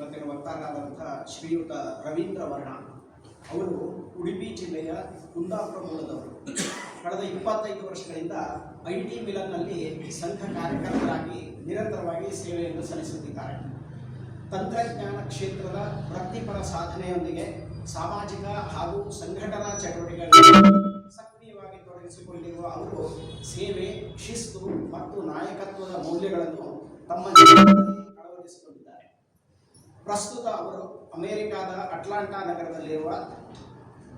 ಇವತ್ತಿನ ವಕ್ತಾರರಾದಂಥ ಶ್ರೀಯುತ ರವೀಂದ್ರ ವರ್ಣ ಅವರು ಉಡುಪಿ ಜಿಲ್ಲೆಯ ಕುಂದಾಪುರ ಮೂಲದವರು. ಕಳೆದ 25 ವರ್ಷಗಳಿಂದ IT ಮಿಲನ್ನಲ್ಲಿ ಸಂಘ ಕಾರ್ಯಕರ್ತರಾಗಿ ನಿರಂತರವಾಗಿ ಸೇವೆಯನ್ನು ಸಲ್ಲಿಸುತ್ತಿದ್ದಾರೆ. ತಂತ್ರಜ್ಞಾನ ಕ್ಷೇತ್ರದ ವೃತ್ತಿಪರ ಸಾಧನೆಯೊಂದಿಗೆ ಸಾಮಾಜಿಕ ಹಾಗೂ ಸಂಘಟನಾ ಚಟುವಟಿಕೆಗಳಲ್ಲಿ ಸಕ್ರಿಯವಾಗಿ ತೊಡಗಿಸಿಕೊಂಡಿರುವ ಅವರು ಸೇವೆ, ಶಿಸ್ತು ಮತ್ತು ನಾಯಕತ್ವದ ಮೌಲ್ಯಗಳನ್ನು ತಮ್ಮ ಜೀವನದಲ್ಲಿ ಅಳವಡಿಸಿಕೊಂಡಿದ್ದಾರೆ. ಪ್ರಸ್ತುತ ಅವರು ಅಮೆರಿಕಾದ ಅಟ್ಲಾಂಟಾ ನಗರದಲ್ಲಿರುವ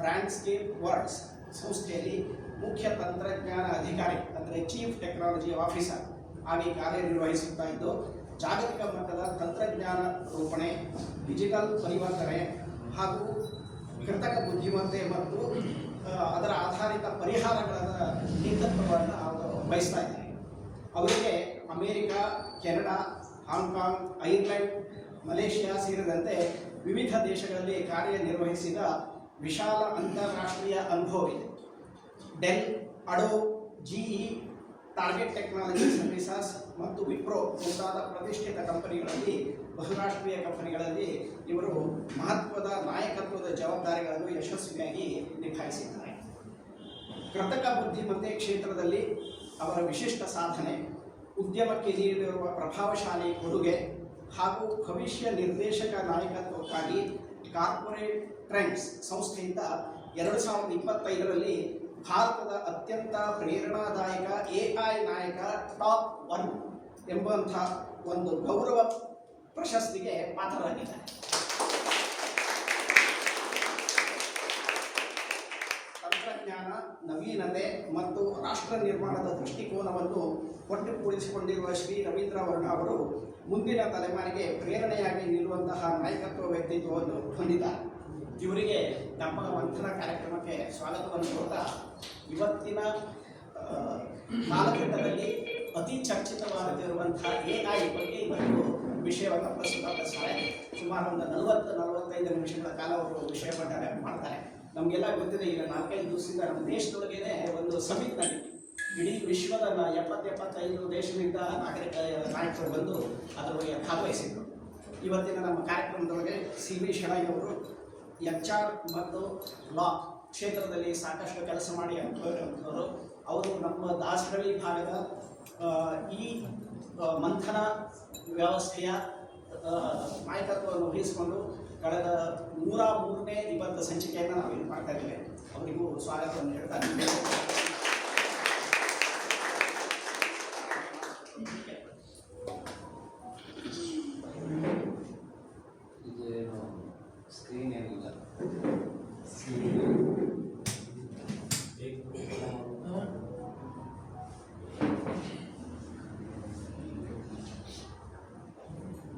ಬ್ರ್ಯಾಂಡ್ಸ್ಕೇಪ್ ವರ್ಲ್ಡ್ಸ್ ಸಂಸ್ಥೆಯಲ್ಲಿ ಮುಖ್ಯ ತಂತ್ರಜ್ಞಾನ ಅಧಿಕಾರಿ ಅಂದರೆ ಚೀಫ್ ಟೆಕ್ನಾಲಜಿ ಆಫೀಸರ್ ಆಗಿ ಕಾರ್ಯನಿರ್ವಹಿಸುತ್ತಾ ಇದ್ದು, ಜಾಗತಿಕ ಮಟ್ಟದ ತಂತ್ರಜ್ಞಾನ ರೂಪಣೆ, ಡಿಜಿಟಲ್ ಪರಿವರ್ತನೆ ಹಾಗೂ ಕೃತಕ ಬುದ್ಧಿಮತ್ತೆ ಮತ್ತು ಅದರ ಆಧಾರಿತ ಪರಿಹಾರಗಳ ನೇತೃತ್ವವನ್ನು ಅವರು ವಹಿಸ್ತಾ ಇದ್ದಾರೆ. ಅವರಿಗೆ America, Canada, Hong Kong, Ireland, Malaysia ಸೇರಿದಂತೆ ವಿವಿಧ ದೇಶಗಳಲ್ಲಿ ಕಾರ್ಯನಿರ್ವಹಿಸಿದ ವಿಶಾಲ ಅಂತಾರಾಷ್ಟ್ರೀಯ ಅನುಭವವಿದೆ. Dell, Adobe, GE, Target Technology Services ಮತ್ತು ವಿಪ್ರೋ ಮುಂತಾದ ಪ್ರತಿಷ್ಠಿತ ಕಂಪನಿಗಳಲ್ಲಿ, ಬಹುರಾಷ್ಟ್ರೀಯ ಕಂಪನಿಗಳಲ್ಲಿ ಇವರು ಮಹತ್ವದ ನಾಯಕತ್ವದ ಜವಾಬ್ದಾರಿಗಳನ್ನು ಯಶಸ್ವಿಯಾಗಿ ನಿಭಾಯಿಸಿದ್ದಾರೆ. ಕೃತಕ ಬುದ್ಧಿಮತ್ತೆ ಕ್ಷೇತ್ರದಲ್ಲಿ ಅವರ ವಿಶಿಷ್ಟ ಸಾಧನೆ, ಉದ್ಯಮಕ್ಕೆ ನೀಡಿರುವ ಪ್ರಭಾವಶಾಲಿ ಕೊಡುಗೆ ಹಾಗೂ ಭವಿಷ್ಯ ನಿರ್ದೇಶಕ ನಾಯಕತ್ವಕ್ಕಾಗಿ ಕಾರ್ಪೊರೇಟ್ ಟ್ರೆಂಡ್ಸ್ ಸಂಸ್ಥೆಯಿಂದ 2025ರಲ್ಲಿ ಭಾರತದ ಅತ್ಯಂತ ಪ್ರೇರಣಾದಾಯಕ AI ನಾಯಕ ಟಾಪ್ 1 ಎಂಬಂಥ ಒಂದು ಗೌರವ ಪ್ರಶಸ್ತಿಗೆ ಪಾತ್ರರಾಗಿದ್ದಾರೆ. ತಂತ್ರಜ್ಞಾನ, ನವೀನತೆ ಮತ್ತು ರಾಷ್ಟ್ರ ನಿರ್ಮಾಣದ ದೃಷ್ಟಿಕೋನವನ್ನು ಒಟ್ಟುಗೂಡಿಸಿಕೊಂಡಿರುವ ಶ್ರೀ ರವೀಂದ್ರ ವರ್ಣ ಅವರು ಮುಂದಿನ ತಲೆಮಾರಿಗೆ ಪ್ರೇರಣೆಯಾಗಿ ನಿಲ್ಲುವಂತಹ ನಾಯಕತ್ವ ವ್ಯಕ್ತಿತ್ವವನ್ನು ಹೊಂದಿದ್ದಾರೆ. ಇವರಿಗೆ ನಮ್ಮ ಮಂಥನ ಕಾರ್ಯಕ್ರಮಕ್ಕೆ ಸ್ವಾಗತವನ್ನು ಕೊಡ್ತಾ, ಇವತ್ತಿನ ಕಾಲಘಟ್ಟದಲ್ಲಿ ಅತಿ ಚರ್ಚಿತವಾಗುತ್ತಿರುವಂತಹ AI ಬಗ್ಗೆ ಇವತ್ತು ವಿಷಯವನ್ನು ಪ್ರಸ್ತುತಪಡಿಸ್ತಾರೆ. ಸುಮಾರು ಒಂದು 40-45 ನಿಮಿಷಗಳ ಕಾಲ ಅವರು ವಿಷಯ ಮಾಡ್ತಾರೆ. ನಮಗೆಲ್ಲ ಗೊತ್ತಿದೆ, ಈಗ 4-5 ದಿವಸದಿಂದ ನಮ್ಮ ದೇಶದೊಳಗೇನೆ ಒಂದು ಸಮಿತಿ ನಡೀತು. ಇಡೀ ವಿಶ್ವದ 70-75 ದೇಶದಿಂದ ನಾಯಕರು ಬಂದು ಅದರೊಳಗೆ ಭಾಗವಹಿಸಿದರು. ಇವತ್ತಿನ ನಮ್ಮ ಕಾರ್ಯಕ್ರಮದೊಳಗೆ CV ಶೆಣೈ ಅವರು HR ಮತ್ತು ಲಾ ಕ್ಷೇತ್ರದಲ್ಲಿ ಸಾಕಷ್ಟು ಕೆಲಸ ಮಾಡಿ ಅನುಭವಿರುವಂಥವರು. ಅವರು ನಮ್ಮ ದಾಸರಳ್ಳಿ ಭಾಗದ ಈ ಮಂಥನ ವ್ಯವಸ್ಥೆಯ ನಾಯಕತ್ವವನ್ನು ವಹಿಸಿಕೊಂಡು ಕಳೆದ 103ನೇ ನಿಬಂಧ ಸಂಚಿಕೆಯನ್ನು ನಾವು ಇದು ಮಾಡ್ತಾ ಇದ್ದೇವೆ. ಅವರಿಗೂ ಸ್ವಾಗತವನ್ನು ಹೇಳ್ತಾ ಇದ್ದೇವೆ. ಸ್ಕ್ರೀನ್ ಏನಿಲ್ಲ.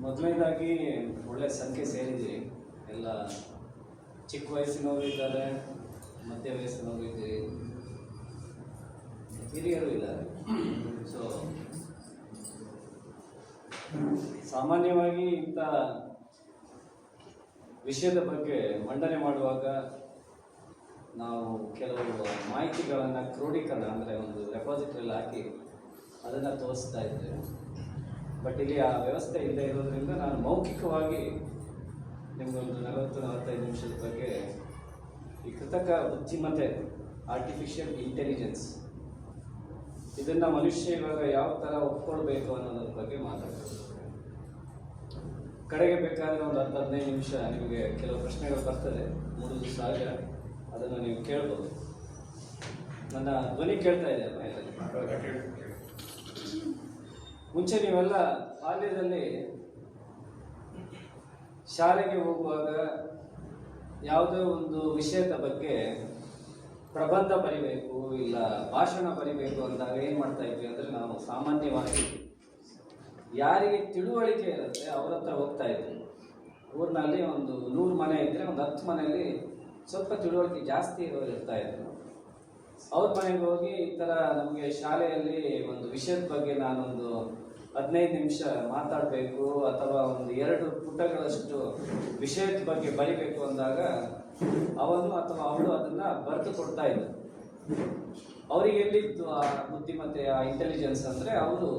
ಮೊದಲನೇದಾಗಿ ಒಳ್ಳೆ ಸಂಖ್ಯೆ ಸೇರಿದ್ದೀರಿ. ಎಲ್ಲ ಚಿಕ್ಕ ವಯಸ್ಸಿನವರು ಇದ್ದಾರೆ, ಮಧ್ಯ ವಯಸ್ಸಿನವರು ಇದ್ದೀರಿ, ಹಿರಿಯರು ಇದ್ದಾರೆ. ಸೊ ಸಾಮಾನ್ಯವಾಗಿ ಇಂಥ ವಿಷಯದ ಬಗ್ಗೆ ಮಂಡನೆ ಮಾಡುವಾಗ ನಾವು ಕೆಲವು ಮಾಹಿತಿಗಳನ್ನು ಕ್ರೋಢೀಕರಣ ಅಂದರೆ ಒಂದು ರೆಪಾಸಿಟರಿಯಲ್ಲಿ ಹಾಕಿ ಅದನ್ನು ತೋರಿಸ್ತಾ ಇದ್ದೇವೆ. ಬಟ್ ಇಲ್ಲಿ ಆ ವ್ಯವಸ್ಥೆ ಇಲ್ಲದೆ ಇರೋದ್ರಿಂದ ನಾನು ಮೌಖಿಕವಾಗಿ ನಿಮಗೊಂದು 40-45 ನಿಮಿಷದ ಬಗ್ಗೆ ಈ ಕೃತಕ ಬುದ್ಧಿಮತ್ತೆ, ಆರ್ಟಿಫಿಷಿಯಲ್ ಇಂಟೆಲಿಜೆನ್ಸ್, ಇದನ್ನು ಮನುಷ್ಯ ಇವಾಗ ಯಾವ ಥರ ಒಪ್ಕೊಳ್ಬೇಕು ಅನ್ನೋದ್ರ ಬಗ್ಗೆ ಮಾತಾಡ್ತಾರೆ. ಕಡೆಗೆ ಬೇಕಾದರೆ ಒಂದು 10-15 ನಿಮಿಷ ನಿಮಗೆ ಕೆಲವು ಪ್ರಶ್ನೆಗಳು ಬರ್ತದೆ, ಮೂಡುವುದು ಸಹಜ, ಅದನ್ನು ನೀವು ಕೇಳ್ಬೋದು. ನನ್ನ ಧ್ವನಿ ಕೇಳ್ತಾ ಇದೆ ಮೇಲೆ. ಮುಂಚೆ ನೀವೆಲ್ಲ ಬಾಲ್ಯದಲ್ಲಿ ಶಾಲೆಗೆ ಹೋಗುವಾಗ ಯಾವುದೋ ಒಂದು ವಿಷಯದ ಬಗ್ಗೆ ಪ್ರಬಂಧ ಬರಿಬೇಕು, ಇಲ್ಲ ಭಾಷಣ ಬರಿಬೇಕು ಅಂದಾಗ ಏನು ಮಾಡ್ತಾ ಇದ್ವಿ ಅಂದರೆ, ನಾವು ಸಾಮಾನ್ಯವಾಗಿ ಯಾರಿಗೆ ತಿಳುವಳಿಕೆ ಇರುತ್ತೆ ಅವ್ರ ಹತ್ರ ಹೋಗ್ತಾ ಇದ್ವಿ. ಊರಿನಲ್ಲಿ ಒಂದು 100 ಮನೆ ಇದ್ದರೆ ಒಂದು 10 ಮನೆಯಲ್ಲಿ ಸ್ವಲ್ಪ ತಿಳುವಳಿಕೆ ಜಾಸ್ತಿ ಇರೋರು ಇರ್ತಾ ಇದ್ರು. ಅವ್ರ ಮನೆಗೆ ಹೋಗಿ ಈ ಥರ ನಮಗೆ ಶಾಲೆಯಲ್ಲಿ ಒಂದು ವಿಷಯದ ಬಗ್ಗೆ ನಾನೊಂದು 15 ನಿಮಿಷ ಮಾತಾಡಬೇಕು ಅಥವಾ ಒಂದು 2 ಪುಟಗಳಷ್ಟು ವಿಷಯದ ಬಗ್ಗೆ ಬರಿಬೇಕು ಅಂದಾಗ ಅವನು ಅಥವಾ ಅವಳು ಅದನ್ನು ಬರೆದು ಕೊಡ್ತಾ ಇದ್ದರು. ಅವರಿಗೆ ಎಲ್ಲಿತ್ತು ಆ ಬುದ್ಧಿಮತ್ತೆ, ಆ ಇಂಟೆಲಿಜೆನ್ಸ್ ಅಂದರೆ, ಅವರು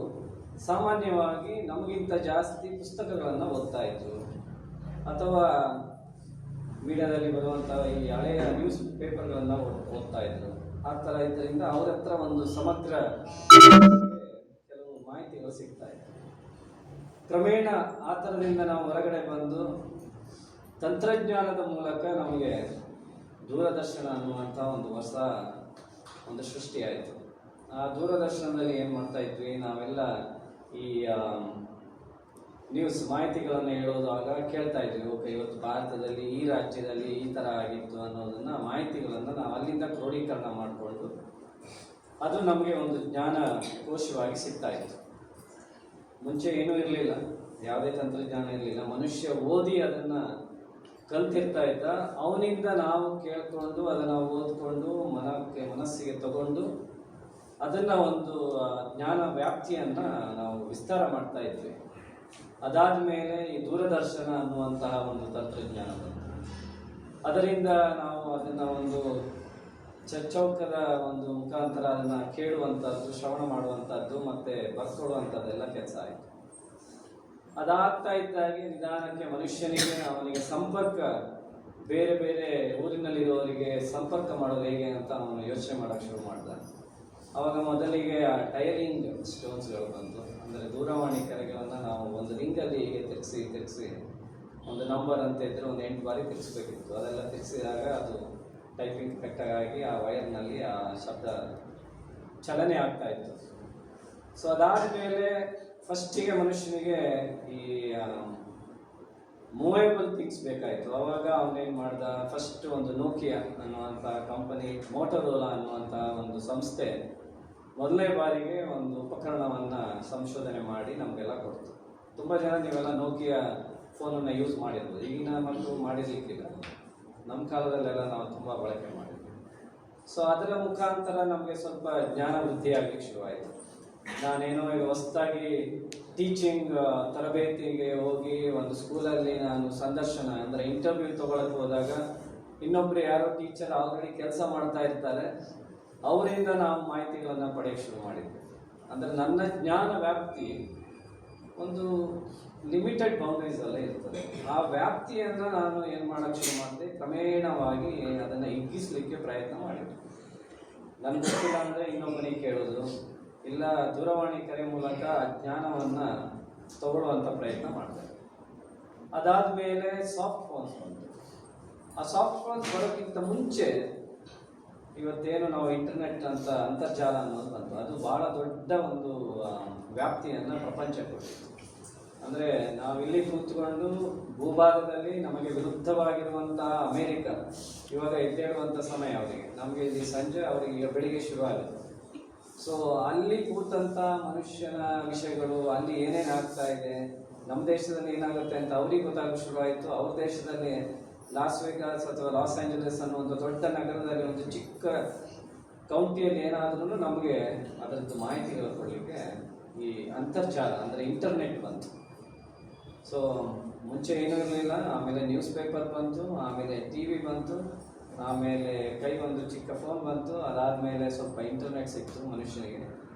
ಸಾಮಾನ್ಯವಾಗಿ ನಮಗಿಂತ ಜಾಸ್ತಿ ಪುಸ್ತಕಗಳನ್ನು ಓದ್ತಾ ಇದ್ರು. ಅಥವಾ ಮೀಡಿಯಾದಲ್ಲಿ ಬರುವಂಥ ಈ ಹಳೆಯ ನ್ಯೂಸ್ ಪೇಪರ್ಗಳನ್ನು ಓದ್ತಾ ಇದ್ರು. ಆ ಥರ ಇದರಿಂದ ಅವ್ರ ಹತ್ರ ಒಂದು ಸಮಗ್ರ ಕೆಲವು ಮಾಹಿತಿಗಳು ಸಿಗ್ತಾ ಇದೆ. ಕ್ರಮೇಣ ಆ ಥರದಿಂದ ನಾವು ಹೊರಗಡೆ ಬಂದು ತಂತ್ರಜ್ಞಾನದ ಮೂಲಕ ನಮಗೆ ದೂರದರ್ಶನ ಅನ್ನುವಂಥ ಒಂದು ಹೊಸ ಒಂದು ಸೃಷ್ಟಿಯಾಯಿತು. ಆ ದೂರದರ್ಶನದಲ್ಲಿ ಏನು ಮಾಡ್ತಾ ಇದ್ವಿ, ನಾವೆಲ್ಲ ಈ ನ್ಯೂಸ್ ಮಾಹಿತಿಗಳನ್ನು ಹೇಳೋದಾಗ ಕೇಳ್ತಾ ಇದ್ವಿ. ಓಕೆ, ಇವತ್ತು ಭಾರತದಲ್ಲಿ ಈ ರಾಜ್ಯದಲ್ಲಿ ಈ ಥರ ಆಗಿತ್ತು ಅನ್ನೋದನ್ನು ಮಾಹಿತಿಗಳನ್ನು ನಾವು ಅಲ್ಲಿಂದ ಕ್ರೋಢೀಕರಣ ಮಾಡಿಕೊಂಡು ಅದು ನಮಗೆ ಒಂದು ಜ್ಞಾನ ಕೋಶವಾಗಿ ಸಿಗ್ತಾ ಇತ್ತು. ಮುಂಚೆ ಏನೂ ಇರಲಿಲ್ಲ, ಯಾವುದೇ ತಂತ್ರಜ್ಞಾನ ಇರಲಿಲ್ಲ. ಮನುಷ್ಯ ಓದಿ ಅದನ್ನು ಕಲ್ತಿರ್ತಾ ಇದ್ದ, ಅವನಿಂದ ನಾವು ಕೇಳ್ಕೊಂಡು ಅದನ್ನು ಓದ್ಕೊಂಡು ಮನಸ್ಸಿಗೆ ತಗೊಂಡು ಅದನ್ನು ಒಂದು ಜ್ಞಾನ ವ್ಯಾಪ್ತಿಯನ್ನು ನಾವು ವಿಸ್ತಾರ ಮಾಡ್ತಾ ಇದ್ವಿ. ಅದಾದ ಮೇಲೆ ಈ ದೂರದರ್ಶನ ಅನ್ನುವಂತಹ ಒಂದು ತಂತ್ರಜ್ಞಾನ ಬಂತು. ಅದರಿಂದ ನಾವು ಅದನ್ನು ಒಂದು ಚಚ್ಚೌಕದ ಒಂದು ಮುಖಾಂತರ ಅದನ್ನು ಕೇಳುವಂಥದ್ದು, ಶ್ರವಣ ಮಾಡುವಂಥದ್ದು ಮತ್ತು ಬರ್ಕೊಡುವಂಥದ್ದೆಲ್ಲ ಕೆಲಸ ಆಯಿತು. ಅದಾಗ್ತಾ ಇದ್ದಾಗೆ ನಿಧಾನಕ್ಕೆ ಮನುಷ್ಯನಿಗೆ ಅವನಿಗೆ ಸಂಪರ್ಕ, ಬೇರೆ ಬೇರೆ ಊರಿನಲ್ಲಿರುವವರಿಗೆ ಸಂಪರ್ಕ ಮಾಡೋದು ಹೇಗೆ ಅಂತ ಅವನು ಯೋಚನೆ ಮಾಡೋಕ್ಕೆ ಶುರು ಮಾಡ್ದ. ಆವಾಗ ಮೊದಲಿಗೆ ಟೈಲಿಂಗ್ ಸ್ಟೋನ್ಸ್ಗಳು ಬಂತು. ಅಂದರೆ ದೂರವಾಣಿ ಕರೆಗಳನ್ನು ನಾವು ಒಂದು ರಿಂಗಲ್ಲಿ ಹೀಗೆ ತಿರುಗಿಸಿ ಒಂದು ನಂಬರ್ ಅಂತ ಇದ್ದರೆ ಒಂದು 8 ಬಾರಿ ತಿರುಗಿಸ್ಬೇಕಿತ್ತು. ಅದೆಲ್ಲ ತಿರುಗಿಸಿದಾಗ ಅದು ಟೈಪಿಂಗ್ ಕರೆಕ್ಟಾಗಿ ಆ ವೈರ್ನಲ್ಲಿ ಆ ಶಬ್ದ ಚಲನೆ ಆಗ್ತಾ ಇತ್ತು. ಸೊ ಅದಾದ ಮೇಲೆ ಫಸ್ಟಿಗೆ ಮನುಷ್ಯನಿಗೆ ಈ ಮೂವೇಬಲ್ ಥಿಂಗ್ಸ್ ಬೇಕಾಯಿತು. ಆವಾಗ ಅವನೇನು ಮಾಡ್ದ, ಫಸ್ಟ್ ಒಂದು ನೋಕಿಯಾ ಅನ್ನುವಂಥ ಕಂಪನಿ, ಮೋಟೋರೋಲಾ ಅನ್ನುವಂಥ ಒಂದು ಸಂಸ್ಥೆ ಮೊದಲನೇ ಬಾರಿಗೆ ಒಂದು ಉಪಕರಣವನ್ನು ಸಂಶೋಧನೆ ಮಾಡಿ ನಮಗೆಲ್ಲ ಕೊಡ್ತು. ತುಂಬ ಜನ ನೀವೆಲ್ಲ ನೋಕಿಯಾ ಫೋನನ್ನು ಯೂಸ್ ಮಾಡಿರ್ಬೋದು, ಈಗಿನ ಮಕ್ಕಳು ಮಾಡಿರಲಿಕ್ಕಿಲ್ಲ. ನಮ್ಮ ಕಾಲದಲ್ಲೆಲ್ಲ ನಾವು ತುಂಬ ಬಳಕೆ ಮಾಡಿದ್ವಿ. ಸೊ ಅದರ ಮುಖಾಂತರ ನಮಗೆ ಸ್ವಲ್ಪ ಜ್ಞಾನ ವೃದ್ಧಿ ಆಗಲಿಕ್ಕೆ ಶುರುವಾಯಿತು. ನಾನೇನೋ ಈಗ ಹೊಸದಾಗಿ ಟೀಚಿಂಗ್ ತರಬೇತಿಗೆ ಹೋಗಿ ಒಂದು ಸ್ಕೂಲಲ್ಲಿ ನಾನು ಸಂದರ್ಶನ ಅಂದರೆ ಇಂಟರ್ವ್ಯೂ ತೊಗೊಳಕ್ಕೆ ಹೋದಾಗ ಇನ್ನೊಬ್ಬರು ಯಾರೋ ಟೀಚರ್ ಆಲ್ರೆಡಿ ಕೆಲಸ ಮಾಡ್ತಾ ಇರ್ತಾರೆ, ಅವರಿಂದ ನಾವು ಮಾಹಿತಿಗಳನ್ನು ಪಡೆಯೋಕ್ಕೆ ಶುರು ಮಾಡಿದ್ವಿ. ಅಂದರೆ ನನ್ನ ಜ್ಞಾನ ವ್ಯಾಪ್ತಿ ಒಂದು ಲಿಮಿಟೆಡ್ ಬೌಂಡ್ರೀಸಲ್ಲೇ ಇರ್ತದೆ. ಆ ವ್ಯಾಪ್ತಿಯನ್ನು ನಾನು ಏನು ಮಾಡೋಕ್ಕೆ ಶುರು ಮಾಡಿದೆ, ಕ್ರಮೇಣವಾಗಿ ಅದನ್ನು ಹಿಗ್ಗಿಸಲಿಕ್ಕೆ ಪ್ರಯತ್ನ ಮಾಡಿದೆ. ನನಗೆ ಗೊತ್ತಿಲ್ಲ ಅಂದರೆ ಇನ್ನೊಬ್ಬನಿಗೆ ಕೇಳೋದು, ಇಲ್ಲ ದೂರವಾಣಿ ಕರೆ ಮೂಲಕ ಜ್ಞಾನವನ್ನು ತಗೊಳ್ಳುವಂಥ ಪ್ರಯತ್ನ ಮಾಡಿದೆ. ಅದಾದ ಮೇಲೆ ಸಾಫ್ಟ್ ಫೋನ್ಸ್ ಬಂತು. ಆ ಸಾಫ್ಟ್ ಫೋನ್ಸ್ ಬರೋಕ್ಕಿಂತ ಮುಂಚೆ ಇವತ್ತೇನು ನಾವು ಇಂಟರ್ನೆಟ್ ಅಂತ ಅಂತರ್ಜಾಲ ಅನ್ನೋದು ಬಂತು. ಅದು ಭಾಳ ದೊಡ್ಡ ಒಂದು ವ್ಯಾಪ್ತಿಯನ್ನು ಪ್ರಪಂಚಕ್ಕೆ ಕೊಟ್ಟಿತ್ತು. ಅಂದರೆ ನಾವಿಲ್ಲಿ ಕೂತ್ಕೊಂಡು ಭೂಭಾಗದಲ್ಲಿ ನಮಗೆ ವಿರುದ್ಧವಾಗಿರುವಂಥ ಅಮೇರಿಕ ಇವಾಗ ಎದ್ದೇಳುವಂಥ ಸಮಯ ಅವರಿಗೆ, ನಮಗೆ ಇಲ್ಲಿ ಸಂಜೆ, ಅವರಿಗೆ ಈಗ ಬೆಳಿಗ್ಗೆ ಶುರುವಾಗುತ್ತೆ. ಸೊ ಅಲ್ಲಿ ಕೂತಂಥ ಮನುಷ್ಯನ ವಿಷಯಗಳು, ಅಲ್ಲಿ ಏನೇನು ಆಗ್ತಾ ಇದೆ, ನಮ್ಮ ದೇಶದಲ್ಲಿ ಏನಾಗುತ್ತೆ ಅಂತ ಅವ್ರಿಗೆ ಗೊತ್ತಾಗಲು ಶುರುವಾಯಿತು. ಅವ್ರ ದೇಶದಲ್ಲಿ ಲಾಸ್ ವೇಗಾಸ್ ಅಥವಾ ಲಾಸ್ ಆಂಜಲಸ್ ಅನ್ನೋ ಒಂದು ದೊಡ್ಡ ನಗರದಲ್ಲಿ ಒಂದು ಚಿಕ್ಕ ಕೌಂಟಿಯಲ್ಲಿ ಏನಾದ್ರೂ ನಮಗೆ ಅದರದ್ದು ಮಾಹಿತಿಗಳು ಕೊಡಲಿಕ್ಕೆ ಈ ಅಂತರ್ಜಾಲ ಅಂದರೆ ಇಂಟರ್ನೆಟ್ ಬಂತು. ಸೊ ಮುಂಚೆ ಏನೂ ಇರಲಿಲ್ಲ. ಆಮೇಲೆ ನ್ಯೂಸ್ ಪೇಪರ್ ಬಂತು, ಆಮೇಲೆ TV ಬಂತು, ಆಮೇಲೆ ಕೈಗೊಂದು ಚಿಕ್ಕ ಫೋನ್ ಬಂತು. ಅದಾದಮೇಲೆ ಸ್ವಲ್ಪ ಇಂಟರ್ನೆಟ್ ಸಿಕ್ತು ಮನುಷ್ಯನಿಗೆ.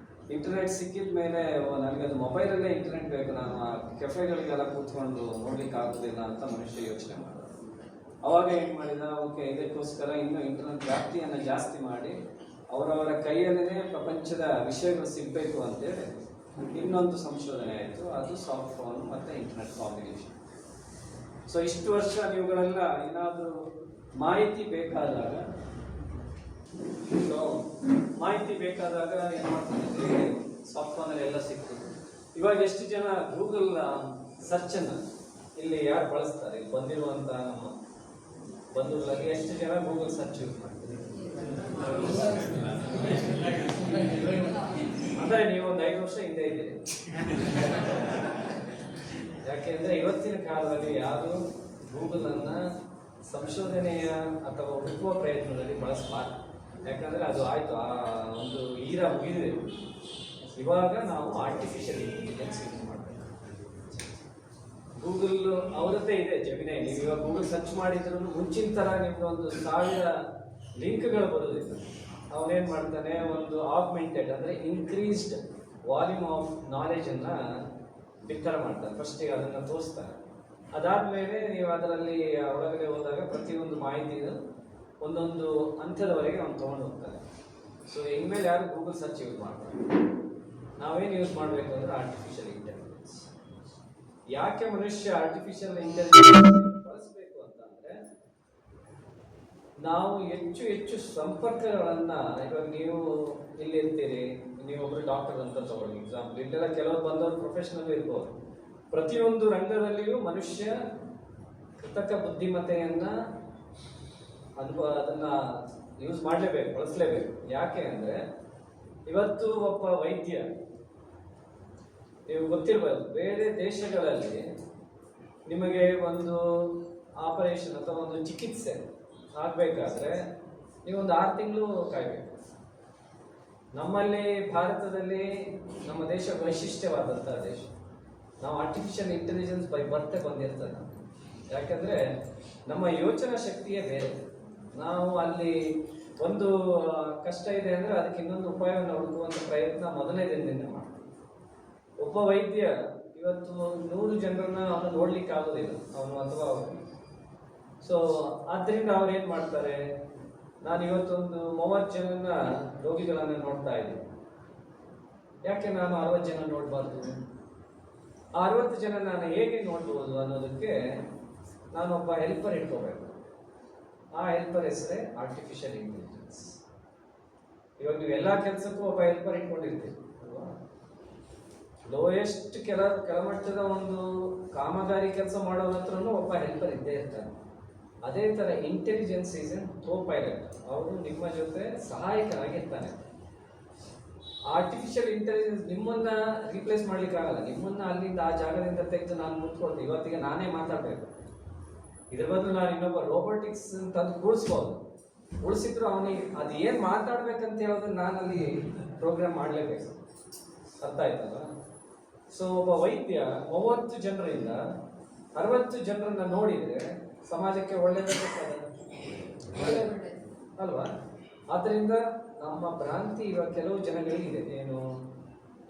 ಇಂಟರ್ನೆಟ್ ಸಿಕ್ಕಿದ ಮೇಲೆ ನನಗೆ ಅದು ಮೊಬೈಲಲ್ಲೇ ಇಂಟರ್ನೆಟ್ ಬೇಕು, ನಾನು ಆ ಕೆಫೆಗಳಿಗೆಲ್ಲ ಕೂತ್ಕೊಂಡು ನೋಡ್ಲಿಕ್ಕೆ ಆಗೋದಿಲ್ಲ ಅಂತ ಮನುಷ್ಯ ಯೋಚನೆ ಮಾಡಿದ. ಅವಾಗ ಏನು ಮಾಡಿದ, ಓಕೆ, ಇದಕ್ಕೋಸ್ಕರ ಇನ್ನೂ ಇಂಟರ್ನೆಟ್ ವ್ಯಾಪ್ತಿಯನ್ನು ಜಾಸ್ತಿ ಮಾಡಿ ಅವರವರ ಕೈಯಲ್ಲೇ ಪ್ರಪಂಚದ ವಿಷಯಗಳು ಸಿಗಬೇಕು ಅಂತೇಳಿ ಇನ್ನೊಂದು ಸಂಶೋಧನೆ ಆಯಿತು. ಅದು ಸಾಫ್ಟ್ ಫೋನ್ ಮತ್ತು ಇಂಟರ್ನೆಟ್ ಕಾಂಬಿನೇಷನ್. ಸೊ ಇಷ್ಟು ವರ್ಷ ನೀವುಗಳೆಲ್ಲ ಏನಾದರೂ ಮಾಹಿತಿ ಬೇಕಾದಾಗ ಏನು ಮಾಡ್ತಿದ್ವಿ, ಸಾಫ್ಟ್ ಫೋನಲ್ಲಿ ಎಲ್ಲ ಸಿಗ್ತದೆ. ಇವಾಗ ಎಷ್ಟು ಜನ ಗೂಗಲ್ ಸರ್ಚನ್ನು ಇಲ್ಲಿ ಯಾರು ಬಳಸ್ತಾರೆ, ಇಲ್ಲಿ ಬಂದಿರುವಂಥ ನಮ್ಮ ಬಂಧುಗಳಲ್ಲಿ ಎಷ್ಟು ಜನ ಗೂಗಲ್ ಸರ್ಚ್ ಯೂಸ್ ಮಾಡ್ತೀರಿ? ಅಂದರೆ ನೀವು ಒಂದು 5 ವರ್ಷ ಹಿಂದೆ ಇದ್ದೀರಿ. ಯಾಕೆಂದರೆ ಇವತ್ತಿನ ಕಾಲದಲ್ಲಿ ಯಾರು ಗೂಗಲನ್ನು ಸಂಶೋಧನೆಯ ಅಥವಾ ಹುಡುಕುವ ಪ್ರಯತ್ನದಲ್ಲಿ ಬಳಸಬಾರ್ದು. ಯಾಕಂದರೆ ಅದು ಆಯಿತು, ಆ ಒಂದು ಈರ ಮುಗಿದಿದೆ. ಇವಾಗ ನಾವು ಆರ್ಟಿಫಿಷಿಯಲ್ ಇಂಟೆಲಿಜೆನ್ಸ್ ಯೂಸ್ ಮಾಡಬೇಕು. ಗೂಗಲ್ ಅವರದ್ದೇ ಇದೆ ಜೆಮಿನೈ. ನೀವು ಇವಾಗ ಗೂಗಲ್ ಸರ್ಚ್ ಮಾಡಿದ್ರು ಮುಂಚಿನ ಥರ ನಿಮ್ಗೆ ಒಂದು 1000 ಲಿಂಕ್ಗಳು ಬರೋದಿಲ್ಲ. ಅವನೇನು ಮಾಡ್ತಾನೆ, ಒಂದು ಆಗ್ಮೆಂಟೆಡ್ ಅಂದರೆ ಇನ್ಕ್ರೀಸ್ಡ್ ವಾಲ್ಯೂಮ್ ಆಫ್ ನಾಲೆಜನ್ನು ಬಿತ್ತರ ಮಾಡ್ತಾನೆ. ಫಸ್ಟಿಗೆ ಅದನ್ನು ತೋರಿಸ್ತಾನೆ. ಅದಾದ್ಮೇಲೆ ನೀವು ಅದರಲ್ಲಿ ಒಳಗಡೆ ಹೋದಾಗ ಪ್ರತಿಯೊಂದು ಮಾಹಿತಿಯು ಒಂದೊಂದು ಹಂತದವರೆಗೆ ಅವ್ನು ತೊಗೊಂಡು ಹೋಗ್ತಾನೆ. ಸೊ ಇನ್ಮೇಲೆ ಯಾರು ಗೂಗಲ್ ಸರ್ಚ್ ಯೂಸ್ ಮಾಡ್ತಾರೆ, ನಾವೇನು ಯೂಸ್ ಮಾಡಬೇಕು ಅಂದರೆ ಆರ್ಟಿಫಿಷಿಯಲ್ ಇಂಟೆಲಿಜೆನ್ಸ್. ಯಾಕೆ ಮನುಷ್ಯ ಆರ್ಟಿಫಿಷಿಯಲ್ ಇಂಟೆಲಿಜೆನ್ಸ್ ಬಳಸಬೇಕು ಅಂತಂದ್ರೆ, ನಾವು ಹೆಚ್ಚು ಹೆಚ್ಚು ಸಂಪರ್ಕಗಳನ್ನ, ಇವಾಗ ನೀವು ಇಲ್ಲಿ ಇರ್ತೀರಿ, ನೀವೊಬ್ರು ಡಾಕ್ಟರ್ ಅಂತ ತಗೊಳ್ಳಿ ಎಕ್ಸಾಂಪಲ್, ಇಲ್ಲೆಲ್ಲ ಕೆಲವರು ಬಂದವರು ಪ್ರೊಫೆಷನಲ್ ಇರ್ಬೋದು. ಪ್ರತಿಯೊಂದು ರಂಗದಲ್ಲಿಯೂ ಮನುಷ್ಯ ಕೃತಕ ಬುದ್ಧಿಮತ್ತೆಯನ್ನ ಅದನ್ನ ಯೂಸ್ ಮಾಡಲೇಬೇಕು, ಬಳಸಲೇಬೇಕು. ಯಾಕೆ ಅಂದ್ರೆ ಇವತ್ತು ಒಬ್ಬ ವೈದ್ಯ, ನೀವು ಗೊತ್ತಿರ್ಬೋದು, ಬೇರೆ ದೇಶಗಳಲ್ಲಿ ನಿಮಗೆ ಒಂದು ಆಪರೇಷನ್ ಅಥವಾ ಒಂದು ಚಿಕಿತ್ಸೆ ಆಗಬೇಕಾದ್ರೆ ನೀವೊಂದು 6 ತಿಂಗಳು ಕಾಯಬೇಕು. ನಮ್ಮಲ್ಲಿ ಭಾರತದಲ್ಲಿ ನಮ್ಮ ದೇಶ ವೈಶಿಷ್ಟ್ಯವಾದಂತಹ ದೇಶ. ನಾವು ಆರ್ಟಿಫಿಷಿಯಲ್ ಇಂಟೆಲಿಜೆನ್ಸ್ ಬೈ ಬರ್ತೆ ಬಂದಿರ್ತದೆ. ಯಾಕಂದ್ರೆ ನಮ್ಮ ಯೋಚನಾ ಶಕ್ತಿಯೇ ಬೇರೆ. ನಾವು ಅಲ್ಲಿ ಒಂದು ಕಷ್ಟ ಇದೆ ಅಂದರೆ ಅದಕ್ಕೆ ಇನ್ನೊಂದು ಉಪಾಯವನ್ನು ಹುಡುಕುವಂಥ ಪ್ರಯತ್ನ ಮೊದಲನೇ ದಿನದಿಂದ ಮಾಡ್ತೀವಿ. ಒಬ್ಬ ವೈದ್ಯ ಇವತ್ತು 100 ಜನರನ್ನ ಅವನು ನೋಡ್ಲಿಕ್ಕೆ ಆಗೋದಿಲ್ಲ, ಅವನು ಅಥವಾ ಅವನು. ಸೊ ಆದ್ದರಿಂದ ಅವ್ರು ಏನು ಮಾಡ್ತಾರೆ, ನಾನು ಇವತ್ತೊಂದು 30 ಜನನ ರೋಗಿಗಳನ್ನು ನೋಡ್ತಾ ಇದ್ದೀನಿ, ಯಾಕೆ ನಾನು 60 ಜನ ನೋಡಬಾರ್ದು? ಆ 60 ಜನ ನಾನು ಹೇಗೆ ನೋಡ್ಬೋದು ಅನ್ನೋದಕ್ಕೆ ನಾನೊಬ್ಬ ಹೆಲ್ಪರ್ ಇಟ್ಕೋಬೇಕು. ಆ ಹೆಲ್ಪರ್ ಹೆಸರೇ ಆರ್ಟಿಫಿಷಿಯಲ್ ಇಂಟೆಲಿಜೆನ್ಸ್. ಇವಾಗ ನೀವು ಎಲ್ಲ ಕೆಲಸಕ್ಕೂ ಒಬ್ಬ ಹೆಲ್ಪರ್ ಇಟ್ಕೊಂಡಿರ್ತೀವಿ ಅಲ್ವಾ? ಲೋಯೆಸ್ಟ್ ಕೆಳಮಟ್ಟದ ಒಂದು ಕಾಮಗಾರಿ ಕೆಲಸ ಮಾಡೋರ ಹತ್ರನೂ ಒಬ್ಬ ಹೆಲ್ಪರ್ ಇದ್ದೇ ಇರ್ತಾನೆ. ಅದೇ ತರ intelligence is an copilot. ಅವರು ನಿಮ್ಮ ಜೊತೆ ಸಹಾಯಕರಾಗಿರ್ತಾನೆ. ಆರ್ಟಿಫಿಷಿಯಲ್ ಇಂಟೆಲಿಜೆನ್ಸ್ ನಿಮ್ಮನ್ನ ರೀಪ್ಲೇಸ್ ಮಾಡ್ಲಿಕ್ಕೆ ಆಗಲ್ಲ. ನಿಮ್ಮನ್ನ ಅಲ್ಲಿಂದ ಆ ಜಾಗದಿಂದ ತೆಗೆದು ನಾನು ಮುಟ್ಕೊಳ್ತೀನಿ, ಇವತ್ತಿಗೆ ನಾನೇ ಮಾತಾಡ್ಬೇಕು. ಇದ್ರ ಬದಲು ನಾನು ಇನ್ನೊಬ್ಬ ರೋಬೋಟಿಕ್ಸ್ ತಂದು ಕೂಡಿಸ್ಬೋದು. ಉಳಿಸಿದ್ರು ಅವನಿಗೆ ಅದು ಏನು ಮಾತಾಡ್ಬೇಕಂತ ಹೇಳೋದನ್ನ ನಾನಲ್ಲಿ ಪ್ರೋಗ್ರಾಮ್ ಮಾಡಲೇಬೇಕು. ಅರ್ಥ ಆಯ್ತಲ್ಲ? ಸೊ ಒಬ್ಬ ವೈದ್ಯ 30 ಜನರಿಂದ 60 ಜನರನ್ನ ನೋಡಿದ್ರೆ ಸಮಾಜಕ್ಕೆ ಒಳ್ಳೆಯದಾಗುತ್ತದೆ ಅಲ್ವಾ? ಆದ್ದರಿಂದ ನಮ್ಮ ಭ್ರಾಂತಿ ಇವಾಗ ಕೆಲವು ಜನಗಳಿಗಿದೆ, ಏನು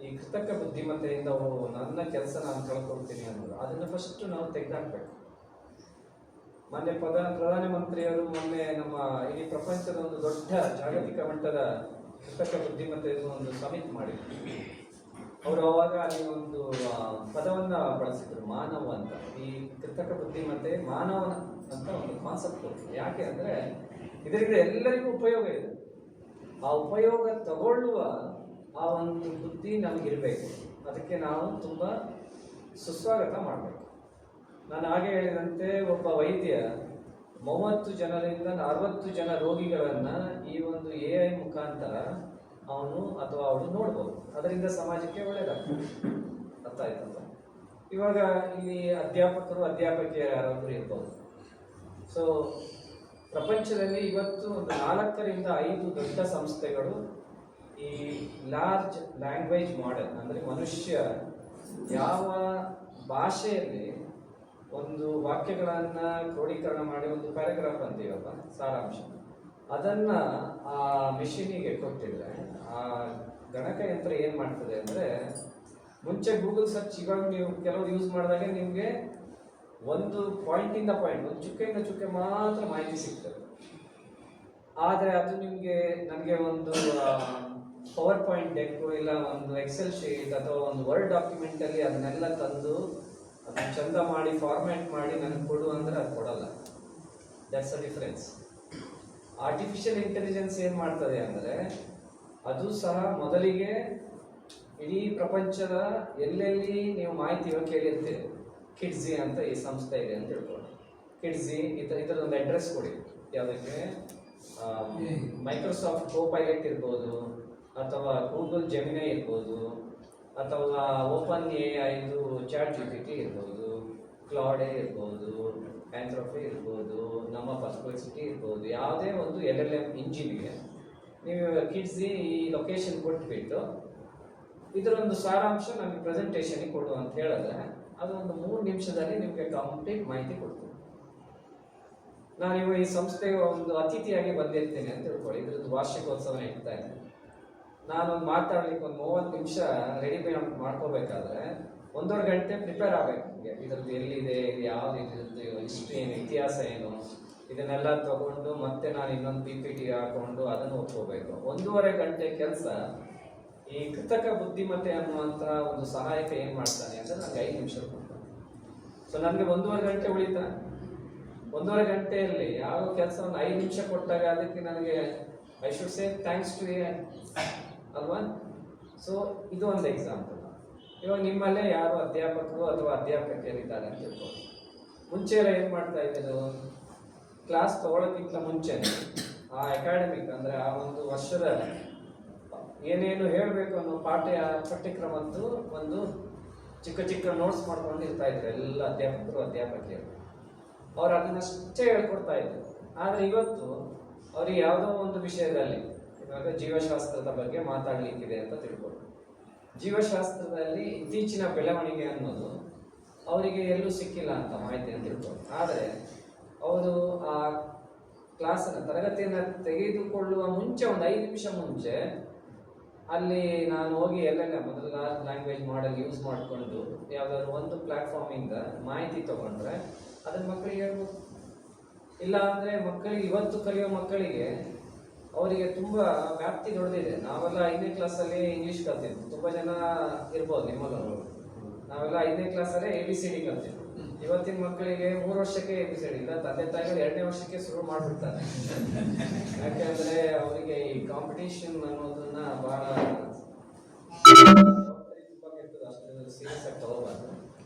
ಈ ಕೃತಕ ಬುದ್ಧಿಮತ್ತೆಯಿಂದ ನನ್ನ ಕೆಲಸ ನಾನು ಕಳ್ಕೊಳ್ತೀನಿ ಅನ್ನೋದು. ಅದನ್ನು ಫಸ್ಟ್ ನಾವು ತೆಗೆದಾಕ್ಬೇಕು. ಮೊನ್ನೆ ಪ್ರಧಾನಮಂತ್ರಿಯವರು ಮೊನ್ನೆ ನಮ್ಮ ಇಡೀ ಪ್ರಪಂಚದ ಒಂದು ದೊಡ್ಡ ಜಾಗತಿಕ ಮಟ್ಟದ ಕೃತಕ ಬುದ್ಧಿಮತ್ತೆ ಒಂದು ಸಮಿಟ್ ಮಾಡಿದ್ರು. ಅವರು ಅವಾಗ ಅಲ್ಲಿ ಒಂದು ಪದವನ್ನ ಬಳಸಿದ್ರು, ಮಾನವ ಅಂತ. ಈ ಕೃತಕ ಬುದ್ಧಿಮತ್ತೆ ಮಾನವ ಅಂತ ಒಂದು ಕಾನ್ಸೆಪ್ಟ್ ಕೊಟ್ಟರು. ಯಾಕೆ ಅಂದ್ರೆ ಇದರಿಂದ ಎಲ್ಲರಿಗೂ ಉಪಯೋಗ ಇದೆ. ಆ ಉಪಯೋಗ ತಗೊಳ್ಳುವ ಆ ಒಂದು ಬುದ್ಧಿ ನಮಗಿರ್ಬೇಕು. ಅದಕ್ಕೆ ನಾವು ತುಂಬಾ ಸುಸ್ವಾಗತ ಮಾಡಬೇಕು. ನಾನು ಹಾಗೆ ಹೇಳಿದಂತೆ ಒಬ್ಬ ವೈದ್ಯ 30 ಜನರಿಂದ 60 ಜನ ರೋಗಿಗಳನ್ನ ಈ ಒಂದು AI ಮುಖಾಂತರ ಅವನು ಅಥವಾ ಅವಳು ನೋಡ್ಬೋದು. ಅದರಿಂದ ಸಮಾಜಕ್ಕೆ ಒಳ್ಳೆಯದಾಗ್ತದೆ. ಅರ್ಥ ಆಯ್ತಲ್ಲ? ಇವಾಗ ಇಲ್ಲಿ ಅಧ್ಯಾಪಕಿಯರು ಯಾರಾದ್ರೂ ಇರ್ಬೋದು. ಸೊ ಪ್ರಪಂಚದಲ್ಲಿ ಇವತ್ತು ಒಂದು 4 ರಿಂದ 5 ದೊಡ್ಡ ಸಂಸ್ಥೆಗಳು ಈ ಲಾರ್ಜ್ ಲ್ಯಾಂಗ್ವೇಜ್ ಮಾಡೆಲ್, ಅಂದ್ರೆ ಮನುಷ್ಯ ಯಾವ ಭಾಷೆಯಲ್ಲಿ ಒಂದು ವಾಕ್ಯಗಳನ್ನ ಕ್ರೋಢೀಕರಣ ಮಾಡಿ ಒಂದು ಪ್ಯಾರಾಗ್ರಾಫ್ ಅಂತೀವಲ್ಲ, ಸಾರಾಂಶ, ಅದನ್ನ ಆ ಮೆಷಿನಿಗೆ ಕೊಟ್ಟಿದ್ರೆ ಆ ಗಣಕಯಂತ್ರ ಏನ್ ಮಾಡ್ತದೆ ಅಂದ್ರೆ, ಮುಂಚೆ ಗೂಗಲ್ ಸರ್ಚ್ ಇವಾಗ ನೀವು ಕೆಲವರು ಯೂಸ್ ಮಾಡಿದಾಗ ನಿಮ್ಗೆ ಒಂದು ಪಾಯಿಂಟ್ ಇಂದ ಪಾಯಿಂಟ್, ಒಂದು ಚುಕ್ಕೆಯಿಂದ ಚುಕ್ಕೆ ಮಾತ್ರ ಮಾಹಿತಿ ಸಿಗ್ತದೆ. ಆದ್ರೆ ಅದು ನಿಮ್ಗೆ ನನಗೆ ಒಂದು ಪವರ್ ಪಾಯಿಂಟ್ ಡೆಕ್ ಇಲ್ಲ ಒಂದು ಎಕ್ಸೆಲ್ ಶೀಟ್ ಅಥವಾ ಒಂದು ವರ್ಡ್ ಡಾಕ್ಯುಮೆಂಟ್ ಅಲ್ಲಿ ಅದನ್ನೆಲ್ಲ ತಂದು ಅದನ್ನ ಚಂದ ಮಾಡಿ ಫಾರ್ಮ್ಯಾಟ್ ಮಾಡಿ ನನಗೆ ಕೊಡು ಅಂದ್ರೆ ಅದು ಕೊಡಲ್ಲ. That's a difference. Artificial intelligence ಏನ್ ಮಾಡ್ತದೆ ಅಂದ್ರೆ, ಅದು ಸಹ ಮೊದಲಿಗೆ ಇಡೀ ಪ್ರಪಂಚದ ಎಲ್ಲೆಲ್ಲಿ ನೀವು ಮಾಹಿತಿ ಇವಾಗ ಕೇಳಿರ್ತೀರಿ, ಕಿಡ್ಜಿ ಅಂತ ಈ ಸಂಸ್ಥೆ ಇದೆ ಅಂತ ತಿಳ್ಕೊಳ್ಳಿ. ಕಿಡ್ಜಿ ಇದರದೊಂದು ಅಡ್ರೆಸ್ ಕೊಡಿ. ಯಾವುದಕ್ಕೆ? ಮೈಕ್ರೋಸಾಫ್ಟ್ ಕೋ ಪೈಲಟ್ ಇರ್ಬೋದು, ಅಥವಾ ಗೂಗಲ್ ಜೆಮಿನೈ ಇರ್ಬೋದು, ಅಥವಾ ಓಪನ್ AI ಚಾಟ್ GPT ಇರ್ಬೋದು, ಕ್ಲೌಡ್ ಇರ್ಬೋದು, ಆಂಥ್ರೋಪಿ ಇರ್ಬೋದು, ನಮ್ಮ ಪರ್ಪ್ಲೆಕ್ಸಿಟಿ ಇರ್ಬೋದು. ಯಾವುದೇ ಒಂದು LLM ಇಂಜಿನ್ಗೆ ನೀವು ಕಿಡ್ಸಿ ಈ ಲೊಕೇಶನ್ ಕೊಟ್ಬಿಟ್ಟು ಇದರೊಂದು ಸಾರಾಂಶ ನಮಗೆ ಪ್ರೆಸೆಂಟೇಷನ್ಗೆ ಕೊಡು ಅಂತ ಹೇಳಿದ್ರೆ ಅದು ಒಂದು 3 ನಿಮಿಷದಲ್ಲಿ ನಿಮಗೆ ಕಂಪ್ಲೀಟ್ ಮಾಹಿತಿ ಕೊಡ್ತೀನಿ. ನಾನಿವ ಈ ಸಂಸ್ಥೆಗೆ ಒಂದು ಅತಿಥಿಯಾಗಿ ಬಂದಿರ್ತೇನೆ ಅಂತ ತಿಳ್ಕೊಳ್ಳಿ, ಇದ್ರದ್ದು ವಾರ್ಷಿಕೋತ್ಸವ ಇಡ್ತಾ ಇದ್ದೀನಿ. ನಾನೊಂದು ಮಾತಾಡ್ಲಿಕ್ಕೆ ಒಂದು 30 ನಿಮಿಷ ರೆಡಿ ಮಾಡ್ಕೋಬೇಕಾದ್ರೆ 1.5 ಗಂಟೆ ಪ್ರಿಪೇರ್ ಆಗಬೇಕು ನಿಮಗೆ. ಇದರದ್ದು ಎಲ್ಲಿದೆ, ಇದು ಯಾವ್ದು, ಇದ್ರದ್ದು ಹಿಸ್ಟ್ರಿ ಏನು, ಇತಿಹಾಸ ಏನು, ಇದನ್ನೆಲ್ಲ ತಗೊಂಡು ಮತ್ತೆ ನಾನು ಇನ್ನೊಂದು PPT ಹಾಕೊಂಡು ಅದನ್ನು ಓದ್ಕೋಬೇಕು. 1.5 ಗಂಟೆ ಕೆಲಸ ಈ ಕೃತಕ ಬುದ್ಧಿಮತ್ತೆ ಅನ್ನುವಂಥ ಒಂದು ಸಹಾಯಕ ಏನು ಮಾಡ್ತಾನೆ ಅಂದರೆ ನನಗೆ 5 ನಿಮಿಷ ಕೊಡ್ತಾನೆ. ಸೊ ನನಗೆ 1.5 ಗಂಟೆ ಉಳಿತಾ. 1.5 ಗಂಟೆಯಲ್ಲಿ ಯಾವ ಕೆಲಸವನ್ನು 5 ನಿಮಿಷ ಕೊಟ್ಟಾಗ ಅದಕ್ಕೆ ನನಗೆ I should say thanks to a ಅಲ್ವಾ. ಸೊ ಇದು ಒಂದು ಎಕ್ಸಾಂಪಲ್. ಇವಾಗ ನಿಮ್ಮಲ್ಲೇ ಯಾರು ಅಧ್ಯಾಪಕರು ಅಥವಾ ಅಧ್ಯಾಪಕಿಯರಿದ್ದಾರೆ ಅಂತ ತಿಳ್ಕೊಂಡು, ಮುಂಚೆ ಎಲ್ಲ ಏನು ಮಾಡ್ತಾ ಇದ್ದು, ಕ್ಲಾಸ್ ತಗೊಳ್ಳೋಕ್ಕಿಂತ ಮುಂಚೆನೆ ಆ ಅಕಾಡೆಮಿಕ್ ಅಂದರೆ ಆ ಒಂದು ವರ್ಷದ ಏನೇನು ಹೇಳಬೇಕು ಅನ್ನೋ ಪಠ್ಯಕ್ರಮದ್ದು ಒಂದು ಚಿಕ್ಕ ಚಿಕ್ಕ ನೋಟ್ಸ್ ಮಾಡ್ಕೊಂಡು ಇರ್ತಾ ಇದ್ರು ಎಲ್ಲ ಅಧ್ಯಾಪಕರು ಅಧ್ಯಾಪಕಿಯರು. ಅವ್ರು ಅದನ್ನಷ್ಟೇ ಹೇಳ್ಕೊಡ್ತಾ ಇದ್ರು. ಆದರೆ ಇವತ್ತು ಅವ್ರಿಗೆ ಯಾವುದೋ ಒಂದು ವಿಷಯದಲ್ಲಿ, ಇವಾಗ ಜೀವಶಾಸ್ತ್ರದ ಬಗ್ಗೆ ಮಾತಾಡಲಿಕ್ಕಿದೆ ಅಂತ ತಿಳ್ಕೊಂಡು, ಜೀವಶಾಸ್ತ್ರದಲ್ಲಿ ಇತ್ತೀಚಿನ ಬೆಳವಣಿಗೆ ಅನ್ನೋದು ಅವರಿಗೆ ಎಲ್ಲೂ ಸಿಕ್ಕಿಲ್ಲ ಅಂತ ಮಾಹಿತಿ ಅಂತ ತಿಳ್ಕೊಂಡು, ಆದರೆ ಅವರು ಆ ಕ್ಲಾಸನ್ನು ತರಗತಿಯನ್ನು ತೆಗೆದುಕೊಳ್ಳುವ ಮುಂಚೆ ಒಂದು 5 ನಿಮಿಷ ಮುಂಚೆ ಅಲ್ಲಿ ನಾನು ಹೋಗಿ ಎಲ್ಲೆಲ್ಲ ಮೊದಲ ಲ್ಯಾಂಗ್ವೇಜ್ ಮಾಡಲ್ ಯೂಸ್ ಮಾಡಿಕೊಂಡು ಯಾವುದಾದ್ರು ಒಂದು ಪ್ಲ್ಯಾಟ್ಫಾರ್ಮಿಂದ ಮಾಹಿತಿ ತಗೊಂಡ್ರೆ ಅದನ್ನು ಮಕ್ಕಳಿಗೆ ಹೇಳ್ಬೋದು. ಇಲ್ಲ ಅಂದರೆ ಮಕ್ಕಳಿಗೆ ಇವತ್ತು ಕಲಿಯೋ ಮಕ್ಕಳಿಗೆ ಅವರಿಗೆ ತುಂಬ ವ್ಯಾಪ್ತಿ ದೊಡ್ಡದಿದೆ. ನಾವೆಲ್ಲ 5ನೇ ಕ್ಲಾಸಲ್ಲಿ ಇಂಗ್ಲೀಷ್ ಕಲ್ತಿದ್ವಿ, ತುಂಬ ಜನ ಇರ್ಬೋದು ನಿಮ್ಮಲ್ಲೂ. ನಾವೆಲ್ಲ 5ನೇ ಕ್ಲಾಸಲ್ಲೇ ABCD ಕಲ್ತಿದ್ವಿ. ಇವತ್ತಿನ ಮಕ್ಕಳಿಗೆ 3 ವರ್ಷಕ್ಕೆ ABCD ಇಲ್ಲ, ತಂದೆ ತಾಯಿಗಳು 2ನೇ ವರ್ಷಕ್ಕೆ ಶುರು ಮಾಡಿಬಿಡ್ತಾರೆ. ಯಾಕೆಂದರೆ ಅವರಿಗೆ ಈ ಕಾಂಪಿಟೇಷನ್ ಅನ್ನೋದನ್ನ ಬಹಳ ತುಂಬ ಕೆಟ್ಟದ್ದು, ಅಷ್ಟು ಸೀರಿಯಸ್ ಆಗಿ ತಗೋಬಾರ್ದು.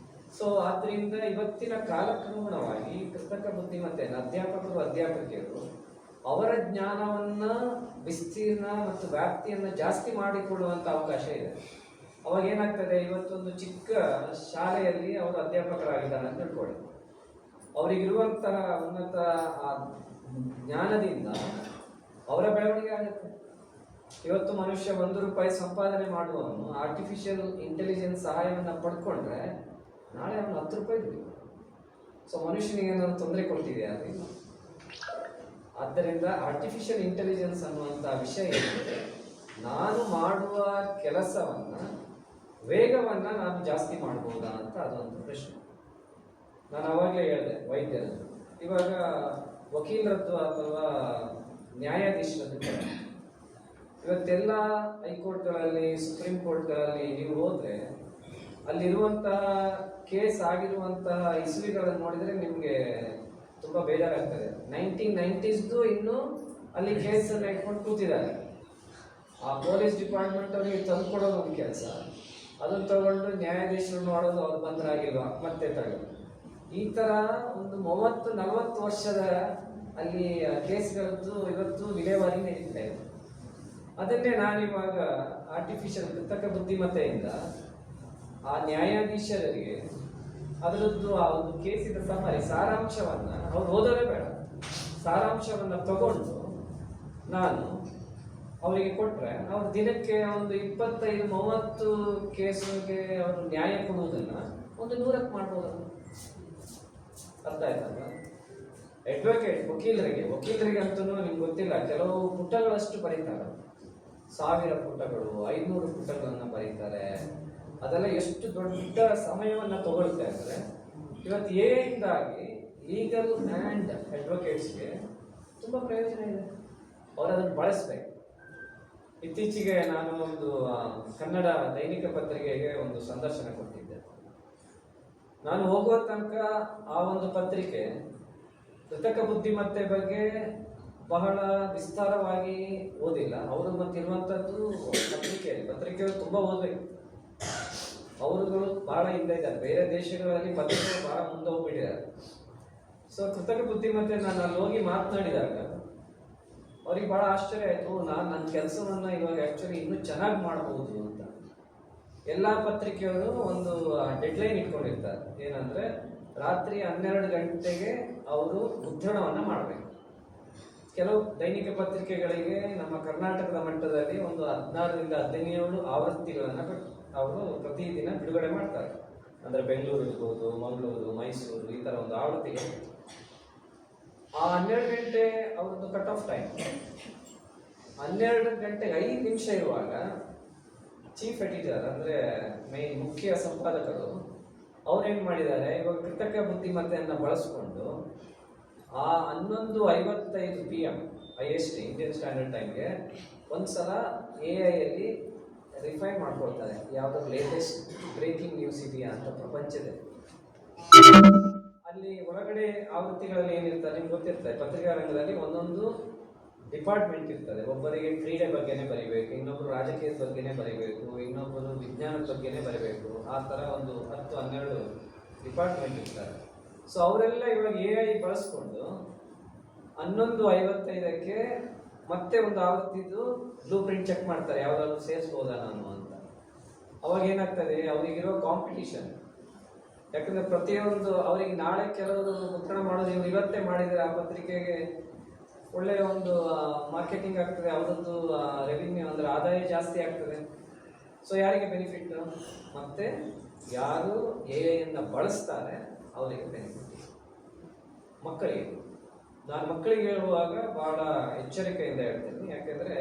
ಸೊ ಆದ್ದರಿಂದ ಇವತ್ತಿನ ಕಾಲಕ್ರಮಣವಾಗಿ ಕೃತಕ ಬುದ್ಧಿಮತ್ತೆಯನ್ನು ಅಧ್ಯಾಪಕರು ಅಧ್ಯಾಪಕಿಯರು ಅವರ ಜ್ಞಾನವನ್ನ ವಿಸ್ತೀರ್ಣ ಮತ್ತು ವ್ಯಾಪ್ತಿಯನ್ನು ಜಾಸ್ತಿ ಮಾಡಿಕೊಳ್ಳುವಂಥ ಅವಕಾಶ ಇದೆ. ಅವಾಗ ಏನಾಗ್ತದೆ, ಇವತ್ತೊಂದು ಚಿಕ್ಕ ಶಾಲೆಯಲ್ಲಿ ಅವರು ಅಧ್ಯಾಪಕರಾಗಿದ್ದಾರೆ ಅಂತ ತಿಳ್ಕೊಳ್ಳಿ. ಅವರಿಗಿರುವಂತಹ ಉನ್ನತ ಜ್ಞಾನದಿಂದ ಅವರ ಬೆಳವಣಿಗೆ ಆಗುತ್ತೆ. ಇವತ್ತು ಮನುಷ್ಯ 1 ರೂಪಾಯಿ ಸಂಪಾದನೆ ಮಾಡುವವನು ಆರ್ಟಿಫಿಷಿಯಲ್ ಇಂಟೆಲಿಜೆನ್ಸ್ ಸಹಾಯವನ್ನು ಪಡ್ಕೊಂಡ್ರೆ ನಾಳೆ ಅವನು 10 ರೂಪಾಯಿ ದುಡಿಯುವ. ಸೊ ಮನುಷ್ಯನಿಗೆ ಏನಾದ್ರು ತೊಂದರೆ ಕೊಡ್ತಿದೆಯಾ ಅದು? ಆದ್ದರಿಂದ ಆರ್ಟಿಫಿಷಿಯಲ್ ಇಂಟೆಲಿಜೆನ್ಸ್ ಅನ್ನುವಂಥ ವಿಷಯ ಏನಿದೆ, ನಾನು ಮಾಡುವ ಕೆಲಸವನ್ನು ವೇಗವನ್ನು ನಾನು ಜಾಸ್ತಿ ಮಾಡ್ಬೋದಾ ಅಂತ ಅದೊಂದು ಪ್ರಶ್ನೆ. ನಾನು ಅವಾಗಲೇ ಹೇಳಿದೆ ವೈದ್ಯರದ್ದು, ಇವಾಗ ವಕೀಲರದ್ದು ಅಥವಾ ನ್ಯಾಯಾಧೀಶರದ್ದು. ಇವತ್ತೆಲ್ಲ ಹೈಕೋರ್ಟ್ಗಳಲ್ಲಿ ಸುಪ್ರೀಂ ಕೋರ್ಟ್ಗಳಲ್ಲಿ ನೀವು ಹೋದರೆ ಅಲ್ಲಿರುವಂತಹ ಕೇಸ್ ಆಗಿರುವಂತಹ ಇಸ್ವಿಗಳನ್ನು ನೋಡಿದರೆ ನಿಮಗೆ ತುಂಬ ಬೇಜಾರಾಗ್ತದೆ. 1990s ಇನ್ನೂ ಅಲ್ಲಿ ಕೇಸನ್ನು ಇಟ್ಕೊಂಡು ಕೂತಿದ್ದಾರೆ. ಆ ಪೊಲೀಸ್ ಡಿಪಾರ್ಟ್ಮೆಂಟ್ ಅವರಿಗೆ ತಂದು ಕೊಡೋದು ಒಂದು ಕೆಲಸ, ಅದನ್ನು ತಗೊಂಡು ನ್ಯಾಯಾಧೀಶರು ನೋಡೋದು, ಅವ್ರು ಬಂದರಾಗಿಲ್ವಾ ಮತ್ತೆ ತಗೊಳ್ಳೋದು. ಈ ಥರ ಒಂದು 30-40 ವರ್ಷದ ಅಲ್ಲಿ ಕೇಸ್ಗಳದ್ದು ಇವತ್ತು ವಿಲೇವಾರಿ ನಡೀತಾ ಇದೆ. ಅದನ್ನೇ ನಾನಿವಾಗ ಆರ್ಟಿಫಿಷಿಯಲ್ ಕೃತಕ ಬುದ್ಧಿಮತ್ತೆಯಿಂದ ಆ ನ್ಯಾಯಾಧೀಶರಿಗೆ ಅದರದ್ದು ಆ ಒಂದು ಕೇಸಿನ ಸಮರಿ ಸಾರಾಂಶವನ್ನು ಅವ್ರು ಓದೋದೇ ಬೇಡ, ಸಾರಾಂಶವನ್ನು ತಗೊಂಡು ನಾನು ಅವರಿಗೆ ಕೊಟ್ಟರೆ ಅವ್ರು ದಿನಕ್ಕೆ ಒಂದು 25-30 ಕೇಸಿಗೆ ಅವರು ನ್ಯಾಯ ಕೊಡುವುದನ್ನು ಒಂದು 100ಕ್ಕೆ ಮಾಡ್ಬೋದಲ್ಲ. ಅರ್ಥ ಆಯ್ತಲ್ಲ? ವಕೀಲರಿಗೆ ಅಂತೂ ನಿಮ್ಗೆ ಗೊತ್ತಿಲ್ಲ, ಕೆಲವು ಪುಟಗಳಷ್ಟು ಬರೀತಾರೆ, 1000 ಪುಟಗಳು 500 ಪುಟಗಳನ್ನು ಬರೀತಾರೆ. ಅದೆಲ್ಲ ಎಷ್ಟು ದೊಡ್ಡ ಸಮಯವನ್ನು ತಗೊಳ್ತಾ ಇದ್ದಾರೆ. ಇವತ್ತು ಏಯಿಂದಾಗಿ ಲೀಗಲ್ ಆ್ಯಂಡ್ ಅಡ್ವೊಕೇಟ್ಸ್ಗೆ ತುಂಬ ಪ್ರಯೋಜನ ಇದೆ, ಅವರು ಅದನ್ನು ಬಳಸಬೇಕು. ಇತ್ತೀಚೆಗೆ ನಾನು ಒಂದು ಕನ್ನಡ ದೈನಿಕ ಪತ್ರಿಕೆಗೆ ಒಂದು ಸಂದರ್ಶನ ಕೊಟ್ಟಿದ್ದೆ. ನಾನು ಹೋಗುವ ತನಕ ಆ ಒಂದು ಪತ್ರಿಕೆ ಕೃತಕ ಬುದ್ಧಿಮತ್ತೆ ಬಗ್ಗೆ ಬಹಳ ವಿಸ್ತಾರವಾಗಿ ಓದಿಲ್ಲ. ಅವರು ಮತ್ತಿರುವಂಥದ್ದು ಪತ್ರಿಕೆಗಳು ತುಂಬ ಓದಬೇಕು. ಅವರುಗಳು ಬಹಳ ಹಿಂದೆ ಇದ್ದಾರೆ, ಬೇರೆ ದೇಶಗಳಲ್ಲಿ ಪತ್ರಿಕೆಗಳು ಬಹಳ ಮುಂದೆ ಹೋಗ್ಬಿಟ್ಟಿದ್ದಾರೆ. ಸೊ ಕೃತಕ ಬುದ್ಧಿಮತ್ತೆ ನಾನು ಅಲ್ಲಿ ಹೋಗಿ ಮಾತನಾಡಿದಾಗ ಅವ್ರಿಗೆ ಬಹಳ ಆಶ್ಚರ್ಯ ಆಯಿತು. ನಾನು ನನ್ನ ಕೆಲಸವನ್ನು ಇವಾಗ ಆ್ಯಕ್ಚುಲಿ ಇನ್ನೂ ಚೆನ್ನಾಗಿ ಮಾಡ್ಬೋದು ಅಂತ. ಎಲ್ಲ ಪತ್ರಿಕೆಯವರು ಒಂದು ಡೆಡ್ಲೈನ್ ಇಟ್ಕೊಂಡಿರ್ತಾರೆ, ಏನಂದರೆ ರಾತ್ರಿ 12 ಗಂಟೆಗೆ ಅವರು ಮುದ್ರಣವನ್ನು ಮಾಡಬೇಕು. ಕೆಲವು ದೈನಿಕ ಪತ್ರಿಕೆಗಳಿಗೆ ನಮ್ಮ ಕರ್ನಾಟಕದ ಮಟ್ಟದಲ್ಲಿ ಒಂದು 16-17 ಆವೃತ್ತಿಗಳನ್ನು ಅವರು ಪ್ರತಿದಿನ ಬಿಡುಗಡೆ ಮಾಡ್ತಾರೆ. ಅಂದರೆ ಬೆಂಗಳೂರು ಇರ್ಬೋದು, ಮಂಗಳೂರು, ಮೈಸೂರು, ಈ ಥರ ಒಂದು ಆವೃತ್ತಿಗೆ ಆ 12 ಗಂಟೆ ಅವ್ರದ್ದು ಕಟ್ ಆಫ್ ಟೈಮ್. 12 ಗಂಟೆಗೆ 5 ನಿಮಿಷ ಇರುವಾಗ ಚೀಫ್ ಎಡಿಟರ್ ಅಂದರೆ ಮುಖ್ಯ ಸಂಪಾದಕರು ಅವ್ರೇನು ಮಾಡಿದ್ದಾರೆ, ಇವಾಗ ಕೃತಕ ಬುದ್ಧಿಮತ್ತೆಯನ್ನು ಬಳಸ್ಕೊಂಡು ಆ 11:55 PM IST ಇಂಡಿಯನ್ ಸ್ಟ್ಯಾಂಡರ್ಡ್ ಟೈಮ್ಗೆ ಒಂದ್ಸಲ AI ರಿಫೈನ್ ಮಾಡ್ಕೊಳ್ತಾರೆ. ಯಾವುದೋ ಲೇಟೆಸ್ಟ್ ಬ್ರೇಕಿಂಗ್ ನ್ಯೂಸ್ ಇದೆಯಾ ಅಂತ ಪ್ರಪಂಚದಲ್ಲಿ. ಅಲ್ಲಿ ಹೊರಗಡೆ ಆವೃತ್ತಿಗಳಲ್ಲಿ ಏನಿರ್ತಾರೆ ನಿಮ್ಗೆ ಗೊತ್ತಿರ್ತದೆ, ಪತ್ರಿಕಾ ರಂಗದಲ್ಲಿ ಒಂದೊಂದು ಡಿಪಾರ್ಟ್ಮೆಂಟ್ ಇರ್ತದೆ. ಒಬ್ಬರಿಗೆ ಕ್ರೀಡೆ ಬಗ್ಗೆನೇ ಬರಿಬೇಕು, ಇನ್ನೊಬ್ರು ರಾಜಕೀಯದ ಬಗ್ಗೆನೇ ಬರಿಬೇಕು, ಇನ್ನೊಬ್ಬರು ವಿಜ್ಞಾನದ ಬಗ್ಗೆನೇ ಬರಿಬೇಕು. ಆ ಥರ ಒಂದು 10-12 ಡಿಪಾರ್ಟ್ಮೆಂಟ್ ಇರ್ತಾರೆ. ಸೊ ಅವರೆಲ್ಲ ಇವಾಗ AI ಬಳಸ್ಕೊಂಡು 11:55ಕ್ಕೆ ಮತ್ತೆ ಒಂದು ಆವೃತ್ತಿದ್ದು ಬ್ಲೂ ಪ್ರಿಂಟ್ ಚೆಕ್ ಮಾಡ್ತಾರೆ, ಯಾವುದಾದ್ರು ಸೇರಿಸ್ಬೋದಾ ನಾನು ಅಂತ. ಅವಾಗ ಏನಾಗ್ತದೆ, ಅವರಿಗಿರೋ ಕಾಂಪಿಟಿಷನ್. ಯಾಕಂದ್ರೆ ಪ್ರತಿಯೊಂದು ಅವರಿಗೆ ನಾಳೆ ಕೆಲವರು ಮುದ್ರಣ ಮಾಡೋದು ಇವ್ರು ಇವತ್ತೇ ಮಾಡಿದರೆ ಆ ಪತ್ರಿಕೆಗೆ ಒಳ್ಳೆಯ ಒಂದು ಮಾರ್ಕೆಟಿಂಗ್ ಆಗ್ತದೆ, ಅವರದ್ದು ರೆವಿನ್ಯೂ ಅಂದರೆ ಆದಾಯ ಜಾಸ್ತಿ ಆಗ್ತದೆ. ಸೊ ಯಾರಿಗೆ ಬೆನಿಫಿಟ್? ಮತ್ತೆ ಯಾರು AI ಬಳಸ್ತಾರೆ ಅವರಿಗೆ ಬೆನಿಫಿಟ್. ಮಕ್ಕಳಿಗೆ ನಾನು ಮಕ್ಕಳಿಗೆ ಹೇಳುವಾಗ ಬಹಳ ಎಚ್ಚರಿಕೆಯಿಂದ ಹೇಳ್ತೀನಿ. ಯಾಕೆಂದರೆ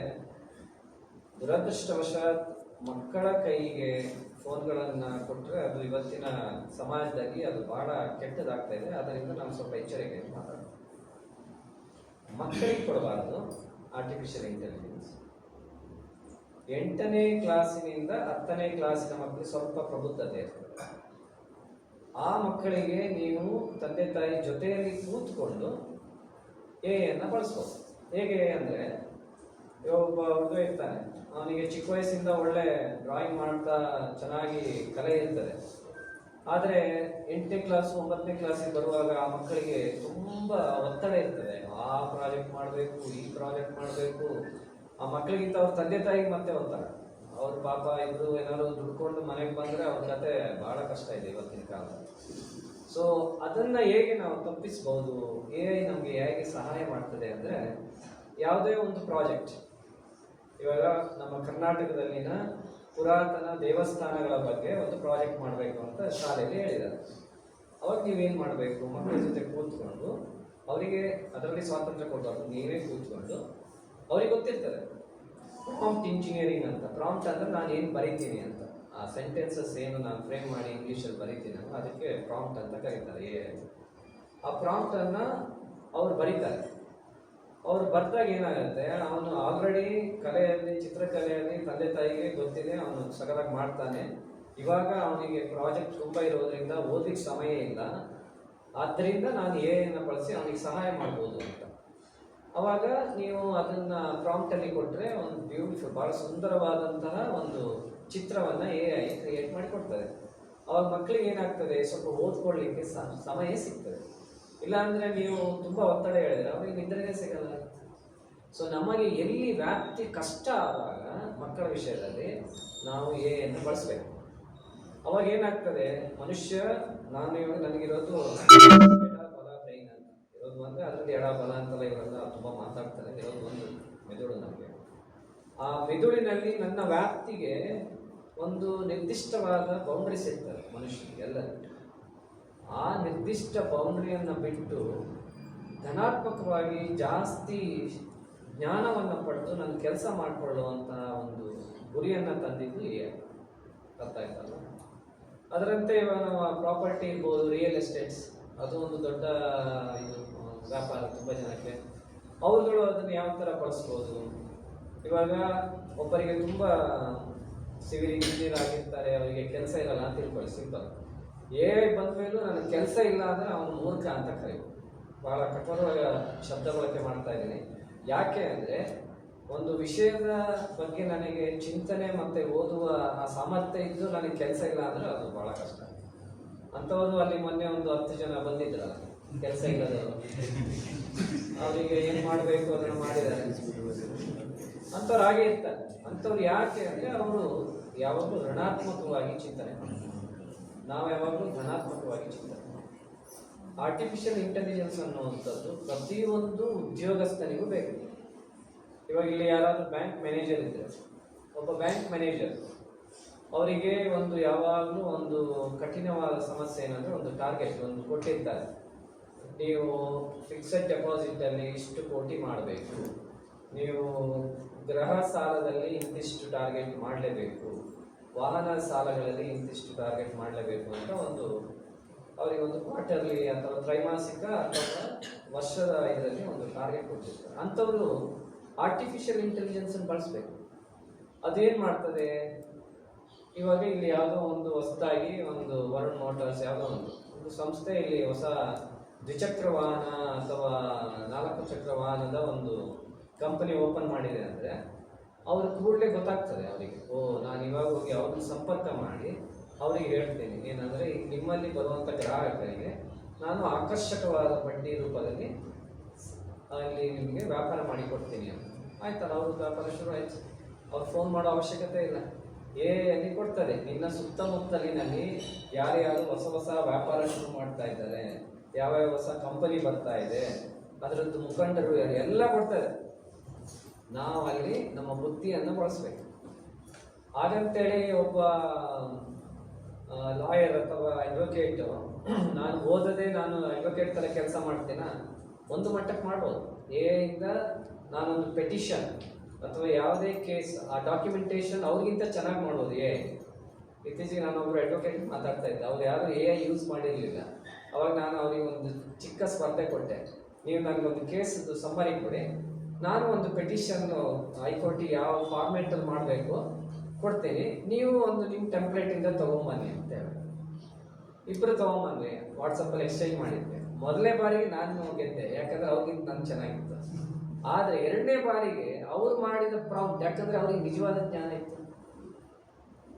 ದುರದೃಷ್ಟವಶಾತ್ ಮಕ್ಕಳ ಕೈಗೆ ಫೋನ್ಗಳನ್ನು ಕೊಟ್ಟರೆ ಅದು ಇವತ್ತಿನ ಸಮಾಜದಲ್ಲಿ ಅದು ಬಹಳ ಕೆಟ್ಟದಾಗ್ತಾ ಇದೆ. ಅದರಿಂದ ನಾನು ಸ್ವಲ್ಪ ಎಚ್ಚರಿಕೆಯಿಂದ ಮಾತಾಡ್ತೀನಿ. ಮಕ್ಕಳಿಗೆ ಕೊಡಬಾರ್ದು ಆರ್ಟಿಫಿಷಿಯಲ್ ಇಂಟೆಲಿಜೆನ್ಸ್. 8ನೇ ಕ್ಲಾಸಿನಿಂದ 10ನೇ ಕ್ಲಾಸಿನ ಮಕ್ಕಳು ಸ್ವಲ್ಪ ಪ್ರಬುದ್ಧತೆ ಇರ್ತದೆ. ಆ ಮಕ್ಕಳಿಗೆ ನೀವು ತಂದೆ ತಾಯಿ ಜೊತೆಯಲ್ಲಿ ಕೂತ್ಕೊಂಡು AI ಬಳಸ್ಬೋದು. ಹೇಗೆ ಅಂದರೆ, ಒಬ್ಬ ಹುಡುಗ ಇರ್ತಾನೆ, ಅವನಿಗೆ ಚಿಕ್ಕ ವಯಸ್ಸಿಂದ ಒಳ್ಳೆ ಡ್ರಾಯಿಂಗ್ ಮಾಡ್ತಾ ಚೆನ್ನಾಗಿ ಕಲೆ ಇರ್ತದೆ. ಆದರೆ 8ನೇ ಕ್ಲಾಸು 9ನೇ ಕ್ಲಾಸಿಗೆ ಬರುವಾಗ ಆ ಮಕ್ಕಳಿಗೆ ತುಂಬ ಒತ್ತಡ ಇರ್ತದೆ. ಆ ಪ್ರಾಜೆಕ್ಟ್ ಮಾಡಬೇಕು, ಈ ಪ್ರಾಜೆಕ್ಟ್ ಮಾಡಬೇಕು. ಆ ಮಕ್ಕಳಿಗಿಂತ ಅವ್ರ ತಂದೆ ತಾಯಿಗೆ ಮತ್ತೆ ಒತ್ತಡ. ಅವ್ರ ಪಾಪ ಇಬ್ಬರು ಏನಾದ್ರು ದುಡ್ಕೊಂಡು ಮನೆಗೆ ಬಂದರೆ ಅವ್ರ ಕತೆ ಭಾಳ ಕಷ್ಟ ಇದೆ ಇವತ್ತಿನ ಕಾಲದಲ್ಲಿ. ಸೊ ಅದನ್ನು ಹೇಗೆ ನಾವು ತಪ್ಪಿಸ್ಬೋದು, AI ನಮಗೆ ಹೇಗೆ ಸಹಾಯ ಮಾಡ್ತದೆ ಅಂದರೆ, ಯಾವುದೇ ಒಂದು ಪ್ರಾಜೆಕ್ಟ್, ಇವಾಗ ನಮ್ಮ ಕರ್ನಾಟಕದಲ್ಲಿನ ಪುರಾತನ ದೇವಸ್ಥಾನಗಳ ಬಗ್ಗೆ ಒಂದು ಪ್ರಾಜೆಕ್ಟ್ ಮಾಡಬೇಕು ಅಂತ ಶಾಲೆಯಲ್ಲಿ ಹೇಳಿದ್ದಾರೆ. ಅವಾಗ ನೀವೇನು ಮಾಡಬೇಕು, ಮಕ್ಕಳ ಜೊತೆ ಕೂತ್ಕೊಂಡು ಅವರಿಗೆ ಅದರಲ್ಲಿ ಸ್ವಾತಂತ್ರ್ಯ ಕೊಡಬಾರ್ದು, ನೀವೇ ಕೂತ್ಕೊಂಡು ಅವ್ರಿಗೆ ಗೊತ್ತಿರ್ತದೆ ಪ್ರಾಂಪ್ಟ್ ಇಂಜಿನಿಯರಿಂಗ್ ಅಂತ. ಪ್ರಾಂಪ್ಟ್ ಅಂದರೆ ನಾನು ಏನು ಬರೀತೀನಿ ಅಂತ, ಆ ಸೆಂಟೆನ್ಸಸ್ ಏನು ನಾನು ಫ್ರೇಮ್ ಮಾಡಿ ಇಂಗ್ಲೀಷಲ್ಲಿ ಬರೀತೀನಿ ಅಲ್ಲ, ಅದಕ್ಕೆ ಪ್ರಾಂಪ್ಟ್ ಅಂತ ಕರೀತಾರೆ AI. ಆ ಪ್ರಾಂಪ್ಟನ್ನು ಅವ್ರು ಬರೀತಾರೆ. ಅವ್ರು ಬರ್ದಾಗ ಏನಾಗುತ್ತೆ, ಅವನು ಆಲ್ರೆಡಿ ಕಲೆಯಲ್ಲಿ, ಚಿತ್ರಕಲೆಯಲ್ಲಿ ತಂದೆ ತಾಯಿಗೆ ಗೊತ್ತಿದೆ, ಅವನು ಸಗದಾಗಿ ಮಾಡ್ತಾನೆ. ಇವಾಗ ಅವನಿಗೆ ಪ್ರಾಜೆಕ್ಟ್ ತುಂಬ ಇರೋದ್ರಿಂದ ಓದಲಿಕ್ಕೆ ಸಮಯ ಇಲ್ಲ, ಆದ್ದರಿಂದ ನಾನು AI ಬಳಸಿ ಅವನಿಗೆ ಸಹಾಯ ಮಾಡ್ಬೋದು ಅಂತ. ಅವಾಗ ನೀವು ಅದನ್ನು ಪ್ರಾಂಪ್ಟಲ್ಲಿ ಕೊಟ್ಟರೆ ಒಂದು ಬ್ಯೂಟಿಫುಲ್, ಭಾಳ ಸುಂದರವಾದಂತಹ ಒಂದು ಚಿತ್ರವನ್ನು AI ಕ್ರಿಯೇಟ್ ಮಾಡಿ ಕೊಡ್ತದೆ. ಅವಾಗ ಮಕ್ಕಳಿಗೆ ಏನಾಗ್ತದೆ, ಸ್ವಲ್ಪ ಓದ್ಕೊಳ್ಳಿಕ್ಕೆ ಸಮಯ ಸಿಗ್ತದೆ. ಇಲ್ಲಾಂದರೆ ನೀವು ತುಂಬ ಒತ್ತಡ ಹೇಳಿದ್ರೆ ಅವರಿಗೆ ನಿದ್ರೆನೇ ಸಿಗಲ್ಲ. ಸೊ ನಮಗೆ ಎಲ್ಲಿ ವ್ಯಾಪ್ತಿ ಕಷ್ಟ ಆದಾಗ ಮಕ್ಕಳ ವಿಷಯದಲ್ಲಿ ನಾವು AI ಬಳಸಬೇಕು. ಅವಾಗ ಏನಾಗ್ತದೆ, ಮನುಷ್ಯ ನನಗಿರೋದು ಎಡಬಲ ಬ್ರೈನ್ ಅಂತ ಇರೋದು, ಅಂದರೆ ಅದರಲ್ಲಿ ಎಡಬಲ ಅಂತೆಲ್ಲ ಇವರೆಲ್ಲ ತುಂಬ ಮಾತಾಡ್ತಾರೆ. ಇರೋದು ಒಂದು ಮೆದುಳು ನಮಗೆ. ಆ ಮೆದುಳಿನಲ್ಲಿ ನನ್ನ ವ್ಯಾಪ್ತಿಗೆ ಒಂದು ನಿರ್ದಿಷ್ಟವಾದ ಬೌಂಡ್ರೀಸ್ ಇರ್ತದೆ ಮನುಷ್ಯನಿಗೆ ಎಲ್ಲರಿಗೂ. ಆ ನಿರ್ದಿಷ್ಟ ಬೌಂಡ್ರಿಯನ್ನು ಬಿಟ್ಟು ಧನಾತ್ಮಕವಾಗಿ ಜಾಸ್ತಿ ಜ್ಞಾನವನ್ನು ಪಡೆದು ನನ್ನ ಕೆಲಸ ಮಾಡಿಕೊಳ್ಳುವಂಥ ಒಂದು ಗುರಿಯನ್ನು ತಂದಿದ್ದು AI. ಅರ್ಥ ಆಯ್ತಲ್ಲ? ಅದರಂತೆ ಇವಾಗ ನಾವು ಪ್ರಾಪರ್ಟಿ ಇರ್ಬೋದು, ರಿಯಲ್ ಎಸ್ಟೇಟ್ಸ್, ಅದು ಒಂದು ದೊಡ್ಡ ಇದು ವ್ಯಾಪಾರ ತುಂಬ ಜನಕ್ಕೆ. ಅವ್ರುಗಳು ಅದನ್ನು ಯಾವ ಥರ ಬಳಸ್ಬೋದು. ಇವಾಗ ಒಬ್ಬರಿಗೆ ತುಂಬ ಸಿವಿಲ್ ಇಂಜಿನಿಯರ್ ಆಗಿರ್ತಾರೆ, ಅವರಿಗೆ ಕೆಲಸ ಇರಲ್ಲ ಅಂತ ತಿಳ್ಕೊಳ್ಳಿ, ಸಿಂಪಲ್. AI ಬಂದ ಮೇಲೂ ನನಗೆ ಕೆಲಸ ಇಲ್ಲ ಅಂದರೆ ಅವನು ಮೂರ್ಖ ಅಂತ ಕರೀಬೋದು. ಭಾಳ ಕಠೋರವಾದ ಶಬ್ದ ಬಳಕೆ ಮಾಡ್ತಾ ಇದ್ದೀನಿ. ಯಾಕೆ ಅಂದರೆ, ಒಂದು ವಿಷಯದ ಬಗ್ಗೆ ನನಗೆ ಚಿಂತನೆ ಮತ್ತು ಓದುವ ಆ ಸಾಮರ್ಥ್ಯ ಇದ್ದು ನನಗೆ ಕೆಲಸ ಇಲ್ಲ ಅಂದರೆ ಅದು ಭಾಳ ಕಷ್ಟ. ಅಂಥವರು ಅಲ್ಲಿ ಮೊನ್ನೆ ಒಂದು 10 ಜನ ಬಂದಿದ್ರಲ್ಲ ಕೆಲಸ ಇಲ್ಲದವರು, ಅವರಿಗೆ ಏನು ಮಾಡಬೇಕು ಅದನ್ನು ಮಾಡಿದ್ದಾರೆ. ಅಂಥವ್ರು ಹಾಗೆ ಇರ್ತಾರೆ. ಅಂಥವ್ರು ಯಾಕೆ ಅಂದರೆ ಅವರು ಯಾವಾಗಲೂ ಋಣಾತ್ಮಕವಾಗಿ ಚಿಂತನೆ ಮಾಡ್ತಾರೆ. ನಾವು ಯಾವಾಗಲೂ ಧನಾತ್ಮಕವಾಗಿ ಚಿಂತನೆ ಮಾಡ್ತೀವಿ. ಆರ್ಟಿಫಿಷಿಯಲ್ ಇಂಟೆಲಿಜೆನ್ಸ್ ಅನ್ನುವಂಥದ್ದು ಪ್ರತಿಯೊಂದು ಉದ್ಯೋಗಸ್ಥನಿಗೂ ಬೇಕು. ಇವಾಗ ಇಲ್ಲಿ ಯಾರಾದರೂ ಬ್ಯಾಂಕ್ ಮ್ಯಾನೇಜರ್ ಇದ್ದರೆ, ಒಬ್ಬ ಬ್ಯಾಂಕ್ ಮ್ಯಾನೇಜರ್ ಅವರಿಗೆ ಒಂದು ಯಾವಾಗಲೂ ಒಂದು ಕಠಿಣವಾದ ಸಮಸ್ಯೆ ಏನಂದರೆ, ಒಂದು ಟಾರ್ಗೆಟ್ ಒಂದು ಕೊಟ್ಟಿರ್ತಾರೆ. ನೀವು ಫಿಕ್ಸೆಡ್ ಡೆಪಾಸಿಟಲ್ಲಿ ಇಷ್ಟು ಕೋಟಿ ಮಾಡಬೇಕು, ನೀವು ಗೃಹ ಸಾಲದಲ್ಲಿ ಇಂತಿಷ್ಟು ಟಾರ್ಗೆಟ್ ಮಾಡಲೇಬೇಕು, ವಾಹನ ಸಾಲಗಳಲ್ಲಿ ಇಂತಿಷ್ಟು ಟಾರ್ಗೆಟ್ ಮಾಡಲೇಬೇಕು ಅಂತ ಅವರಿಗೆ ಒಂದು ಕ್ವಾರ್ಟರ್ಲಿ ಅಥವಾ ತ್ರೈಮಾಸಿಕ ಅಥವಾ ವರ್ಷದ ಇದರಲ್ಲಿ ಒಂದು ಟಾರ್ಗೆಟ್ ಕೊಟ್ಟಿರ್ತಾರೆ. ಅಂಥವರು ಆರ್ಟಿಫಿಷಿಯಲ್ ಇಂಟೆಲಿಜೆನ್ಸ್ ಬಳಸಬೇಕು. ಅದೇನು ಮಾಡ್ತದೆ, ಇವಾಗ ಇಲ್ಲಿ ಯಾವುದೋ ಒಂದು ಹೊಸದಾಗಿ ಒಂದು ವರುಣ್ ಮೋಟಾರ್ಸ್ ಯಾವುದೋ ಒಂದು ಸಂಸ್ಥೆ ಇಲ್ಲಿ ಹೊಸ ದ್ವಿಚಕ್ರ ವಾಹನ ಅಥವಾ 4 ಚಕ್ರ ವಾಹನದ ಒಂದು ಕಂಪನಿ ಓಪನ್ ಮಾಡಿದೆ ಅಂದರೆ ಅವ್ರ ಕೂಡಲೇ ಗೊತ್ತಾಗ್ತದೆ ಅವರಿಗೆ, ನಾನು ಇವಾಗ ಹೋಗಿ ಅವ್ರನ್ನ ಸಂಪರ್ಕ ಮಾಡಿ ಅವರಿಗೆ ಹೇಳ್ತೀನಿ ಏನಂದರೆ ಈಗ ನಿಮ್ಮಲ್ಲಿ ಬರುವಂಥ ಗ್ರಾಹಕರಿಗೆ ನಾನು ಆಕರ್ಷಕವಾದ ಬಡ್ಡಿ ರೂಪದಲ್ಲಿ ಅಲ್ಲಿ ನಿಮಗೆ ವ್ಯಾಪಾರ ಮಾಡಿಕೊಡ್ತೀನಿ ಅಂತ. ಆಯ್ತಲ್ಲ, ಅವ್ರ ವ್ಯಾಪಾರ ಶುರು ಆಯ್ತು. ಅವ್ರು ಫೋನ್ ಮಾಡೋ ಅವಶ್ಯಕತೆ ಇಲ್ಲ, ಅಲ್ಲಿ ಕೊಡ್ತದೆ. ನಿನ್ನ ಸುತ್ತಮುತ್ತಲಿನಲ್ಲಿ ಯಾರ್ಯಾರು ಹೊಸ ವ್ಯಾಪಾರ ಶುರು ಮಾಡ್ತಾ ಇದ್ದಾರೆ, ಯಾವ್ಯಾವ ಹೊಸ ಕಂಪನಿ ಬರ್ತಾ ಇದೆ, ಅದರದ್ದು ಮುಖಂಡರು ಯಾರು ಎಲ್ಲ ಕೊಡ್ತಾರೆ. ನಾವು ಅಲ್ಲಿ ನಮ್ಮ ಬುದ್ಧಿಯನ್ನು ಬಳಸ್ಬೇಕು. ಹಾಗಂತೇಳಿ ಒಬ್ಬ ಲಾಯರ್ ಅಥವಾ ಅಡ್ವೊಕೇಟ್ ನಾನು ಓದದೆ ನಾನು ಅಡ್ವೊಕೇಟ್ ಥರ ಕೆಲಸ ಮಾಡ್ತೀನ, ಒಂದು ಮಟ್ಟಕ್ಕೆ ಮಾಡ್ಬೋದು. ಇಂದ ನಾನೊಂದು ಪೆಟಿಷನ್ ಅಥವಾ ಯಾವುದೇ ಕೇಸ್ ಆ ಡಾಕ್ಯುಮೆಂಟೇಶನ್ ಅವ್ರಿಗಿಂತ ಚೆನ್ನಾಗಿ ಮಾಡ್ಬೋದು. ಇತ್ತೀಚೆಗೆ ನಾನೊಬ್ಬರು ಅಡ್ವೊಕೇಟ್ ಮಾತಾಡ್ತಾ ಇದ್ದೆ, ಅವ್ರು ಯಾರು ಯೂಸ್ ಮಾಡಿರಲಿಲ್ಲ. ಅವಾಗ ನಾನು ಅವ್ರಿಗೆ ಒಂದು ಚಿಕ್ಕ ಸ್ಪರ್ಧೆ ಕೊಟ್ಟೆ, ನೀವು ನನಗೊಂದು ಕೇಸದ್ದು ಸಮ್ಮರಿ ಕೊಡಿ, ನಾನು ಒಂದು ಪೆಟಿಷನ್ನು ಹೈಕೋರ್ಟಿಗೆ ಯಾವ ಫಾರ್ಮೇಟಲ್ಲಿ ಮಾಡಬೇಕು ಕೊಡ್ತೀನಿ, ನೀವು ಒಂದು ನಿಮ್ಮ ಟೆಂಪ್ಲೇಟಿಂದ ತೊಗೊಂಬನ್ನಿ ಅಂತ ಹೇಳಿ. ಇಬ್ಬರು ತೊಗೊಂಬಂದ್ವಿ, ವಾಟ್ಸಪ್ಪಲ್ಲಿ ಎಕ್ಸ್ಚೇಂಜ್ ಮಾಡಿದ್ವಿ. ಮೊದಲನೇ ಬಾರಿಗೆ ನಾನು ಗೆದ್ದೆ, ಯಾಕಂದರೆ ಅವ್ರಿಗಿಂತ ನಾನು ಚೆನ್ನಾಗಿತ್ತು. ಆದರೆ ಎರಡನೇ ಬಾರಿಗೆ ಅವ್ರು ಮಾಡಿದ ಪ್ರಾಂಪ್ಟ್, ಯಾಕಂದರೆ ಅವ್ರಿಗೆ ನಿಜವಾದ ಜ್ಞಾನ ಇತ್ತು.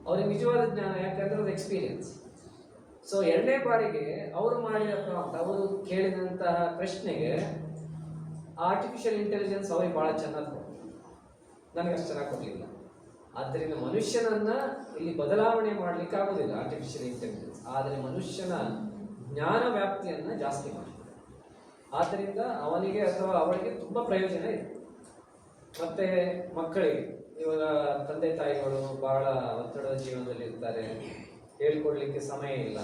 ಅವ್ರಿಗೆ ನಿಜವಾದ ಜ್ಞಾನ ಯಾಕಂದರೆ ಅದು ಎಕ್ಸ್ಪೀರಿಯನ್ಸ್. ಸೊ ಎರಡನೇ ಬಾರಿಗೆ ಅವರು ಮಾಡಿದ ಪ್ರಾಂಪ್ಟ್, ಅವರು ಕೇಳಿದಂತಹ ಪ್ರಶ್ನೆಗೆ ಆರ್ಟಿಫಿಷಿಯಲ್ ಇಂಟೆಲಿಜೆನ್ಸ್ ಅವ್ರಿಗೆ ಭಾಳ ಚೆನ್ನಾಗಿ ಕೊಡ್ತು, ನನಗೆ ಅಷ್ಟು ಚೆನ್ನಾಗಿ ಕೊಡಲಿಲ್ಲ. ಆದ್ದರಿಂದ ಮನುಷ್ಯನನ್ನ ಇಲ್ಲಿ ಬದಲಾವಣೆ ಮಾಡಲಿಕ್ಕೆ ಆಗೋದಿಲ್ಲ ಆರ್ಟಿಫಿಷಿಯಲ್ ಇಂಟೆಲಿಜೆನ್ಸ್, ಆದರೆ ಮನುಷ್ಯನ ಜ್ಞಾನ ವ್ಯಾಪ್ತಿಯನ್ನು ಜಾಸ್ತಿ ಮಾಡ್ತದೆ. ಆದ್ದರಿಂದ ಅವನಿಗೆ ಅಥವಾ ಅವಳಿಗೆ ತುಂಬ ಪ್ರಯೋಜನ ಇದೆ. ಮತ್ತು ಮಕ್ಕಳಿಗೆ ಇವಾಗ ತಂದೆ ತಾಯಿಗಳು ಬಹಳ ಒತ್ತಡದ ಜೀವನದಲ್ಲಿ ಇರ್ತಾರೆ, ಹೇಳ್ಕೊಡ್ಲಿಕ್ಕೆ ಸಮಯ ಇಲ್ಲ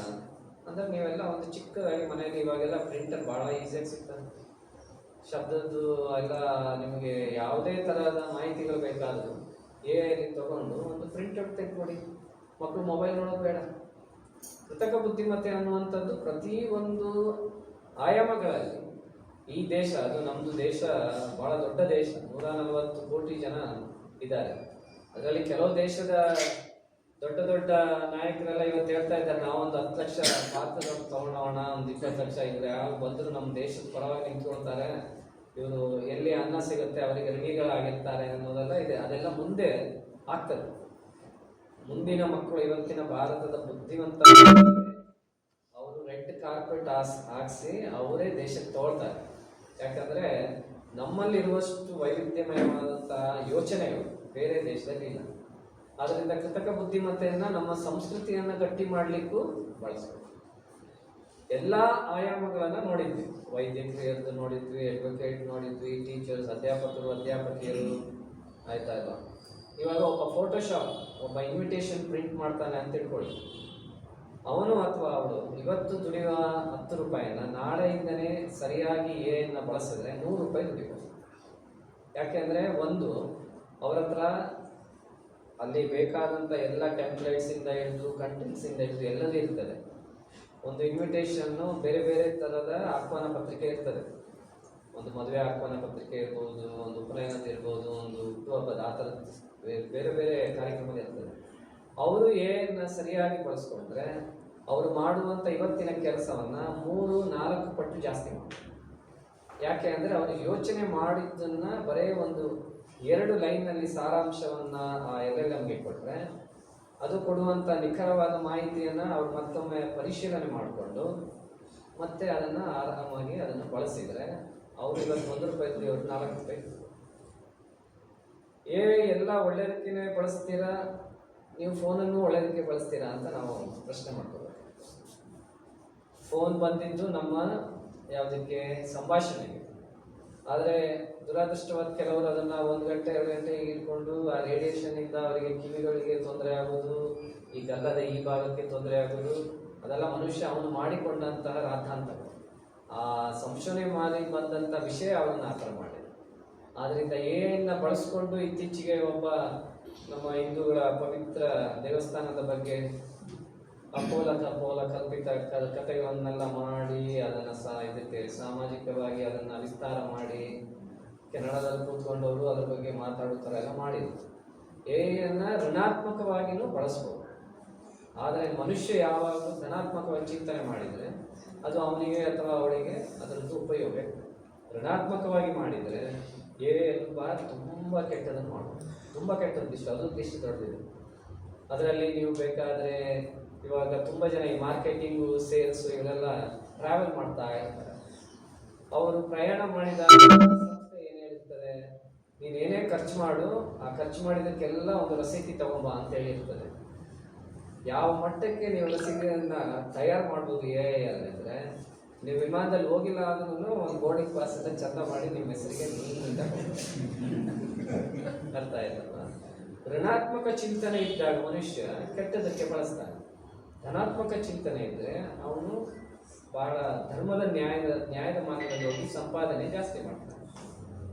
ಅಂದ್ರೆ ನೀವೆಲ್ಲ ಒಂದು ಚಿಕ್ಕದಾಗಿ ಮನೆಯಲ್ಲಿ ಇವಾಗೆಲ್ಲ ಪ್ರಿಂಟರ್ ಭಾಳ ಈಸಿಯಾಗಿ ಸಿಗ್ತದೆ. ಶಬ್ದದ್ದು ಎಲ್ಲ ನಿಮಗೆ ಯಾವುದೇ ಥರದ ಮಾಹಿತಿಗಳು ಬೇಕಾದರೂ ಅಲ್ಲಿ ತಗೊಂಡು ಒಂದು ಪ್ರಿಂಟೌಟ್ ತೆಗೆದುಕೊಡಿ. ಮಕ್ಕಳು ಮೊಬೈಲ್ ನೋಡೋದು ಬೇಡ. ಕೃತಕ ಬುದ್ಧಿಮತ್ತೆ ಅನ್ನುವಂಥದ್ದು ಪ್ರತಿಯೊಂದು ಆಯಾಮಗಳಲ್ಲಿ ಈ ದೇಶ, ಅದು ನಮ್ಮದು ದೇಶ ಭಾಳ ದೊಡ್ಡ ದೇಶ, 140 ಕೋಟಿ ಜನ ಇದ್ದಾರೆ. ಅದರಲ್ಲಿ ಕೆಲವು ದೇಶದ ದೊಡ್ಡ ದೊಡ್ಡ ನಾಯಕರೆಲ್ಲ ಇವತ್ತು ಹೇಳ್ತಾ ಇದ್ದಾರೆ, ನಾವೊಂದು 10 ಲಕ್ಷ ಭಾರತದವ್ರು ತಗೊಂಡೋಣ, ಒಂದು 20 ಲಕ್ಷ ಇದ್ರೆ ಯಾರು ಬಂದರೂ ನಮ್ಮ ದೇಶದ ಪರವಾಗಿ ನಿಂತ್ಕೊಳ್ತಾರೆ, ಇವರು ಎಲ್ಲಿ ಅನ್ನ ಸಿಗುತ್ತೆ ಅವರಿಗೆ ಋಣಿಗಳಾಗಿರ್ತಾರೆ ಅನ್ನೋದೆಲ್ಲ ಇದೆ. ಅದೆಲ್ಲ ಮುಂದೆ ಆಗ್ತದೆ. ಮುಂದಿನ ಮಕ್ಕಳು ಇವತ್ತಿನ ಭಾರತದ ಬುದ್ಧಿವಂತ ಅವರು ರೆಡ್ ಕಾರ್ಪೆಟ್ ಹಾಕ್ಸಿ ಅವರೇ ದೇಶಕ್ಕೆ ತಗೊಳ್ತಾರೆ. ಯಾಕಂದರೆ ನಮ್ಮಲ್ಲಿರುವಷ್ಟು ವೈವಿಧ್ಯಮಯವಾದಂತಹ ಯೋಚನೆಗಳು ಬೇರೆ ದೇಶದಲ್ಲಿ ಇಲ್ಲ. ಆದ್ದರಿಂದ ಕೃತಕ ಬುದ್ಧಿಮತ್ತೆಯನ್ನು ನಮ್ಮ ಸಂಸ್ಕೃತಿಯನ್ನು ಗಟ್ಟಿ ಮಾಡಲಿಕ್ಕೂ ಬಳಸಬೇಕು. ಎಲ್ಲ ಆಯಾಮಗಳನ್ನು ನೋಡಿದ್ವಿ, ವೈದ್ಯಕೀಯರದ್ದು ನೋಡಿದ್ವಿ, ಅಡ್ವೊಕೇಟ್ ನೋಡಿದ್ವಿ, ಟೀಚರ್ಸ್, ಅಧ್ಯಾಪಕಿಯರು, ಆಯ್ತಾ ಇಲ್ಲ. ಇವಾಗ ಒಬ್ಬ ಫೋಟೋಶಾಪ್, ಒಬ್ಬ ಇನ್ವಿಟೇಷನ್ ಪ್ರಿಂಟ್ ಮಾಡ್ತಾನೆ ಅಂತ ತಿಳ್ಕೊಳ್ಳಿ. ಅವನು ಅಥವಾ ಅವಳು ಇವತ್ತು ದುಡಿಯುವ 10 ರೂಪಾಯಿನ ನಾಳೆಯಿಂದನೇ ಸರಿಯಾಗಿ ಏನ ಬಳಸಿದ್ರೆ 100 ರೂಪಾಯಿ ದುಡಿಬೋದು. ಯಾಕೆಂದರೆ ಒಂದು ಅವರ ಹತ್ರ ಅಲ್ಲಿ ಬೇಕಾದಂಥ ಎಲ್ಲ ಟೆಂಪ್ಲೇಟ್ಸಿಂದ ಹಿಡಿದು ಕಂಟೆಂಟ್ಸಿಂದ ಹಿಡಿದು ಎಲ್ಲದೂ ಇರ್ತದೆ. ಒಂದು ಇನ್ವಿಟೇಷನ್ನು ಬೇರೆ ಬೇರೆ ಥರದ ಆಹ್ವಾನ ಪತ್ರಿಕೆ ಇರ್ತದೆ. ಒಂದು ಮದುವೆ ಆಹ್ವಾನ ಪತ್ರಿಕೆ ಇರ್ಬೋದು, ಒಂದು ಉಪನಯನದ ಇರ್ಬೋದು, ಒಂದು ಹುಟ್ಟುಹಬ್ಬದ ಆ ಥರದ ಬೇರೆ ಬೇರೆ ಕಾರ್ಯಕ್ರಮ ಇರ್ತದೆ. ಅವರು ಸರಿಯಾಗಿ ಬಳಸ್ಕೊಂಡ್ರೆ ಅವರು ಮಾಡುವಂಥ ಇವತ್ತಿನ ಕೆಲಸವನ್ನು 3-4 ಪಟ್ಟು ಜಾಸ್ತಿ ಮಾಡ್ತಾರೆ. ಯಾಕೆ ಅಂದರೆ ಅವರು ಯೋಚನೆ ಮಾಡಿದ್ದನ್ನು ಬರೀ ಒಂದು 2 ಲೈನ್ನಲ್ಲಿ ಸಾರಾಂಶವನ್ನು ಆ LLMಗೆ ಕೊಟ್ಟರೆ ಅದು ಕೊಡುವಂಥ ನಿಖರವಾದ ಮಾಹಿತಿಯನ್ನು ಅವ್ರು ಮತ್ತೊಮ್ಮೆ ಪರಿಶೀಲನೆ ಮಾಡಿಕೊಂಡು ಮತ್ತೆ ಅದನ್ನು ಆರಾಮಾಗಿ ಅದನ್ನು ಬಳಸಿದರೆ ಅವರು ಇವತ್ತು 1 ರೂಪಾಯಿ ದುಡಿಯೋರು 4 ರೂಪಾಯಿ. ಎಲ್ಲ ಒಳ್ಳೆಯದಕ್ಕೆ ಬಳಸ್ತೀರಾ, ನೀವು ಫೋನನ್ನು ಒಳ್ಳೆಯದಕ್ಕೆ ಬಳಸ್ತೀರಾ ಅಂತ ನಾವು ಪ್ರಶ್ನೆ ಮಾಡ್ಕೋಬೇಕು. ಫೋನ್ ಬಂದಿದ್ದು ನಮ್ಮ ಯಾವುದಕ್ಕೆ, ಸಂಭಾಷಣೆಗೆ. ಆದರೆ ದುರದೃಷ್ಟವಾದ ಕೆಲವರು ಅದನ್ನು 1 ಗಂಟೆ 2 ಗಂಟೆ ಇಟ್ಕೊಂಡು ಆ ರೇಡಿಯೇಷನ್ನಿಂದ ಅವರಿಗೆ ಕಿವಿಗಳಿಗೆ ತೊಂದರೆ ಆಗೋದು, ಈ ಗಲ್ಲದ ಈ ಭಾಗಕ್ಕೆ ತೊಂದರೆ ಆಗೋದು, ಅದೆಲ್ಲ ಮನುಷ್ಯ ಅವನು ಮಾಡಿಕೊಂಡಂತಹ ರಾದ್ಧಾಂತಗಳು. ಆ ಸಂಶೋಧನೆ ಮಾಡಿ ಬಂದಂಥ ವಿಷಯ ಅವರನ್ನು ಆ ಥರ ಮಾಡಿದೆ. ಆದ್ದರಿಂದ ಬಳಸ್ಕೊಂಡು ಇತ್ತೀಚೆಗೆ ಒಬ್ಬ ನಮ್ಮ ಹಿಂದೂಗಳ ಪವಿತ್ರ ದೇವಸ್ಥಾನದ ಬಗ್ಗೆ ಅಪೋಲ ಕಪೋಲ ಕಲ್ಪಿತ ಕಥೆಗಳನ್ನೆಲ್ಲ ಮಾಡಿ ಅದನ್ನು ಇದಕ್ಕೆ ಸಾಮಾಜಿಕವಾಗಿ ಅದನ್ನು ವಿಸ್ತಾರ ಮಾಡಿ ಕೆನಡಾದಲ್ಲಿ ಕೂತ್ಕೊಂಡವರು ಅದ್ರ ಬಗ್ಗೆ ಮಾತಾಡುತ್ತಾರೆ ಎಲ್ಲ ಮಾಡಿದ್ರು. ಎಐಯನ್ನು ಋಣಾತ್ಮಕವಾಗಿಯೂ ಬಳಸ್ಬೋದು, ಆದರೆ ಮನುಷ್ಯ ಯಾವಾಗಲೂ ಧನಾತ್ಮಕವಾಗಿ ಚಿಂತನೆ ಮಾಡಿದರೆ ಅದು ಅವನಿಗೆ ಅಥವಾ ಅವಳಿಗೆ ಅದರದ್ದು ಉಪಯೋಗ. ಋಣಾತ್ಮಕವಾಗಿ ಮಾಡಿದರೆ ತುಂಬ ಕೆಟ್ಟದನ್ನು ಮಾಡ್ಬೋದು, ತುಂಬ ಕೆಟ್ಟದ್ದು. ಅದು ಇಷ್ಟು ದೊಡ್ಡದಿದೆ. ಅದರಲ್ಲಿ ನೀವು ಬೇಕಾದರೆ ಇವಾಗ ತುಂಬ ಜನ ಈ ಮಾರ್ಕೆಟಿಂಗು, ಸೇಲ್ಸು ಇವರೆಲ್ಲ ಟ್ರಾವೆಲ್ ಮಾಡ್ತಾ ಇರ್ತಾರೆ. ಅವರು ಪ್ರಯಾಣ ಮಾಡಿದಾಗ ಸಂಸ್ಥೆ ಏನು ಹೇಳ್ತಾರೆ, ನೀನು ಏನೇ ಖರ್ಚು ಮಾಡು, ಆ ಖರ್ಚು ಮಾಡಿದ್ದಕ್ಕೆಲ್ಲ ಒಂದು ರಸೀತಿ ತಗೊಂಬ ಅಂತ ಹೇಳಿರ್ತದೆ. ಯಾವ ಮಟ್ಟಕ್ಕೆ ನೀವು ರಸೀದಿಯನ್ನು ತಯಾರು ಮಾಡ್ಬೋದು ಎಐ ಅಂದರೆ, ನೀವು ವಿಮಾನದಲ್ಲಿ ಹೋಗಿಲ್ಲ ಆದ್ರೂ ಒಂದು ಬೋರ್ಡಿಂಗ್ ಪಾಸ್ ಎಲ್ಲ ಚಂದ ಮಾಡಿ ನಿಮ್ಮ ಹೆಸರಿಗೆ ನೀರಿಂದ ಅರ್ಥ ಆಯ್ತಲ್ವ? ಋಣಾತ್ಮಕ ಚಿಂತನೆ ಇದ್ದಾಗ ಮನುಷ್ಯ ಕೆಟ್ಟದಕ್ಕೆ ಬಳಸ್ತಾನೆ. ಧನಾತ್ಮಕ ಚಿಂತನೆ ಇದ್ದರೆ ಅವನು ಬಹಳ ಧರ್ಮದ ನ್ಯಾಯದ ಮಾರ್ಗದಲ್ಲಿ ಹೋಗಿ ಸಂಪಾದನೆ ಜಾಸ್ತಿ ಮಾಡ್ತಾನೆ.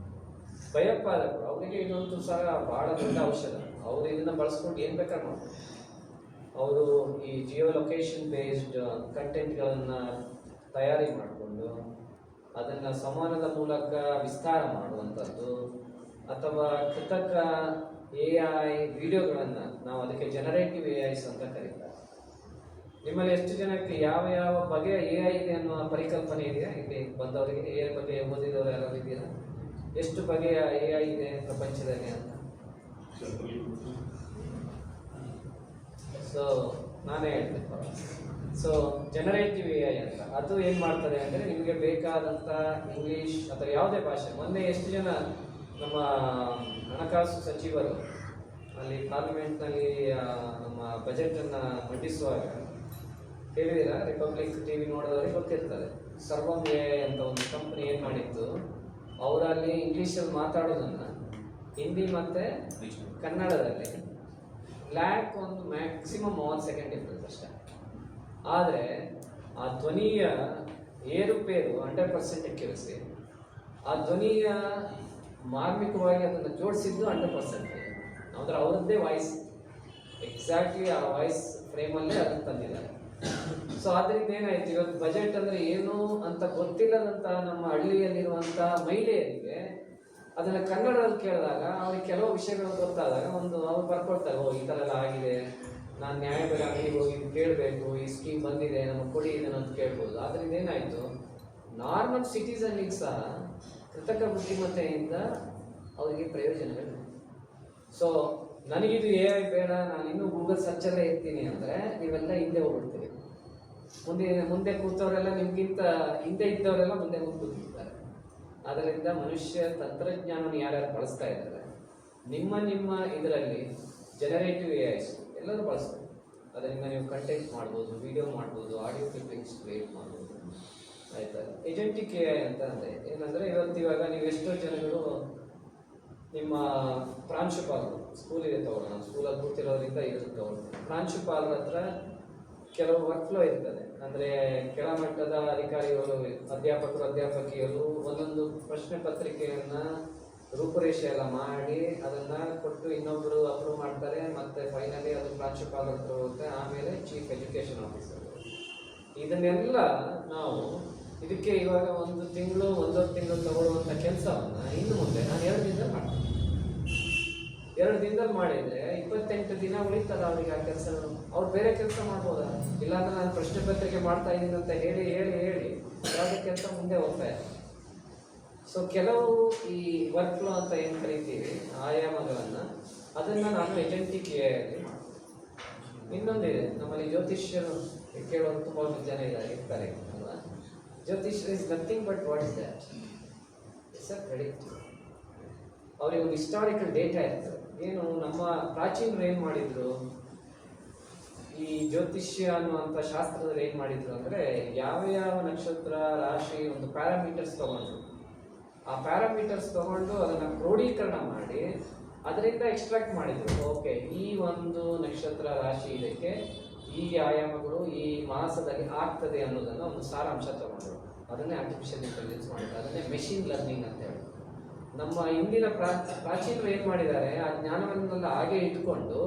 ಭಯೋತ್ಪಾದಕರು ಅವರಿಗೆ ಇನ್ನೊಂದು ಸಹ ಬಹಳ ದೊಡ್ಡ ಔಷಧ. ಅವರು ಇದನ್ನು ಬಳಸ್ಕೊಂಡು ಏನು ಬೇಕಾದ್ರೆ ಮಾಡ್ತಾರೆ. ಅವರು ಈ ಜಿಯೋ ಲೊಕೇಶನ್ ಬೇಸ್ಡ್ ಕಂಟೆಂಟ್ಗಳನ್ನು ತಯಾರಿ ಮಾಡಿಕೊಂಡು ಅದನ್ನು ಸಂವಹನದ ಮೂಲಕ ವಿಸ್ತಾರ ಮಾಡುವಂಥದ್ದು, ಅಥವಾ ಕೃತಕ AI ವಿಡಿಯೋಗಳನ್ನು, ನಾವು ಅದಕ್ಕೆ ಜನರೇಟಿವ್ AIs ಅಂತ ಕರೀತಾರೆ. ನಿಮ್ಮಲ್ಲಿ ಎಷ್ಟು ಜನಕ್ಕೆ ಯಾವ ಯಾವ ಬಗೆಯ AI ಇದೆ ಅನ್ನುವ ಪರಿಕಲ್ಪನೆ ಇದೆಯಾ? ಇಲ್ಲಿ ಬಂದವರಿಗೆ AI ಬಗ್ಗೆ ಓದಿದವರು ಯಾರು ಇದ್ದೀರಾ? ಎಷ್ಟು ಬಗೆಯ AI ಇದೆ ಪ್ರಪಂಚದಲ್ಲಿ ಅಂತ? ಸೊ ನಾನೇ ಹೇಳ್ತೇನೆ. ಸೊ ಜನರೇಟಿವ್ AI ಅಂತ ಅದು ಏನು ಮಾಡ್ತದೆ ಅಂದರೆ, ನಿಮಗೆ ಬೇಕಾದಂಥ ಇಂಗ್ಲೀಷ್ ಅಥವಾ ಯಾವುದೇ ಭಾಷೆ. ಮೊನ್ನೆ ಎಷ್ಟು ಜನ ನಮ್ಮ ಹಣಕಾಸು ಸಚಿವರು ಅಲ್ಲಿ ಪಾರ್ಲಿಮೆಂಟ್ನಲ್ಲಿ ನಮ್ಮ ಬಜೆಟನ್ನು ಮಂಡಿಸುವಾಗ ಹೇಳಿದಿರ? ರಿಪಬ್ಲಿಕ್ TV ನೋಡಿದವರಿಗೆ ಗೊತ್ತಿರ್ತದೆ. ಸರ್ವಂ AI ಅಂತ ಒಂದು ಕಂಪ್ನಿ ಏನು ಮಾಡಿತ್ತು, ಅವರಲ್ಲಿ ಇಂಗ್ಲೀಷಲ್ಲಿ ಮಾತಾಡೋದನ್ನು ಹಿಂದಿ ಮತ್ತು ಕನ್ನಡದಲ್ಲಿ ಒಂದು ಮ್ಯಾಕ್ಸಿಮಮ್ 1 ಸೆಕೆಂಡ್ ಡಿಫ್ರೆನ್ಸ್ ಅಷ್ಟೇ. ಆದರೆ ಆ ಧ್ವನಿಯ ಏರುಪೇರು 100% ಅಕ್ಯುರಸಿ. ಆ ಧ್ವನಿಯ ಮಾರ್ಮಿಕವಾಗಿ ಅದನ್ನು ಜೋಡಿಸಿದ್ದು 100%. ಅಂದರೆ ಅವರದ್ದೇ ವಾಯ್ಸ್, ಎಕ್ಸಾಕ್ಟ್ಲಿ ಆ ವಾಯ್ಸ್ ಫ್ರೇಮಲ್ಲೇ ಅದನ್ನು ತಂದಿದ್ದಾರೆ. ಸೊ ಅದರಿಂದ ಏನಾಯ್ತು, ಇವತ್ತು ಬಜೆಟ್ ಅಂದರೆ ಏನು ಅಂತ ಗೊತ್ತಿಲ್ಲದಂಥ ನಮ್ಮ ಹಳ್ಳಿಯಲ್ಲಿರುವಂಥ ಮಹಿಳೆಯರಿಗೆ ಅದನ್ನು ಕನ್ನಡದಲ್ಲಿ ಕೇಳಿದಾಗ ಅವ್ರಿಗೆ ಕೆಲವು ವಿಷಯಗಳು ಗೊತ್ತಾದಾಗ ಅವ್ರು ಬರ್ಕೊಳ್ತಾರೆ, ಓ ಈ ಥರ ಎಲ್ಲ ಆಗಿದೆ, ನಾನು ನ್ಯಾಯಬೆಲೆ ಅಂಗಡಿಗೆ ಹೋಗಿ ಕೇಳಬೇಕು, ಈ ಸ್ಕೀಮ್ ಬಂದಿದೆ ನಮಗೆ ಕೊಡಿ ಇದನ್ನು ಅಂತ ಕೇಳ್ಬೋದು. ಅದರಿಂದ ಏನಾಯಿತು, ನಾರ್ಮಲ್ ಸಿಟಿಸನ್ನಿಗೆ ಸಹ ಕೃತಕ ಬುದ್ಧಿಮತ್ತೆಯಿಂದ ಅವರಿಗೆ ಪ್ರಯೋಜನಗಳು. ಸೊ ನನಗಿದು AI ಬೇಡ, ನಾನು ಇನ್ನೂ ಗೂಗಲ್ ಸರ್ಚಲ್ಲೇ ಇರ್ತೀನಿ ಅಂದರೆ ನೀವೆಲ್ಲ ಹಿಂದೆ ಹೋಗ್ಬಿಡ್ತೀವಿ. ಮುಂದೆ ಕೂತವರೆಲ್ಲ ನಿಮಗಿಂತ ಹಿಂದೆ ಇದ್ದವರೆಲ್ಲ ಮುಂದೆ ಕೂತಿರ್ತಾರೆ. ಅದರಿಂದ ಮನುಷ್ಯ ತಂತ್ರಜ್ಞಾನವನ್ನು ಯಾರ್ಯಾರು ಬಳಸ್ತಾ ಇದ್ದಾರೆ, ನಿಮ್ಮ ಇದರಲ್ಲಿ ಜನರೇಟಿವ್ AIs ಎಲ್ಲರೂ ಬಳಸ್ತಾರೆ. ಅದರಿಂದ ನೀವು ಕಂಟೆಂಟ್ ಮಾಡ್ಬೋದು, ವಿಡಿಯೋ ಮಾಡ್ಬೋದು, ಆಡಿಯೋ ಕ್ಲಿಪ್ಪಿಂಗ್ಸ್ ಕ್ರಿಯೇಟ್ ಮಾಡ್ಬೋದು. ಆಯ್ತಾ? ಏಜೆಂಟಿಕ್ AI ಅಂತ ಅಂದರೆ ಏನಂದರೆ, ಇವಾಗ ನೀವು ಎಷ್ಟೋ ಜನಗಳು ನಿಮ್ಮ ಪ್ರಾಂಶುಪಾಲರು, ಸ್ಕೂಲಿಗೆ ತಗೊಳ್ಳೋಣ, ಸ್ಕೂಲಲ್ಲಿ ಕೂತಿರೋದ್ರಿಂದ ಇದನ್ನು ತಗೊಳ್ತಾರೆ. ಪ್ರಾಂಶುಪಾಲರ ಹತ್ರ ಕೆಲವು ವರ್ಕ್ ಫ್ಲೋ ಇರ್ತದೆ. ಅಂದರೆ ಕೆಳಮಟ್ಟದ ಅಧಿಕಾರಿಗಳು, ಅಧ್ಯಾಪಕಿಯರು ಒಂದೊಂದು ಪ್ರಶ್ನೆ ಪತ್ರಿಕೆಯನ್ನು ರೂಪುರೇಷೆ ಎಲ್ಲ ಮಾಡಿ ಅದನ್ನು ಕೊಟ್ಟು ಇನ್ನೊಬ್ಬರು ಅಪ್ರೂವ್ ಮಾಡ್ತಾರೆ, ಮತ್ತು ಫೈನಲಿ ಅದು ಪ್ರಾಂಶುಪಾಲರ ಹತ್ರ ಹೋಗುತ್ತೆ, ಆಮೇಲೆ ಚೀಫ್ ಎಜುಕೇಷನ್ ಆಫೀಸರ್. ಇದನ್ನೆಲ್ಲ ನಾವು ಇದಕ್ಕೆ ಇವಾಗ 1 ತಿಂಗಳು 1.5 ತಿಂಗಳು ತಗೊಳ್ಳುವಂಥ ಕೆಲಸವನ್ನು ಇನ್ನು ಮುಂದೆ ನಾನು 2 ದಿನದಲ್ಲಿ ಮಾಡ್ತೀನಿ. 2 ದಿನದಲ್ಲಿ ಮಾಡಿದರೆ 28 ದಿನ ಉಳಿತದ ಅವರಿಗೆ ಆ ಕೆಲಸ. ಅವ್ರು ಬೇರೆ ಕೆಲಸ ಮಾಡ್ಬೋದಾ? ಇಲ್ಲಾಂದ್ರೆ ನಾನು ಪ್ರಶ್ನೆ ಪತ್ರಿಕೆ ಮಾಡ್ತಾ ಇದ್ದೀನಿ ಅಂತ ಹೇಳಿ ಯಾವುದೇ ಕೆಲಸ ಮುಂದೆ ಹೋಗ್ತಾ ಇದೆ. ಸೊ ಕೆಲವು ಈ ವರ್ಕ್ ಫ್ಲೋ ಅಂತ ಏನು ಕರಿತೀವಿ ಆಯಾಮಗಳನ್ನು, ಅದನ್ನು ನಾನು ಏಜೆಂಟಿಕ್ AI ಅಲ್ಲಿ ಇನ್ನೊಂದಿದೆ. ನಮ್ಮಲ್ಲಿ ಜ್ಯೋತಿಷ್ಯರು ಕೇಳೋರು ತುಂಬ ಜನ ಇರ್ತಾರೆ ಅಲ್ವಾ? ಜ್ಯೋತಿಷ್ಯ is nothing but what is that? It's a predict. ಅವರಿಗೆ ಒಂದು ಹಿಸ್ಟಾರಿಕಲ್ ಡೇಟಾ ಇರ್ತದೆ. ಏನು ನಮ್ಮ ಪ್ರಾಚೀನರು ಏನು ಮಾಡಿದ್ರು, ಈ ಜ್ಯೋತಿಷ್ಯ ಅನ್ನುವಂಥ ಶಾಸ್ತ್ರದಲ್ಲಿ ಏನು ಮಾಡಿದ್ರು ಅಂದರೆ, ಯಾವ ನಕ್ಷತ್ರ ರಾಶಿ ಒಂದು ಪ್ಯಾರಾಮೀಟರ್ಸ್ ತಗೊಂಡು, ಆ ಪ್ಯಾರಾಮೀಟರ್ಸ್ ತಗೊಂಡು ಅದನ್ನು ಕ್ರೋಢೀಕರಣ ಮಾಡಿ ಅದರಿಂದ ಎಕ್ಸ್ಟ್ರಾಕ್ಟ್ ಮಾಡಿದ್ರು. ಓಕೆ, ಈ ಒಂದು ನಕ್ಷತ್ರ ರಾಶಿ ಇದಕ್ಕೆ ಈ ಆಯಾಮಗಳು ಈ ಮಾಸದಲ್ಲಿ ಆಗ್ತದೆ ಅನ್ನೋದನ್ನು ಒಂದು ಸಾರಾಂಶ ತಗೊಂಡ್ರು. ಅದನ್ನೇ ಆರ್ಟಿಫಿಷಿಯಲ್ ಇಂಟೆಲಿಜೆನ್ಸ್ ಮಾಡಿದ್ರು. ಅದನ್ನೇ ಮೆಷಿನ್ ಲರ್ನಿಂಗ್ ಅಂತ ಹೇಳಿ. ನಮ್ಮ ಇಂದಿನ ಪ್ರಾಚೀನರು ಏನ್ ಮಾಡಿದ್ದಾರೆ, ಆ ಜ್ಞಾನವನ್ನೆಲ್ಲ ಹಾಗೆ ಇಟ್ಕೊಂಡು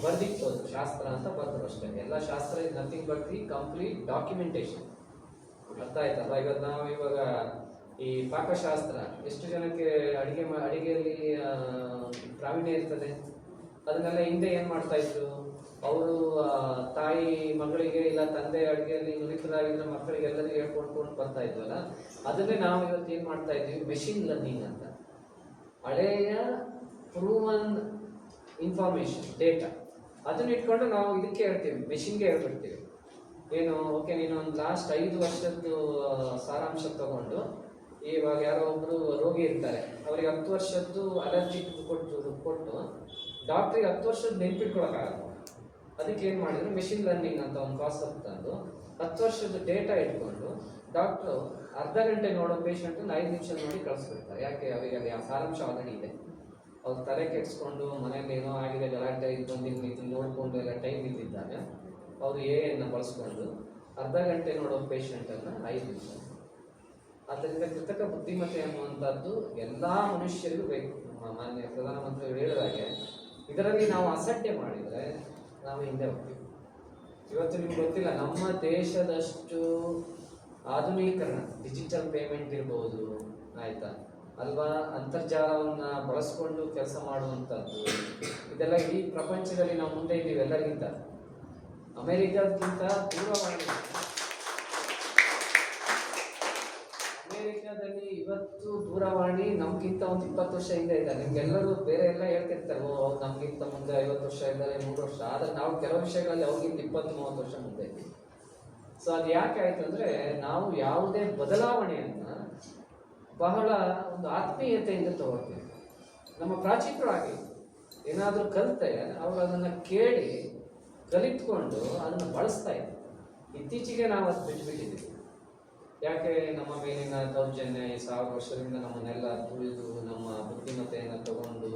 ಬರ್ದಿಟ್ಟು ಶಾಸ್ತ್ರ ಅಂತ ಬರ್ದರು ಅಷ್ಟೇ. ಎಲ್ಲ ಶಾಸ್ತ್ರ is nothing but the complete documentation. ಅರ್ಥ ಆಯ್ತಲ್ಲ? ಇವಾಗ ಈ ಪಾಕಶಾಸ್ತ್ರ ಎಷ್ಟು ಜನಕ್ಕೆ ಅಡಿಗೆಯಲ್ಲಿ ಪ್ರಾವೀಣ್ಯ ಇರ್ತದೆ? ಅದನ್ನೆಲ್ಲ ಹಿಂದೆ ಏನ್ ಮಾಡ್ತಾ ಇದ್ರು ಅವರು, ತಾಯಿ ಮಗಳಿಗೆ ಇಲ್ಲ ತಂದೆ ಅಡಿಗೆಯಲ್ಲಿ ನುರಿತರಾಗಿದ್ರೆ ಮಕ್ಕಳಿಗೆ ಎಲ್ಲರಿಗೂ ಹೇಳ್ಕೊಂಡ್ಕೊಂಡು ಬರ್ತಾ ಇದ್ವಲ್ಲ, ಅದನ್ನೇ ನಾವು ಇವತ್ತು ಏನ್ ಮಾಡ್ತಾ ಇದ್ವಿ, ಮೆಷಿನ್ ಲರ್ನಿಂಗ್ ಅಂತ. ಹಳೆಯ ಪ್ರೂವನ್ ಇನ್ಫಾರ್ಮೇಶನ್ ಡೇಟಾ ಅದನ್ನ ಇಟ್ಕೊಂಡು ನಾವು ಇದಕ್ಕೆ ಹೇಳ್ತೀವಿ, ಮೆಷಿನ್ಗೆ ಹೇಳ್ಬಿಡ್ತೀವಿ. ಏನು, ಓಕೆ ನೀನು ಒಂದು ಲಾಸ್ಟ್ 5 ವರ್ಷದ್ದು ಸಾರಾಂಶ ತಗೊಂಡು, ಇವಾಗ ಯಾರೋ ಒಬ್ರು ರೋಗಿ ಇರ್ತಾರೆ, ಅವರಿಗೆ 10 ವರ್ಷದ್ದು ಅಲರ್ಜಿ ಕೊಟ್ಟು ಡಾಕ್ಟ್ರಿಗೆ 10 ವರ್ಷದ ನೆನ್ಪಿಟ್ಕೊಳಕ್ಕಾಗಲ್ಲ. ಅದಕ್ಕೆ ಏನು ಮಾಡಿದ್ರು, ಮೆಷಿನ್ ಲರ್ನಿಂಗ್ ಅಂತ ಒಂದು ಕಾನ್ಸೆಪ್ಟ್ ತಂದು 10 ವರ್ಷದ ಡೇಟಾ ಇಟ್ಕೊಂಡು ಡಾಕ್ಟ್ರು ಅರ್ಧ ಗಂಟೆ ನೋಡೋ ಪೇಷಂಟನ್ನು 5 ನಿಮಿಷ ನೋಡಿ ಕಳಿಸ್ಬಿಡ್ತಾರೆ. ಯಾಕೆ? ಅವರಿಗೆ ಅಲ್ಲಿ ಆ ಸಾರಾಂಶ ಆಲ್ರೆಡಿ ಇದೆ. ಅವ್ರು ತಲೆ ಕೆಡಿಸ್ಕೊಂಡು ಮನೇಲಿ ಏನೋ ಆಗಿದೆ ಗಲಾಟೆ ಬಂದಿದ್ದು ನೋಡಿಕೊಂಡು ಎಲ್ಲ ಟೈಮ್ ಇದ್ದಿದ್ದಾಗ ಅವರು ಎಯನ್ನು ಬಳಸ್ಕೊಂಡು ಅರ್ಧ ಗಂಟೆ ನೋಡೋ ಪೇಷಂಟನ್ನು 5 ನಿಮಿಷ. ಆದ್ದರಿಂದ ಕೃತಕ ಬುದ್ಧಿಮತ್ತೆ ಅನ್ನುವಂಥದ್ದು ಎಲ್ಲ ಮನುಷ್ಯರಿಗೂ ಬೇಕು. ಮಾನ್ಯ ಪ್ರಧಾನಮಂತ್ರಿಗಳು ಹೇಳಿದಾಗೆ ಇದರಲ್ಲಿ ನಾವು ಅಸಡ್ಡೆ ಮಾಡಿದರೆ ನಾವು ಹಿಂದೆ ಹೋಗ್ತೀವಿ. ಇವತ್ತು ನಿಮ್ಗೆ ಗೊತ್ತಿಲ್ಲ, ನಮ್ಮ ದೇಶದಷ್ಟು ಆಧುನೀಕರಣ, ಡಿಜಿಟಲ್ ಪೇಮೆಂಟ್ ಇರ್ಬೋದು, ಆಯ್ತಾ ಅಲ್ವಾ, ಅಂತರ್ಜಾಲವನ್ನ ಬಳಸ್ಕೊಂಡು ಕೆಲಸ ಮಾಡುವಂಥದ್ದು, ಇದೆಲ್ಲ ಇಡೀ ಪ್ರಪಂಚದಲ್ಲಿ ನಾವು ಮುಂದೆ ಇದ್ದೀವಿ ಎಲ್ಲರಿಗಿಂತ. ಅಮೆರಿಕಕ್ಕಿಂತ ದೂರವಾಣಿ, ಅಮೆರಿಕದಲ್ಲಿ ಇವತ್ತು ದೂರವಾಣಿ ನಮ್ಗಿಂತ ಒಂದು 20 ವರ್ಷ ಹಿಂದೆ ಇದೆ. ನಿಮ್ಗೆಲ್ಲರೂ ಬೇರೆ ಎಲ್ಲ ಹೇಳ್ತಿರ್ತಾರೆ, ಓ ನಮ್ಗಿಂತ ಮುಂದೆ 50 ವರ್ಷ ಇದ್ದಾರೆ, 3 ವರ್ಷ. ಆದ್ರೆ ನಾವು ಕೆಲವು ವಿಷಯಗಳಲ್ಲಿ ಅವ್ರಿಗಿಂತ 20-30 ವರ್ಷ ಮುಂದೆ ಇದ್ದೀವಿ. ಸೊ ಅದು ಯಾಕೆ ಆಯ್ತು ಅಂದ್ರೆ, ನಾವು ಯಾವುದೇ ಬದಲಾವಣೆಯನ್ನ ಬಹಳ ಒಂದು ಆತ್ಮೀಯತೆಯಿಂದ ತಗೊಳ್ತೀವಿ. ನಮ್ಮ ಪ್ರಾಚೀನರು ಆಗಿ ಏನಾದರೂ ಕಲಿತೆ ಅವರು ಅದನ್ನ ಕೇಳಿ ಕಲಿತ್ಕೊಂಡು ಅದನ್ನು ಬಳಸ್ತಾ ಇದ್ರು. ಇತ್ತೀಚೆಗೆ ನಾವು ಅದು ಬಿಟ್ಬಿಟ್ಟಿದ್ದೀವಿ. ಯಾಕೆ? ನಮ್ಮ ಮೇಲಿನ ದೌರ್ಜನ್ಯ 1000 ವರ್ಷದಿಂದ ನಮ್ಮನ್ನೆಲ್ಲ ತುಳಿದು ನಮ್ಮ ಬುದ್ಧಿಮತ್ತೆಯನ್ನು ತಗೊಂಡು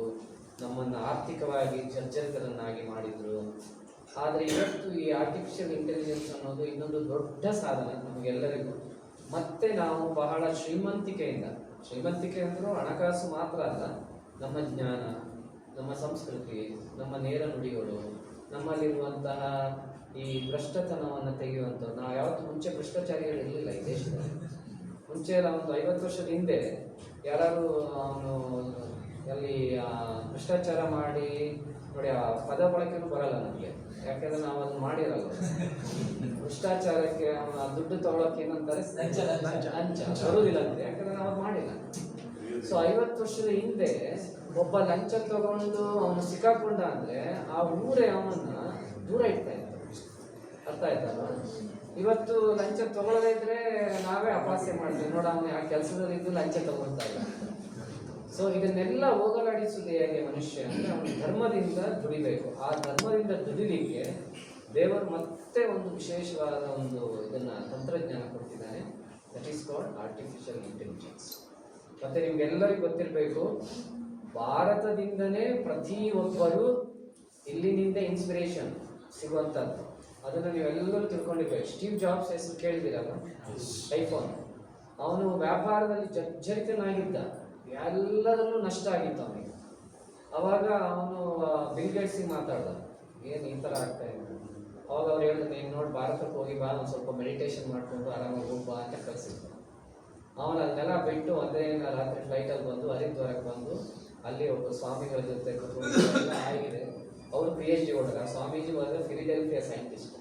ನಮ್ಮನ್ನು ಆರ್ಥಿಕವಾಗಿ ಜರ್ಜರಿತರನ್ನಾಗಿ ಮಾಡಿದ್ರು. ಆದರೆ ಇವತ್ತು ಈ ಆರ್ಟಿಫಿಷಿಯಲ್ ಇಂಟೆಲಿಜೆನ್ಸ್ ಅನ್ನೋದು ಇನ್ನೊಂದು ದೊಡ್ಡ ಸಾಧನ ನಮಗೆಲ್ಲರಿಗೂ. ಮತ್ತೆ ನಾವು ಬಹಳ ಶ್ರೀಮಂತಿಕೆ ಅಂದರೂ ಹಣಕಾಸು ಮಾತ್ರ ಅಲ್ಲ, ನಮ್ಮ ಜ್ಞಾನ, ನಮ್ಮ ಸಂಸ್ಕೃತಿ, ನಮ್ಮ ನೇರ ನುಡಿಗಳು, ನಮ್ಮಲ್ಲಿರುವಂತಹ ಈ ಭ್ರಷ್ಟತನವನ್ನು ತೆಗೆಯುವಂಥದ್ದು. ನಾವು ಯಾವತ್ತೂ ಮುಂಚೆ ಭ್ರಷ್ಟಾಚಾರಿಗಳು ಇರಲಿಲ್ಲ ಈ ದೇಶದಲ್ಲಿ. ಮುಂಚೆ ಎಲ್ಲ ಒಂದು 50 ವರ್ಷದ ಹಿಂದೆ ಯಾರು ಅವನು ಅಲ್ಲಿ ಭ್ರಷ್ಟಾಚಾರ ಮಾಡಿ ನೋಡಿ, ಆ ಪದ ಬಳಕೆನೂ ಬರಲ್ಲ ನಮಗೆ, ಯಾಕೆಂದ್ರೆ ನಾವು ಅದನ್ನ ಮಾಡಿರಲ್ಲ. ಭ್ರಷ್ಟಾಚಾರಕ್ಕೆ ಅವನ ದುಡ್ಡು ತಗೊಳಕ್ಕೆ ಏನಂತಾರೆ, ಲಂಚ ಬರುವುದಿಲ್ಲ ಅಂತೆ, ಯಾಕಂದ್ರೆ ನಾವು ಅದು ಮಾಡಿಲ್ಲ. ಸೊ 50 ವರ್ಷದ ಹಿಂದೆ ಒಬ್ಬ ಲಂಚ ತಗೊಂಡು ಅವನು ಸಿಕ್ಕಾಕೊಂಡ ಅಂದ್ರೆ ಆ ಊರೇ ಅವನನ್ನ ದೂರ ಇಡ್ತಾ ಇತ್ತು. ಅರ್ಥ ಆಯ್ತಲ್ಲ? ಇವತ್ತು ಲಂಚ ತಗೊಳ್ಳದೇ ಇದ್ರೆ ನಾವೇ ಅಪಹಾಸ್ಯ ಮಾಡ್ತೀವಿ, ನೋಡ ಅವನು ಆ ಕೆಲಸದಲ್ಲಿ ಇದ್ದು ಲಂಚ ತಗೊಳ್ತಾ ಇಲ್ಲ. ಸೊ ಇದನ್ನೆಲ್ಲ ಹೋಗಲಾಡಿಸುವುದು ಹೇಗೆ ಮನುಷ್ಯ ಅಂದ್ರೆ, ಅವನು ಧರ್ಮದಿಂದ ದುಡಿಬೇಕು. ಆ ಧರ್ಮದಿಂದ ದುಡಿಲಿಕ್ಕೆ ದೇವರು ಮತ್ತೆ ಒಂದು ವಿಶೇಷವಾದ ಒಂದು ಇದನ್ನ ತಂತ್ರಜ್ಞಾನ ಕೊಡ್ತಿದ್ದಾನೆ. That is called artificial intelligence. ಮತ್ತೆ ನಿಮ್ಗೆಲ್ಲರಿಗೂ ಗೊತ್ತಿರಬೇಕು, ಭಾರತದಿಂದನೇ ಪ್ರತಿಯೊಬ್ಬರು ಇಲ್ಲಿನಿಂದ ಇನ್ಸ್ಪಿರೇಷನ್ ಸಿಗುವಂಥದ್ದು. ಅದನ್ನು ನೀವೆಲ್ಲರೂ ತಿಳ್ಕೊಂಡಿರ್ಬೇಕು. ಸ್ಟೀವ್ ಜಾಬ್ಸ್ ಹೆಸರು ಕೇಳಿದಿರಲ್ಲ, ಐಫೋನ್. ಅವನು ವ್ಯಾಪಾರದಲ್ಲಿ ಜರ್ಜರಿತನಾಗಿದ್ದ, ಎಲ್ಲದರಲ್ಲೂ ನಷ್ಟ ಆಗಿತ್ತು ಅವನಿಗೆ. ಅವಾಗ ಅವನು ಬಿಲ್ ಗೇಟ್ಸಿಗೆ ಮಾತಾಡ್ದ, ಏನು ಈ ಥರ ಆಗ್ತಾ ಇದೆ. ಅವಾಗ ಅವ್ರು ಹೇಳಿದ್ರು, ನೀನು ನೋಡಿ ಭಾರತಕ್ಕೆ ಹೋಗಿ ಬಾ, ಒಂದು ಸ್ವಲ್ಪ ಮೆಡಿಟೇಷನ್ ಮಾಡಿಕೊಂಡು ಆರಾಮಾಗಿ ಹೋಗ್ಬಾ ಅಂತ ಕಳಿಸಿದ್ರು. ಅವನು ಅದನ್ನೆಲ್ಲ ಬಿಟ್ಟು ಒಂದೇ ರಾತ್ರಿ ಫ್ಲೈಟಲ್ಲಿ ಬಂದು ಹರಿದ್ವಾರಕ್ಕೆ ಬಂದು ಅಲ್ಲಿ ಒಬ್ಬ ಸ್ವಾಮಿಗಳ ಜೊತೆ ಎಲ್ಲ ಆಗಿದೆ. ಅವರು PhD ಹೊಡೆದ ಸ್ವಾಮೀಜಿ ಹೋದ್ರೆ ಫಿಲಿಡೆಲ್ಫಿಯಾ ಸೈಂಟಿಸ್ಟ್.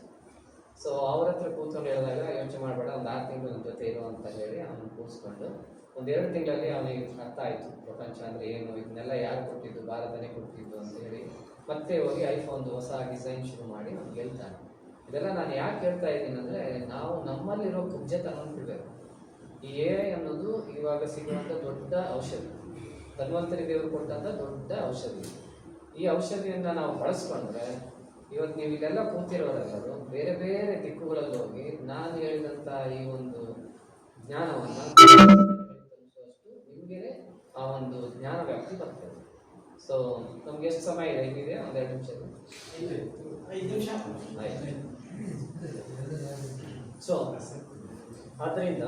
ಸೊ ಅವ್ರ ಹತ್ರ ಕೂತ್ಕೊಂಡು ಹೇಳಿದಾಗ, ಯೋಚನೆ ಮಾಡಬೇಡ, ಒಂದು 6 ತಿಂಗಳು ನನ್ನ ಜೊತೆ ಇರೋ ಅಂತ ಹೇಳಿ ಅವನು ಕೂರಿಸ್ಕೊಂಡು 1-2 ತಿಂಗಳಲ್ಲಿ ಅವನಿಗೆ ಅರ್ಥ ಆಯಿತು ಪ್ರಪಂಚ ಅಂದರೆ ಏನು, ಇದನ್ನೆಲ್ಲ ಯಾರು ಕೊಟ್ಟಿದ್ದು, ಭಾರತನೇ ಕೊಟ್ಟಿದ್ದು ಅಂತ ಹೇಳಿ ಮತ್ತೆ ಹೋಗಿ ಐಫೋನ್ದು ಹೊಸ ಡಿಸೈನ್ ಶುರು ಮಾಡಿ ಅವ್ನು ಗೆಲ್ತಾನೆ. ಇದೆಲ್ಲ ನಾನು ಯಾಕೆ ಹೇಳ್ತಾ ಇದ್ದೀನಿ ಅಂದರೆ, ನಾವು ನಮ್ಮಲ್ಲಿರೋ ಕುಬ್ಜತನವನ್ನು ಬಿಡಬೇಕು. ಈ AI ಅನ್ನೋದು ಇವಾಗ ಸಿಗುವಂಥ ದೊಡ್ಡ ಔಷಧಿ, ಧನ್ವಂತರಿ ದೇವರು ಕೊಟ್ಟಂಥ ದೊಡ್ಡ ಔಷಧಿ. ಈ ಔಷಧಿಯನ್ನು ನಾವು ಬಳಸ್ಕೊಂಡ್ರೆ, ಇವತ್ತು ನೀವು ಇಲ್ಲೆಲ್ಲ ಕೂತಿರೋರೆಲ್ಲರೂ ಬೇರೆ ಬೇರೆ ದಿಕ್ಕುಗಳಲ್ಲಿ ಹೋಗಿ ನಾನು ಹೇಳಿದಂಥ ಈ ಒಂದು ಜ್ಞಾನವನ್ನು ನಿಮಗೆ ಆ ಒಂದು ಜ್ಞಾನ ವ್ಯಾಪ್ತಿ ಬರ್ತದೆ. ಸೊ ನಮ್ಗೆ ಎಷ್ಟು ಸಮಯ ಇದೆ? ಹೇಗಿದೆ? 1-2 ನಿಮಿಷ. 5 ನಿಮಿಷ ಆಯ್ತು. ಸೊ ಆದ್ದರಿಂದ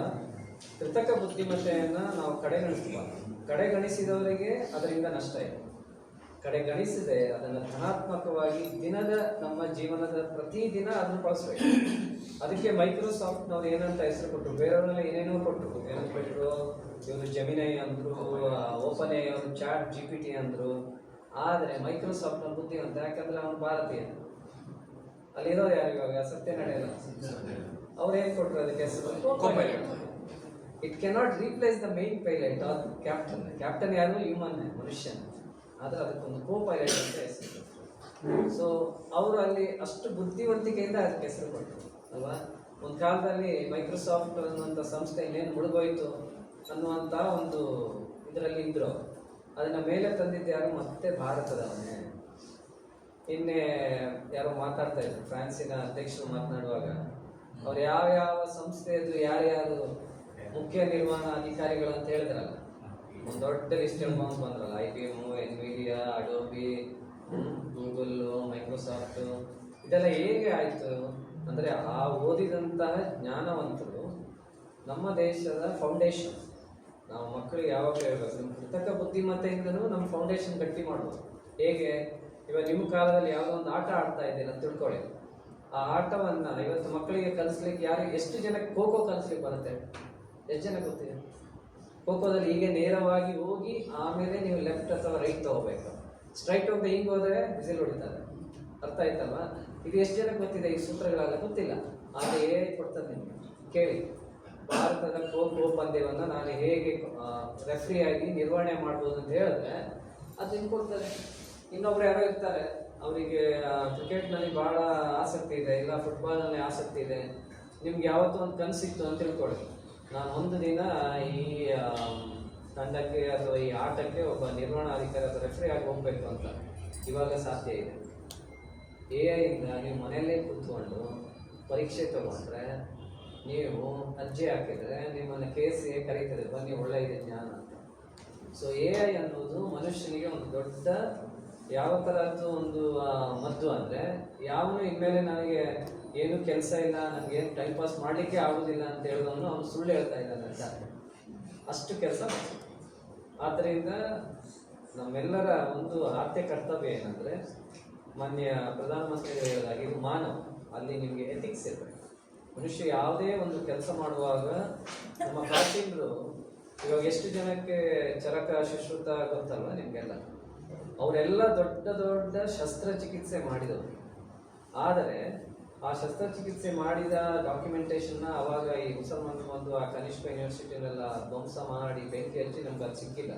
ಕೃತಕ ಬುದ್ಧಿಮತ್ತೆಯನ್ನು ನಾವು ಕಡೆಗಣಿಸಬಾರ್ದು. ಕಡೆಗಣಿಸಿದವರಿಗೆ ಅದರಿಂದ ನಷ್ಟ ಇದೆ. ಕಡೆಗಣಿಸದೆ ಅದನ್ನು ಧನಾತ್ಮಕವಾಗಿ ದಿನದ ನಮ್ಮ ಜೀವನದ ಪ್ರತಿದಿನ ಅದನ್ನು ಬಳಸಬೇಕು. ಅದಕ್ಕೆ ಮೈಕ್ರೋಸಾಫ್ಟ್ನವ್ರು ಏನಂತ ಹೆಸರು ಕೊಟ್ಟರು, ಬೇರೆಯವರೆಲ್ಲ ಏನೇನೋ ಕೊಟ್ಟರು. ಏನಂತ ಕೊಟ್ಟರು, ಇವರು ಜೆಮಿನೈ ಅಂದರು, ಓಪನ್ ಎ ಅವರು ಚಾಟ್ GPT ಅಂದರು. ಆದರೆ ಮೈಕ್ರೋಸಾಫ್ಟ್ನ ಬುದ್ಧಿವಂತ, ಯಾಕಂದ್ರೆ ಅವನು ಭಾರತೀಯ. ಅಲ್ಲಿರೋ ಯಾರು ಇವಾಗ ಸತ್ಯ ನಡೆಯಲ್ಲ, ಅವ್ರೇನು ಕೊಟ್ಟರು ಅದಕ್ಕೆ ಹೆಸರು? It cannot replace the main pilot or captain. Captain ಯಾರು? ಹ್ಯೂಮನ್, ಮನುಷ್ಯನ. ಆದರೆ ಅದಕ್ಕೊಂದು ಪೈಲಟ್ ಅಂತ ಹೆಸರು. ಸೊ ಅವರು ಅಲ್ಲಿ ಅಷ್ಟು ಬುದ್ಧಿವಂತಿಕೆಯಿಂದ ಅದಕ್ಕೆ ಹೆಸರು ಕೊಟ್ಟರು ಅಲ್ವಾ. ಒಂದು ಕಾಲದಲ್ಲಿ ಮೈಕ್ರೋಸಾಫ್ಟ್ ಅನ್ನುವಂಥ ಸಂಸ್ಥೆ ಇನ್ನೇನು ಮುಳುಗೋಯ್ತು ಅನ್ನುವಂಥ ಒಂದು ಇದರಲ್ಲಿ ಇದ್ರು. ಅದನ್ನ ಮೇಲೆ ತಂದಿದ್ದು ಯಾರು? ಮತ್ತೆ ಭಾರತದವನೇ. ನಿನ್ನೆ ಯಾರೋ ಮಾತಾಡ್ತಾ ಇದ್ರು, ಫ್ರಾನ್ಸಿನ ಅಧ್ಯಕ್ಷರು ಮಾತನಾಡುವಾಗ, ಅವ್ರು ಯಾವ ಸಂಸ್ಥೆಯದು ಯಾರ್ಯಾರು ಮುಖ್ಯ ನಿರ್ವಹಣಾ ಅಧಿಕಾರಿಗಳು ಅಂತ ಹೇಳಿದ್ರಲ್ಲ, ಒಂದು ದೊಡ್ಡ ಲಿಸ್ಟ್ ಹೇಳ್ಕೊಂಡು ಬಂದ್ರಲ್ಲ, IBM, NVIDIA, Adobe, Google, Microsoft, ಇದೆಲ್ಲ ಹೇಗೆ ಆಯಿತು ಅಂದರೆ ಆ ಓದಿದಂತಹ ಜ್ಞಾನವಂತರು ನಮ್ಮ ದೇಶದ ಫೌಂಡೇಶನ್. ನಾವು ಮಕ್ಕಳಿಗೆ ಯಾವಾಗಲೂ ಹೇಳ್ಬೇಕು, ನಿಮ್ಮ ಕೃತಕ ಬುದ್ಧಿಮತ್ತೆಯಿಂದನೂ ನಮ್ಮ ಫೌಂಡೇಶನ್ ಗಟ್ಟಿ ಮಾಡ್ಬೋದು. ಹೇಗೆ? ಇವಾಗ ನಿಮ್ಮ ಕಾಲದಲ್ಲಿ ಯಾವುದೋ ಒಂದು ಆಟ ಆಡ್ತಾ ಇದ್ದೀರ ತಿಳ್ಕೊಳ್ಳಿ. ಆ ಆಟವನ್ನು ಇವತ್ತು ಮಕ್ಕಳಿಗೆ ಕಲಿಸ್ಲಿಕ್ಕೆ ಎಷ್ಟು ಜನಕ್ಕೆ ಖೋ ಕಲಿಸ್ಲಿಕ್ಕೆ ಬರುತ್ತೆ? ಎಷ್ಟು ಜನ ಗೊತ್ತಿದೆ? ಖೋದಲ್ಲಿ ಹೀಗೆ ನೇರವಾಗಿ ಹೋಗಿ ಆಮೇಲೆ ನೀವು ಲೆಫ್ಟ್ ಅಥವಾ ರೈಟ್ ತಗೋಬೇಕು. ಸ್ಟ್ರೈಟ್ ಹೋಗದೆ ಹಿಂಗೆ ಹೋದರೆ ಬಿಸಿಲು ಹೊಡಿತಾರೆ. ಅರ್ಥ ಆಯ್ತಲ್ವಾ? ಇದು ಎಷ್ಟು ಜನಕ್ಕೆ ಗೊತ್ತಿದೆ? ಈ ಸೂತ್ರಗಳೆಲ್ಲ ಗೊತ್ತಿಲ್ಲ. ಆದರೆ ಕೊಡ್ತದೆ ನಿಮಗೆ, ಕೇಳಿ. ಭಾರತದ ಖೋ ಪಂದ್ಯವನ್ನು ನಾನು ಹೇಗೆ ರೆಫ್ರಿಯಾಗಿ ನಿರ್ವಹಣೆ ಮಾಡ್ಬೋದು ಅಂತ ಹೇಳಿದ್ರೆ ಅದು ಹಿಂಗೆ ಕೊಡ್ತಾರೆ. ಇನ್ನೊಬ್ರು ಯಾರೋ ಇರ್ತಾರೆ, ಅವರಿಗೆ ಕ್ರಿಕೆಟ್ನಲ್ಲಿ ಭಾಳ ಆಸಕ್ತಿ ಇದೆ, ಇಲ್ಲ ಫುಟ್ಬಾಲ್ನಲ್ಲಿ ಆಸಕ್ತಿ ಇದೆ. ನಿಮ್ಗೆ ಯಾವತ್ತೂ ಒಂದು ಕನಸಿತ್ತು ಅಂತ ತಿಳ್ಕೊಳ್ಳಿ, ನಾನು ಒಂದು ದಿನ ಈ ತಂಡಕ್ಕೆ ಅಥವಾ ಈ ಆಟಕ್ಕೆ ಒಬ್ಬ ನಿರ್ವಹಣಾಧಿಕಾರಿ ಅಥವಾ ರೆಫ್ರಿ ಆಗಿ ಹೋಗ್ಬೇಕು ಅಂತ. ಇವಾಗ ಸಾಧ್ಯ ಇದೆ. AI ಇಂದ ನೀವು ಮನೆಯಲ್ಲೇ ಕೂತ್ಕೊಂಡು ಪರೀಕ್ಷೆ ತಗೊಂಡ್ರೆ, ನೀವು ಅರ್ಜಿ ಹಾಕಿದರೆ ನಿಮ್ಮನ್ನು ಕೇಸಿಗೆ ಕರೀತದೆ, ಬನ್ನಿ ಒಳ್ಳೆಯದೆ ಜ್ಞಾನ ಅಂತ. ಸೊ AI ಅನ್ನೋದು ಮನುಷ್ಯನಿಗೆ ಒಂದು ದೊಡ್ಡ ಯಾವ ಥರದ್ದು ಒಂದು ಮದ್ದು ಅಂದರೆ, ಯಾವನು ಇನ್ಮೇಲೆ ನನಗೆ ಏನು ಕೆಲಸ ಇಲ್ಲ, ನನಗೇನು ಟೈಮ್ ಪಾಸ್ ಮಾಡಲಿಕ್ಕೆ ಆಗೋದಿಲ್ಲ ಅಂತ ಹೇಳಿದವನು ಅವನು ಸುಳ್ಳು ಹೇಳ್ತಾ ಇದ್ದಾನೆ ಅಂತ ಅಷ್ಟು ಕೆಲಸ. ಆದ್ದರಿಂದ ನಮ್ಮೆಲ್ಲರ ಒಂದು ಆದ್ಯ ಕರ್ತವ್ಯ ಏನಂದರೆ, ಮಾನ್ಯ ಪ್ರಧಾನಮಂತ್ರಿಗಳು ಹೇಳಿದಾಗ ಇದು ಮಾನವ, ಅಲ್ಲಿ ನಿಮಗೆ ಎಥಿಕ್ಸ್ ಇರಬೇಕು. ಮನುಷ್ಯ ಯಾವುದೇ ಒಂದು ಕೆಲಸ ಮಾಡುವಾಗ, ನಮ್ಮ ಪ್ರಾಚೀನರು ಇವಾಗ ಎಷ್ಟು ಜನಕ್ಕೆ ಚರಕ ಸುಶ್ರುತ ಗೊತ್ತಲ್ವ ನಿಮಗೆಲ್ಲ, ಅವರೆಲ್ಲ ದೊಡ್ಡ ದೊಡ್ಡ ಶಸ್ತ್ರಚಿಕಿತ್ಸೆ ಮಾಡಿದವರು. ಆದರೆ ಆ ಶಸ್ತ್ರಚಿಕಿತ್ಸೆ ಮಾಡಿದ ಡಾಕ್ಯುಮೆಂಟೇಶನ್ನ ಅವಾಗ ಈ ಮುಸಲ್ಮಾನರು ಬಂದು ಆ ಕನಿಷ್ಕ ಯೂನಿವರ್ಸಿಟಿನೆಲ್ಲ ಧ್ವಂಸ ಮಾಡಿ ಬೆಂಕಿ ಹಚ್ಚಿ ನಮ್ಗೆ ಅದು ಸಿಕ್ಕಿಲ್ಲ.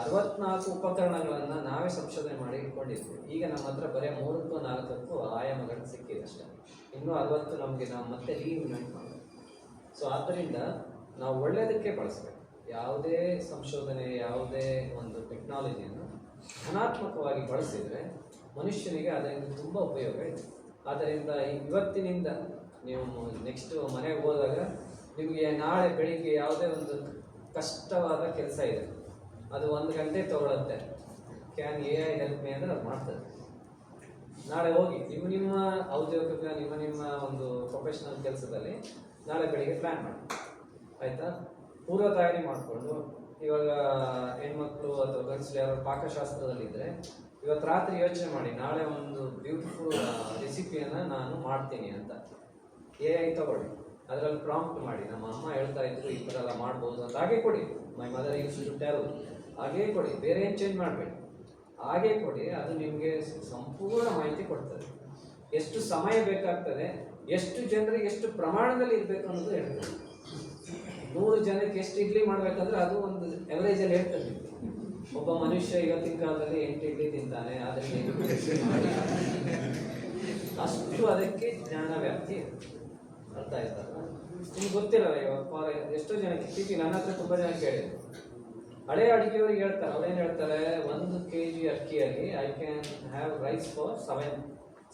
64 ಉಪಕರಣಗಳನ್ನು ನಾವೇ ಸಂಶೋಧನೆ ಮಾಡಿ ಇಟ್ಕೊಂಡಿದ್ವಿ. ಈಗ ನಮ್ಮ ಹತ್ರ ಬರೀ 3-4 ಆಯಾಮಗಳು ಸಿಕ್ಕಿದೆ ಅಷ್ಟೇ. ಇನ್ನೂ 60 ನಮಗೆ ನಾವು ಮತ್ತೆ ರೀಇನ್ವೆಂಟ್ ಮಾಡಬೇಕು. ಸೊ ಆದ್ದರಿಂದ ನಾವು ಒಳ್ಳೆಯದಕ್ಕೆ ಬಳಸಬೇಕು. ಯಾವುದೇ ಸಂಶೋಧನೆ, ಯಾವುದೇ ಒಂದು ಟೆಕ್ನಾಲಜಿಯನ್ನು ಧನಾತ್ಮಕವಾಗಿ ಬಳಸಿದರೆ ಮನುಷ್ಯನಿಗೆ ಅದರಿಂದ ತುಂಬ ಉಪಯೋಗ ಇದೆ. ಆದ್ದರಿಂದ ಇವತ್ತಿನಿಂದ ನೀವು ನೆಕ್ಸ್ಟ್ ಮನೆಗೆ ಹೋದಾಗ ನಿಮಗೆ ನಾಳೆ ಬೆಳಿಗ್ಗೆ ಯಾವುದೇ ಒಂದು ಕಷ್ಟವಾದ ಕೆಲಸ ಇದೆ, ಅದು 1 ಗಂಟೆ ತಗೊಳುತ್ತೆ, ಕ್ಯಾನ್ AI ಹೆಲ್ಪ್ ಮೀ ಅಂದರೆ ಅದು ಮಾಡ್ತದೆ. ನಾಳೆ ಹೋಗಿ ನಿಮ್ಮ ಔದ್ಯೋಗಿಕ ನಿಮ್ಮ ಒಂದು ಪ್ರೊಫೆಷನಲ್ ಕೆಲಸದಲ್ಲಿ ನಾಳೆ ಬೆಳಿಗ್ಗೆ ಪ್ಲ್ಯಾನ್ ಮಾಡಿ, ಆಯಿತಾ? ಪೂರ್ವ ತಯಾರಿ ಮಾಡಿಕೊಂಡು, ಇವಾಗ ಹೆಣ್ಮಕ್ಳು ಅಥವಾ ಗಂಡಸರು ಯಾರು ಪಾಕಶಾಸ್ತ್ರದಲ್ಲಿದ್ದರೆ ಇವತ್ತು ರಾತ್ರಿ ಯೋಚನೆ ಮಾಡಿ, ನಾಳೆ ಒಂದು ಬ್ಯೂಟಿಫುಲ್ ರೆಸಿಪಿಯನ್ನು ನಾನು ಮಾಡ್ತೀನಿ ಅಂತ. AI ತಗೊಳ್ಳಿ, ಅದರಲ್ಲಿ ಪ್ರಾಂಪ್ಟ್ ಮಾಡಿ, ನಮ್ಮ ಅಮ್ಮ ಹೇಳ್ತಾ ಇದ್ರು ಈ ಥರ ಎಲ್ಲ ಮಾಡ್ಬೋದು ಅಂತ, ಹಾಗೆ ಕೊಡಿ. My mother use to tell, ಹಾಗೇ ಕೊಡಿ, ಬೇರೆ ಏನು ಚೇಂಜ್ ಮಾಡಬೇಡಿ, ಹಾಗೇ ಕೊಡಿ. ಅದು ನಿಮಗೆ ಸಂಪೂರ್ಣ ಮಾಹಿತಿ ಕೊಡ್ತದೆ. ಎಷ್ಟು ಸಮಯ ಬೇಕಾಗ್ತದೆ, ಎಷ್ಟು ಜನರಿಗೆ ಎಷ್ಟು ಪ್ರಮಾಣದಲ್ಲಿ ಇರಬೇಕು ಅನ್ನೋದು ಹೇಳ್ತದೆ. 100 ಜನಕ್ಕೆ ಎಷ್ಟು ಇಡ್ಲಿ ಮಾಡಬೇಕಂದ್ರೆ ಅದು ಒಂದು ಎವರೇಜಲ್ಲಿ ಹೇಳ್ತದೆ. ಒಬ್ಬ ಮನುಷ್ಯ ಇವತ್ತಿನ ಕಾಲದಲ್ಲಿ 8 ಇಡ್ಲಿ ತಿಂತಾನೆ, ಅದರಿಂದ ಅಷ್ಟು ಅದಕ್ಕೆ ಜ್ಞಾನ ವ್ಯಾಪ್ತಿ ಅರ್ಥ ಆಯ್ತಲ್ಲ. ನಿಮ್ಗೆ ಗೊತ್ತಿರಲ್ಲ, ಇವಾಗ ಎಷ್ಟೋ ಜನಕ್ಕೆ ಸಿಟಿ ನನ್ನ ಹತ್ರ ತುಂಬ ಜನ ಕೇಳಿದ್ರು. ಹಳೆ ಅಡುಗೆಯವ್ರಿಗೆ ಹೇಳ್ತಾರೆ, ಅವ್ರೇನು ಹೇಳ್ತಾರೆ, 1 kg ಅಕ್ಕಿಯಲ್ಲಿ I can have rice for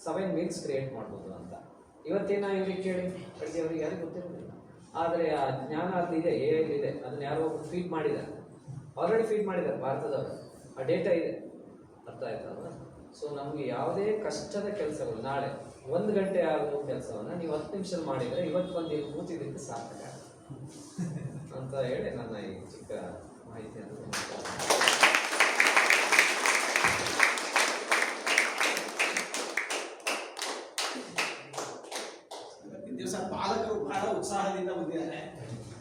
7 meals create ಮಾಡ್ಬೋದು ಅಂತ. ಇವತ್ತೇನ ಇವ್ರಿಗೆ ಕೇಳಿ, ಅಡುಗೆಯವ್ರಿಗೆ ಯಾರಿಗೆ ಗೊತ್ತಿರೋದಿಲ್ಲ. ಆದರೆ ಆ ಜ್ಞಾನ ಅಲ್ಲಿದೆ, AI ಇದೆ. ಅದನ್ನ ಯಾರೋ ಫೀಡ್ ಮಾಡಿದ್ದಾರೆ, ಆಲ್ರೆಡಿ ಫೀಡ್ ಮಾಡಿದ್ದಾರೆ ಭಾರತದವರು, ಆ ಡೇಟಾ ಇದೆ. ಅರ್ಥ ಆಯ್ತಲ್ವ? ಸೊ ನಮಗೆ ಯಾವುದೇ ಕಷ್ಟದ ಕೆಲಸಗಳು ನಾಳೆ 1 ಗಂಟೆ ಆಗುವ ಕೆಲಸವನ್ನು ನೀವು 10 ನಿಮಿಷ ಮಾಡಿದರೆ ಇವತ್ತು ಬಂದು ಕೂತಿದ್ದಕ್ಕೆ ಸಾಕಾಗ ಅಂತ ಹೇಳಿ ನನ್ನ ಈ ಚಿಕ್ಕ ಮಾಹಿತಿಯನ್ನು ದಿವಸ ಪಾಲಕರು ಬಹಳ ಉತ್ಸಾಹದಿಂದ ಬಂದಿದ್ದಾರೆ.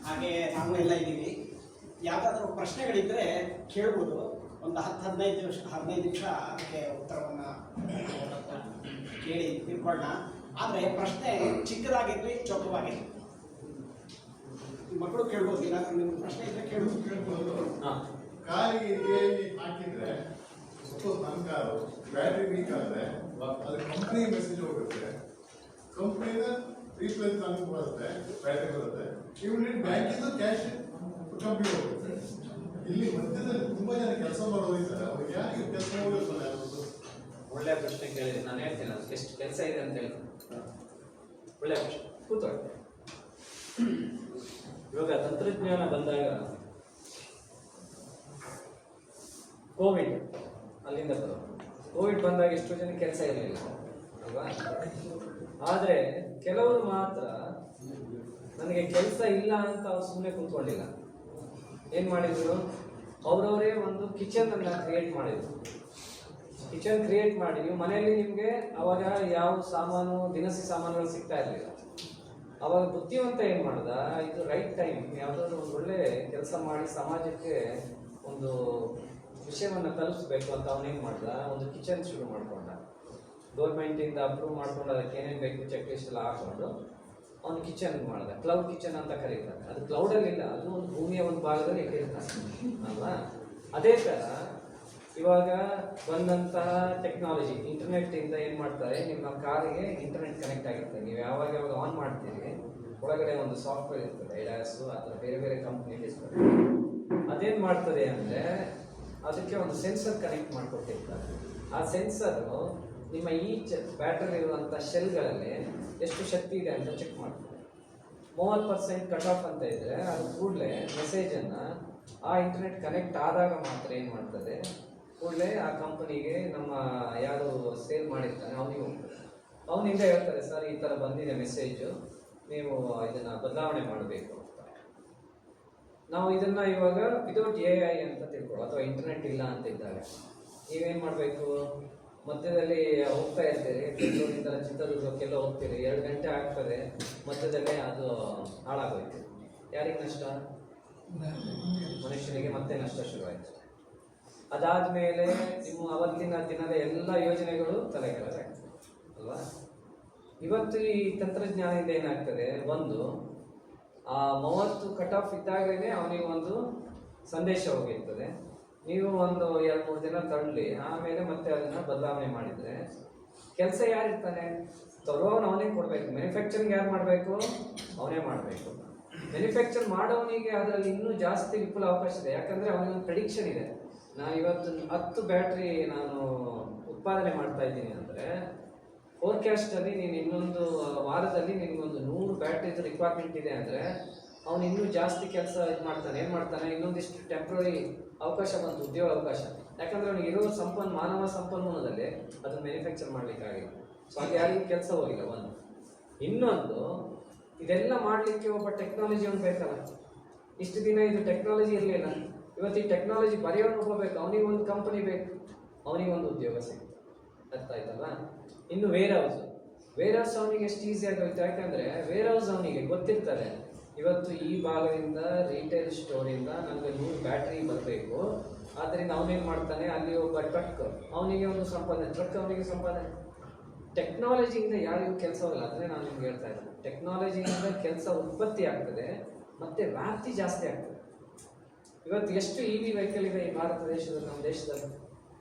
ಹಾಗೆ ನಾವು ಎಲ್ಲ ಇದ್ದೀವಿ. ಯಾವುದಾದ್ರೂ ಪ್ರಶ್ನೆಗಳಿದ್ದರೆ ಕೇಳ್ಬೋದು. ಒಂದು 10-15 ನಿಮಿಷ ಅದಕ್ಕೆ ಉತ್ತರವನ್ನು ಕೇಳಿ ತಿಳ್ಕೊಳ್ಳೋಣ. ಆದರೆ ಪ್ರಶ್ನೆ ಚಿಕ್ಕದಾಗಿರಲಿ ಚೊಕ್ಕವಾಗಿರಲಿ. ಮಕ್ಕಳು ಕೇಳ್ಬೋದು. ಏನಾದರೂ ನಿಮ್ಮ ಪ್ರಶ್ನೆ ಇದ್ದರೆ ಕೇಳ್ಬೋದು. ಕಾರಿಗೆ ಹಾಕಿದ್ರೆ ಸಪೋಸ್ ನನ್ನ ಕಾರು ಬ್ಯಾಟ್ರಿ ವೀಕ್ ಆದರೆ ಅದು ಕಂಪ್ನಿ ಮೆಸೇಜ್ ಹೋಗುತ್ತೆ. ಕಂಪ್ನಿನ ರೀಪ್ಲೇಸ್ ನನಗೆ ಬರುತ್ತೆ, ಬ್ಯಾಟ್ರಿ ಬರುತ್ತೆ. ಇಮಿಡಿಯೇಟ್ ಬ್ಯಾಂಕಿಂದು ಕ್ಯಾಶ್ ಕಂಪ್ನಿ ಹೋಗುತ್ತೆ. ಇಲ್ಲಿ ಮಧ್ಯದಲ್ಲಿ ತುಂಬಾ ಜನ ಕೆಲಸ ಮಾಡೋದಿದ್ದಾರೆ. ಅವ್ರಿಗೆ ಯಾಕೆ ಕೆಲಸ ಹೋಗಿರ್ತಾರೆ? ಒಳ್ಳೆಯ ಪ್ರಶ್ನೆ ಕೇಳಿದ್ರೆ ನಾನು ಹೇಳ್ತೇನೆ ಅದಕ್ಕೆ ಎಷ್ಟು ಕೆಲಸ ಇದೆ ಅಂತ ಹೇಳ್ತೇನೆ. ಒಳ್ಳೆಯ ಪ್ರಶ್ನೆ, ಕೂತ್ಕೊಳ್ಳಿ. ಇವಾಗ ತಂತ್ರಜ್ಞಾನ ಬಂದಾಗ ಕೋವಿಡ್ ಅಲ್ಲಿಂದ ಬರೋದು. ಕೋವಿಡ್ ಬಂದಾಗ ಎಷ್ಟೋ ಜನ ಕೆಲಸ ಇರಲಿಲ್ಲ ಅಲ್ವಾ? ಆದರೆ ಕೆಲವರು ಮಾತ್ರ ನನಗೆ ಕೆಲಸ ಇಲ್ಲ ಅಂತ ಅವ್ರು ಸುಮ್ಮನೆ ಕೂತ್ಕೊಂಡಿಲ್ಲ. ಏನು ಮಾಡಿದ್ರು? ಅವರವರೇ ಒಂದು ಕಿಚನ್ ಅನ್ನ ಕ್ರಿಯೇಟ್ ಮಾಡಿದ್ರು. ಕಿಚನ್ ಕ್ರಿಯೇಟ್ ಮಾಡಿ ನೀವು ಮನೆಯಲ್ಲಿ ನಿಮಗೆ ಅವಾಗ ಯಾವ ಸಾಮಾನು ದಿನಸಿ ಸಾಮಾನುಗಳು ಸಿಗ್ತಾ ಇರಲಿಲ್ಲ. ಅವಾಗ ಬುದ್ಧಿವಂತ ಏನು ಮಾಡ್ದ, ಇದು ರೈಟ್ ಟೈಮ್, ಯಾವುದಾದ್ರು ಒಂದು ಒಳ್ಳೆ ಕೆಲಸ ಮಾಡಿ ಸಮಾಜಕ್ಕೆ ಒಂದು ವಿಷಯವನ್ನು ತಲುಪಿಸ್ಬೇಕು ಅಂತ ಅವನೇನು ಮಾಡ್ದ, ಒಂದು ಕಿಚನ್ ಶುರು ಮಾಡ್ಕೊಂಡ. ಗೌರ್ಮೆಂಟಿಂದ ಅಪ್ರೂವ್ ಮಾಡ್ಕೊಂಡು ಅದಕ್ಕೆ ಏನೇನು ಬೇಕು ಚೆಕ್ ಲಿಸ್ಟ್ ಎಲ್ಲ ಹಾಕೊಂಡು ಅವನು ಕಿಚನ್ ಮಾಡ್ದ. ಕ್ಲೌಡ್ ಕಿಚನ್ ಅಂತ ಕರೀತಾರೆ. ಅದು ಕ್ಲೌಡಲ್ಲಿ ಇಲ್ಲ, ಅದು ಒಂದು ಭೂಮಿಯ ಒಂದು ಭಾಗದಲ್ಲಿ ಇಟ್ಟಿರ್ತಾರೆ ಅಲ್ವಾ? ಅದೇ ಥರ ಇವಾಗ ಬಂದಂತಹ ಟೆಕ್ನಾಲಜಿ ಇಂಟರ್ನೆಟ್ಟಿಂದ ಏನು ಮಾಡ್ತಾರೆ, ನಿಮ್ಮ ಕಾರಿಗೆ ಇಂಟರ್ನೆಟ್ ಕನೆಕ್ಟ್ ಆಗಿರ್ತದೆ. ನೀವು ಯಾವಾಗ ಆನ್ ಮಾಡ್ತೀರಿ ಒಳಗಡೆ ಒಂದು ಸಾಫ್ಟ್ವೇರ್ ಇರ್ತದೆ, ಐಡಾಸು ಆ ಥರ ಬೇರೆ ಬೇರೆ ಕಂಪ್ನಿ ಇರ್ತದೆ. ಅದೇನು ಮಾಡ್ತದೆ ಅಂದರೆ ಅದಕ್ಕೆ ಒಂದು ಸೆನ್ಸರ್ ಕನೆಕ್ಟ್ ಮಾಡಿಕೊಟ್ಟಿರ್ತಾರೆ. ಆ ಸೆನ್ಸರು ನಿಮ್ಮ ಈ ಬ್ಯಾಟರಿ ಇರುವಂಥ ಶೆಲ್ಗಳಲ್ಲಿ ಎಷ್ಟು ಶಕ್ತಿ ಇದೆ ಅಂತ ಚೆಕ್ ಮಾಡ್ತಾರೆ. 30% ಕಟ್ ಆಫ್ ಅಂತ ಇದ್ದರೆ ಅದು ಕೂಡಲೇ ಮೆಸೇಜನ್ನು ಆ ಇಂಟರ್ನೆಟ್ ಕನೆಕ್ಟ್ ಆದಾಗ ಮಾತ್ರ ಏನು ಮಾಡ್ತದೆ, ಕೂಡಲೇ ಆ ಕಂಪನಿಗೆ ನಮ್ಮ ಯಾರು ಸೇಲ್ ಮಾಡಿರ್ತಾನೆ ಅವನಿಗೆ ಹೋಗ್ತದೆ. ಅವನಿಂದ ಹೇಳ್ತಾರೆ, ಸರ್ ಈ ಥರ ಬಂದಿದೆ ಮೆಸೇಜು, ನೀವು ಇದನ್ನು ಬದಲಾವಣೆ ಮಾಡಬೇಕು ಅಂತ. ನಾವು ಇದನ್ನು ಇವಾಗ ವಿದೌಟ್ AI ಅಂತ ತಿಳ್ಕೊಳ್ಳೋ, ಅಥವಾ ಇಂಟರ್ನೆಟ್ ಇಲ್ಲ ಅಂತ ಇದ್ದಾಗ ನೀವೇನು ಮಾಡಬೇಕು, ಮಧ್ಯದಲ್ಲಿ ಹೋಗ್ತಾ ಇರ್ತೀರಿ, ಬೆಂಗಳೂರಿಂದ ಚಿತ್ರದುರ್ಗಕ್ಕೆಲ್ಲ ಹೋಗ್ತೀರಿ, 2 ಗಂಟೆ ಆಗ್ತದೆ, ಮಧ್ಯದಲ್ಲೇ ಅದು ಹಾಳಾಗೋಯ್ತು. ಯಾರಿಗೆ ನಷ್ಟ? ಮನುಷ್ಯನಿಗೆ ಮತ್ತೆ ನಷ್ಟ ಶುರುವಾಯಿತು. ಅದಾದಮೇಲೆ ನಿಮ್ಮ ಅವತ್ತಿನ ದಿನದ ಎಲ್ಲ ಯೋಜನೆಗಳು ತಲೆಕೆಳಗಾಗ್ತದೆ ಅಲ್ವಾ? ಇವತ್ತು ಈ ತಂತ್ರಜ್ಞಾನದಿಂದ ಏನಾಗ್ತದೆ, ಒಂದು 30 ಕಟ್ ಆಫ್ ಇದ್ದಾಗಲೇ ಅವನಿಗೆ ಒಂದು ಸಂದೇಶ ಹೋಗಿರ್ತದೆ. ನೀವು ಒಂದು 2-3 ದಿನ ತಳ್ಳಿ ಆಮೇಲೆ ಮತ್ತೆ ಅದನ್ನು ಬದಲಾವಣೆ ಮಾಡಿದರೆ ಕೆಲಸ ಯಾರಿರ್ತಾನೆ? ತರುವವನು ಅವನೇ ಕೊಡಬೇಕು. ಮ್ಯಾನುಫ್ಯಾಕ್ಚರಿಂಗ್ ಯಾರು ಮಾಡಬೇಕು? ಅವನೇ ಮಾಡಬೇಕು. ಮ್ಯಾನುಫ್ಯಾಕ್ಚರ್ ಮಾಡೋವನಿಗೆ ಅದರಲ್ಲಿ ಇನ್ನೂ ಜಾಸ್ತಿ ವಿಪುಲ ಅವಕಾಶ ಇದೆ. ಯಾಕಂದರೆ ಅವನಿಗೊಂದು ಪ್ರೆಡಿಕ್ಷನ್ ಇದೆ. ನಾನು ಇವತ್ತು 10 ಬ್ಯಾಟ್ರಿ ನಾನು ಉತ್ಪಾದನೆ ಮಾಡ್ತಾ ಇದ್ದೀನಿ ಅಂದರೆ ಫೋರ್ಕ್ಯಾಸ್ಟಲ್ಲಿ ನೀನು ಇನ್ನೊಂದು ವಾರದಲ್ಲಿ ನಿನಗೊಂದು 100 ಬ್ಯಾಟ್ರಿದು ರಿಕ್ವೈರ್ಮೆಂಟ್ ಇದೆ ಅಂದರೆ ಅವನು ಇನ್ನೂ ಜಾಸ್ತಿ ಕೆಲಸ ಇದು ಮಾಡ್ತಾನೆ. ಏನು ಮಾಡ್ತಾನೆ, ಇನ್ನೊಂದಿಷ್ಟು ಟೆಂಪ್ರರಿ ಅವಕಾಶ ಬಂತು, ಉದ್ಯೋಗ ಅವಕಾಶ. ಯಾಕಂದರೆ ಅವನಿಗೆ ಇರೋ ಮಾನವ ಸಂಪನ್ಮೂಲದಲ್ಲಿ ಅದನ್ನು ಮ್ಯಾನುಫ್ಯಾಕ್ಚರ್ ಮಾಡಲಿಕ್ಕಾಗಿಲ್ಲ. ಸೊ ಅದು ಯಾರಿಗೂ ಕೆಲಸ ಹೋಗಿಲ್ಲ. ಒಂದು ಇನ್ನೊಂದು, ಇದೆಲ್ಲ ಮಾಡಲಿಕ್ಕೆ ಒಬ್ಬ ಟೆಕ್ನಾಲಜಿ ಅವ್ನು ಬೇಕಲ್ಲ. ಇಷ್ಟು ದಿನ ಇದು ಟೆಕ್ನಾಲಜಿ ಇರಲಿಲ್ಲ. ಇವತ್ತು ಈ ಟೆಕ್ನಾಲಜಿ ಬರೆಯೋನು ಹೋಗಬೇಕು, ಅವನಿಗೆ ಒಂದು ಕಂಪನಿ ಬೇಕು, ಅವನಿಗೆ ಒಂದು ಉದ್ಯೋಗ ಸಿಗುತ್ತೆ. ಅರ್ಥ ಆಯ್ತಲ್ಲ? ಇನ್ನು ವೇರ್ ಹೌಸ್ ಅವನಿಗೆ ಎಷ್ಟು ಈಸಿ ಆಗೋಯ್ತು. ಯಾಕಂದರೆ ವೇರ್ ಹೌಸ್ ಅವನಿಗೆ ಗೊತ್ತಿರ್ತದೆ, ಇವತ್ತು ಈ ಭಾಗದಿಂದ ರಿಟೇಲ್ ಸ್ಟೋರಿಂದ ನನಗೆ 100 ಬ್ಯಾಟ್ರಿ ಬರಬೇಕು. ಆದ್ದರಿಂದ ಅವನೇನು ಮಾಡ್ತಾನೆ, ಅಲ್ಲಿ ಒಬ್ಬ ಟ್ರಕ್, ಅವನಿಗೆ ಒಂದು ಸಂಪಾದನೆ, ಟ್ರಕ್ ಅವನಿಗೆ ಸಂಪಾದನೆ. ಟೆಕ್ನಾಲಜಿಯಿಂದ ಯಾರಿಗೂ ಕೆಲಸವಿಲ್ಲ. ಅದನ್ನೇ ನಾನು ನಿಮ್ಗೆ ಹೇಳ್ತಾ ಇದ್ದೀನಿ. ಟೆಕ್ನಾಲಜಿಯಿಂದ ಕೆಲಸ ಉತ್ಪತ್ತಿ ಆಗ್ತದೆ ಮತ್ತು ವ್ಯಾಪ್ತಿ ಜಾಸ್ತಿ ಆಗ್ತದೆ. ಇವತ್ತು ಎಷ್ಟು EV ವೆಹಿಕಲ್ ಇದೆ ಈ ಭಾರತ ದೇಶದಲ್ಲಿ, ನಮ್ಮ ದೇಶದಲ್ಲಿ.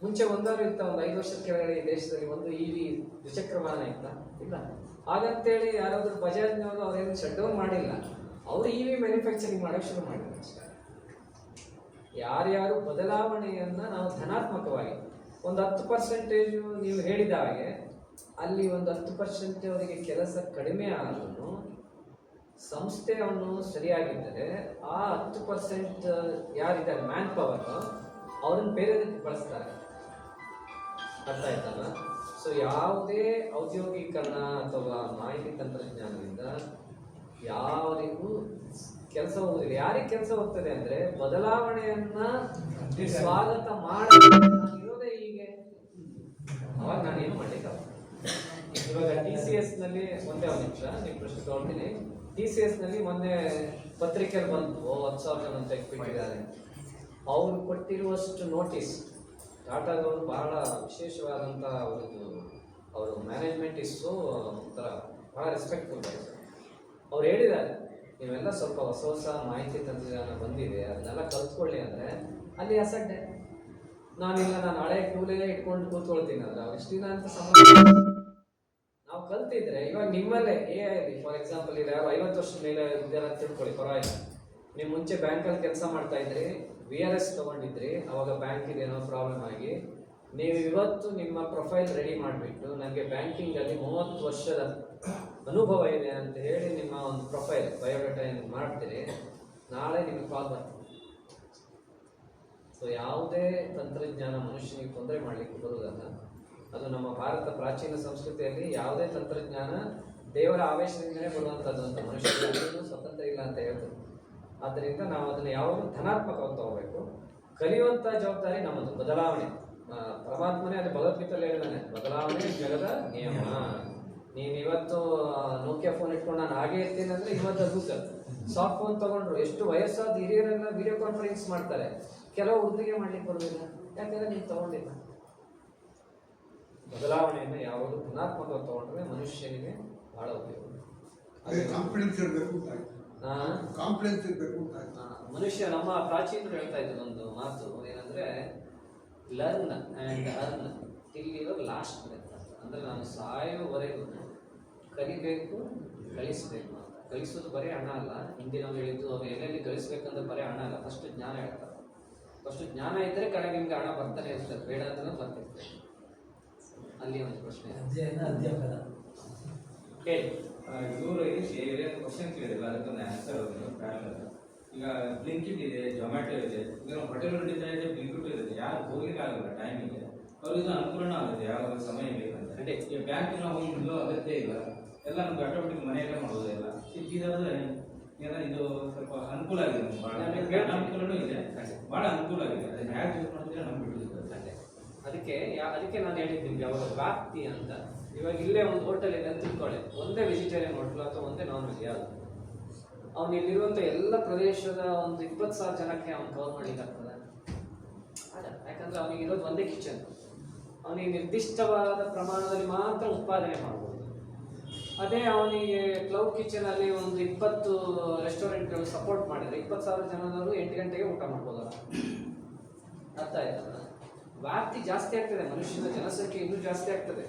ಮುಂಚೆ ಒಂದಾರು ಇತ್ತ, ಒಂದು 5 ವರ್ಷದ ಕೆಳಗಡೆ ಈ ದೇಶದಲ್ಲಿ ಒಂದು EV ದ್ವಿಚಕ್ರ ವಾಹನ ಇತ್ತ? ಇಲ್ಲ. ಹಾಗಂತೇಳಿ ಯಾರಾದರೂ ಬಜಾಜ್ನವರು ಅವರೇನು ಶಟ್ ಡೌನ್ ಮಾಡಿಲ್ಲ, ಅವರು EV ಮ್ಯಾನುಫ್ಯಾಕ್ಚರಿಂಗ್ ಮಾಡೋಕ್ಕೆ ಶುರು ಮಾಡಿದ್ರು ಅಷ್ಟೇ. ಯಾರ್ಯಾರು ಬದಲಾವಣೆಯನ್ನು ನಾವು ಧನಾತ್ಮಕವಾಗಿ ಒಂದು 10% ನೀವು ಹೇಳಿದ ಹಾಗೆ ಅಲ್ಲಿ ಒಂದು 10% ಅವರಿಗೆ ಕೆಲಸ ಕಡಿಮೆ ಆದರೂ ಸಂಸ್ಥೆಯನ್ನು ಸರಿಯಾಗಿದ್ದರೆ ಆ 10% ಯಾರಿದ್ದಾರೆ ಮ್ಯಾನ್ ಪವರ್ ಅವ್ರನ್ನ ಬೇರೆದಕ್ಕೆ ಬಳಸ್ತಾರೆ. ಅರ್ಥ ಆಯ್ತಲ್ಲ? ಸೊ ಯಾವುದೇ ಔದ್ಯೋಗೀಕರಣ ಅಥವಾ ಮಾಹಿತಿ ತಂತ್ರಜ್ಞಾನದಿಂದ ಯಾರಿಗೂ ಕೆಲಸ ಹೋಗುದಿಲ್ಲ. ಯಾರಿಗೆ ಕೆಲಸ ಹೋಗ್ತದೆ ಅಂದ್ರೆ ಬದಲಾವಣೆಯನ್ನ ಸ್ವಾಗತ ಮಾಡಿರೋದೇ ಹೀಗೆ, ಅವಾಗ ನಾನೇನು ಮಾಡ್ಲಿಕ್ಕಲ್ಲ. ಇವಾಗ TCS ನಲ್ಲಿ ಒಂದೇ ಒಂದು ನಿಮಿಷ ನಿಮ್ ಪ್ರಶ್ನೆ ತಗೊಳ್ತೀನಿ. TCS ನಲ್ಲಿ ಮೊನ್ನೆ ಪತ್ರಿಕೆಯಲ್ಲಿ ಬಂತು 10,000 ಜನ ಅಂತ ಬಿಟ್ಟಿದ್ದಾರೆ. ಅವ್ರು ಕೊಟ್ಟಿರುವಷ್ಟು ನೋಟಿಸ್ ಟಾಟಾದವರು ಬಹಳ ವಿಶೇಷವಾದಂಥ ಅವರು ಮ್ಯಾನೇಜ್ಮೆಂಟ್ ಇಸ್ಸು ಒಂಥರ ಬಹಳ ರೆಸ್ಪೆಕ್ಟ್ಫುಲ್. ಅವ್ರು ಹೇಳಿದ್ದಾರೆ ನೀವೆಲ್ಲ ಸ್ವಲ್ಪ ಹೊಸ ಹೊಸ ಮಾಹಿತಿ ತಂತ್ರಜ್ಞಾನ ಬಂದಿದೆ ಅದನ್ನೆಲ್ಲ ಕಲ್ತ್ಕೊಳ್ಳಿ ಅಂದರೆ ಅಲ್ಲಿ ಅಸಡ್ಡೆ. ನಾನು ಹಳೆ ಟೂಲೇ ಇಟ್ಕೊಂಡು ಕೂತ್ಕೊಳ್ತೀನಿ ಅಂದ್ರೆ ಇಷ್ಟು ದಿನ ಅಂತ ನಾವು ಕಲ್ತಿದ್ರೆ ಇವಾಗ ನಿಮ್ಮಲ್ಲೇ AI ಫಾರ್ ಎಕ್ಸಾಂಪಲ್ ಇದು ಯಾರು 50 ವರ್ಷದ ಮೇಲೆ ಇದ್ದಾರೆ ಅಂತ ತಿಳ್ಕೊಳ್ಳಿ, ಪರವಾಗಿಲ್ಲ. ನೀವು ಮುಂಚೆ ಬ್ಯಾಂಕಲ್ಲಿ ಕೆಲಸ ಮಾಡ್ತಾ ಇದ್ರಿ, VRS ತಗೊಂಡಿದ್ರಿ, ಅವಾಗ ಬ್ಯಾಂಕಿಗೆ ಏನೋ ಪ್ರಾಬ್ಲಮ್ ಆಗಿ ನೀವು ಇವತ್ತು ನಿಮ್ಮ ಪ್ರೊಫೈಲ್ ರೆಡಿ ಮಾಡಿಬಿಟ್ಟು ನನಗೆ ಬ್ಯಾಂಕಿಂಗಲ್ಲಿ 30 ವರ್ಷದ ಅನುಭವ ಇದೆ ಅಂತ ಹೇಳಿ ನಿಮ್ಮ ಒಂದು ಪ್ರೊಫೈಲ್ ಬಯೋಡಾಟಾ ಏನು ಮಾಡ್ತೀರಿ, ನಾಳೆ ನಿಮಗೆ ಕಾಲ್ ಬರ್ತದೆ. ಸೊ ಯಾವುದೇ ತಂತ್ರಜ್ಞಾನ ಮನುಷ್ಯನಿಗೆ ತೊಂದರೆ ಮಾಡಲಿಕ್ಕೆ ಬರುವುದಲ್ಲ. ಅದು ನಮ್ಮ ಭಾರತ ಪ್ರಾಚೀನ ಸಂಸ್ಕೃತಿಯಲ್ಲಿ ಯಾವುದೇ ತಂತ್ರಜ್ಞಾನ ದೇವರ ಆವೇಶದಿಂದಲೇ ಬರುವಂಥದ್ದು ಅಂತ, ಮನುಷ್ಯನಿಗೆ ಸ್ವತಂತ್ರ ಇಲ್ಲ ಅಂತ ಹೇಳ್ತಾರೆ. ಆದ್ದರಿಂದ ನಾವು ಅದನ್ನು ಯಾವಾಗ ಧನಾತ್ಮಕವಾಗಿ ತಗೋಬೇಕು. ಕಲಿಯುವಂಥ ಜವಾಬ್ದಾರಿ ನಮ್ಮದು. ಬದಲಾವಣೆ ಪರಮಾತ್ಮನೇ ಅದು ಭಗವದ್ಗೀತೆಯಲ್ಲಿ ಹೇಳಿದಾನೆ, ಬದಲಾವಣೆ ಜಗದ ನಿಯಮ. ನೀನು ಇವತ್ತು ನೋಕಿಯಾ ಫೋನ್ ಇಟ್ಕೊಂಡು ನಾನು ಹಾಗೆ ಇರ್ತೀನಿ ಅಂದರೆ ಇವತ್ತು ಗೂಗಲ್ ಸಾಫ್ಟ್ ಫೋನ್ ತಗೊಂಡ್ರು ಎಷ್ಟು ವಯಸ್ಸಾದ ಹಿರಿಯರೆಲ್ಲ ವಿಡಿಯೋ ಕಾನ್ಫರೆನ್ಸ್ ಮಾಡ್ತಾರೆ. ಕೆಲವು ಹುಡುಗಿಗೆ ಮಾಡ್ಲಿಕ್ಕೆ ಬರೋದಿಲ್ಲ, ಯಾಕಂದ್ರೆ ನೀವು ತಗೊಂಡಿಲ್ಲ. ಬದಲಾವಣೆಯನ್ನು ಯಾವುದು ಧನಾತ್ಮಕವಾಗಿ ತಗೊಂಡ್ರೆ ಮನುಷ್ಯನಿಗೆ ಬಹಳ ಉಪಯೋಗ. ಕಾನ್ಫಿಡೆನ್ಸ್ ಇರಬೇಕು, ಕಾನ್ಫಿಡೆನ್ಸ್ ಇರಬೇಕು. ಮನುಷ್ಯ ನಮ್ಮ ಪ್ರಾಚೀನರು ಹೇಳ್ತಾ ಇದ್ರು ಒಂದು ಮಾತು ಏನಂದ್ರೆ, learn and earn till your last breath ಅಂತ. ಅಂದ್ರೆ ನಾನು ಸಾಯೋವರೆಗೂ ಕಲಿಬೇಕು, ಗಳಿಸಬೇಕು ಅಂತ. ಗಳಿಸೋದು ಬರೀ ಹಣ ಅಲ್ಲ. ಹಿಂದಿನವ್ರು ಹೇಳಿದ್ದು ಅವ್ರು ಎಲ್ಲೆಲ್ಲಿ ಗಳಿಸ್ಬೇಕಂದ್ರೆ ಬರೀ ಹಣ ಅಲ್ಲ, ಫಸ್ಟ್ ಜ್ಞಾನ ಹೇಳ್ತಾರೆ. ಫಸ್ಟ್ ಜ್ಞಾನ ಇದ್ದರೆ ಕಡೆಗೆ ನಿಮ್ಗೆ ಹಣ ಬರ್ತಾನೆ ಇರ್ತದೆ, ಬೇಡ ಅಂದ್ರೆ ಬರ್ತಿರ್ತದೆ. ಅಲ್ಲಿ ಒಂದು ಪ್ರಶ್ನೆ ಹೇಳಿ. ಇವರು ಕ್ವಶನ್ ಕೇಳಿಲ್ಲ, ಅದಕ್ಕೊಂದು ಆನ್ಸರ್ ಈಗ ಬ್ಲಿಂಕಿಟ್ ಇದೆ, ಜೊಮ್ಯಾಟೊ ಇದೆ, ಈಗ ಹೋಟೆಲ್ ನಡೀತಾ ಇದೆ, ಬ್ಲಿಂಕಿಟ್ ಇದೆ. ಯಾರು ಹೋಗ್ಲಿಕ್ಕೆ ಆಗಲ್ಲ ಟೈಮಿಗೆ, ಅವ್ರಿಗೆ ಅನುಕೂಲನೂ ಆಗುತ್ತೆ ಯಾವ ಸಮಯ ಬೇಕಂತ. ಈಗ ಬ್ಯಾಂಕ್ ನಾವು ಹೋಗಿ ನಿಲ್ಲೋ ಅಗತ್ಯ ಇಲ್ಲ, ಎಲ್ಲ ನಮ್ಗೆ ಆಟೋಮೆಟಿಕ್ ಮನೆಯಲ್ಲೇ ಮಾಡೋದು ಎಲ್ಲ ಇದಾದ್ರೆ ಇದು ಸ್ವಲ್ಪ ಅನುಕೂಲ ಆಗಿದೆ. ನಮ್ಗೆ ಭಾಳ ಅನುಕೂಲನೂ ಇದೆ, ಭಾಳ ಅನುಕೂಲ ಆಗಿದೆ. ಅದನ್ನ ಯಾಕೆ ಯೂಸ್ ಮಾಡ್ತೀರಾ ನಮ್ಗೆ ಬಿಟ್ಟಿದ್ದಾರೆ. ಅದಕ್ಕೆ ನಾನು ಹೇಳಿದ್ದೀನಿ ಯಾವಾಗ ವ್ಯಾಪ್ತಿ ಅಂತ. ಇವಾಗ ಇಲ್ಲೇ ಒಂದು ಹೋಟೆಲ್ ಇದೆ ಅಂತ ತಿಳ್ಕೊಳ್ಳಿ, ಒಂದೇ ವೆಜಿಟೇರಿಯನ್ ಹೋಟೆಲ್ ಅಥವಾ ಒಂದೇ ನಾನ್ ವೆಜ್ ಯಾವುದು, ಅವ್ನು ಇಲ್ಲಿರುವಂಥ ಎಲ್ಲ ಪ್ರದೇಶದ ಒಂದು 20,000 ಜನಕ್ಕೆ ಅವ್ನು ಕವರ್ ಮಾಡ್ಲಿಕ್ಕೆ ಆಗ್ತದೆ ಅಲ್ಲ. ಯಾಕಂದ್ರೆ ಅವನಿಗೆ ಇರೋದು ಒಂದೇ ಕಿಚನ್, ಅವನಿಗೆ ನಿರ್ದಿಷ್ಟವಾದ ಪ್ರಮಾಣದಲ್ಲಿ ಮಾತ್ರ ಉತ್ಪಾದನೆ ಮಾಡ್ಬೋದು. ಅದೇ ಅವನಿಗೆ ಕ್ಲೌಡ್ ಕಿಚನ್ ಅಲ್ಲಿ ಒಂದು 20 ರೆಸ್ಟೋರೆಂಟ್ಗಳು ಸಪೋರ್ಟ್ ಮಾಡಿದ್ರೆ 20,000 ಜನರು 8 ಗಂಟೆಗೆ ಊಟ ಮಾಡ್ಬೋದಲ್ಲ. ಅರ್ಥ ಆಯ್ತಲ್ಲ? ವ್ಯಾಪ್ತಿ ಜಾಸ್ತಿ ಆಗ್ತದೆ, ಮನುಷ್ಯನ ಜನಸಂಖ್ಯೆ ಇನ್ನೂ ಜಾಸ್ತಿ ಆಗ್ತದೆ.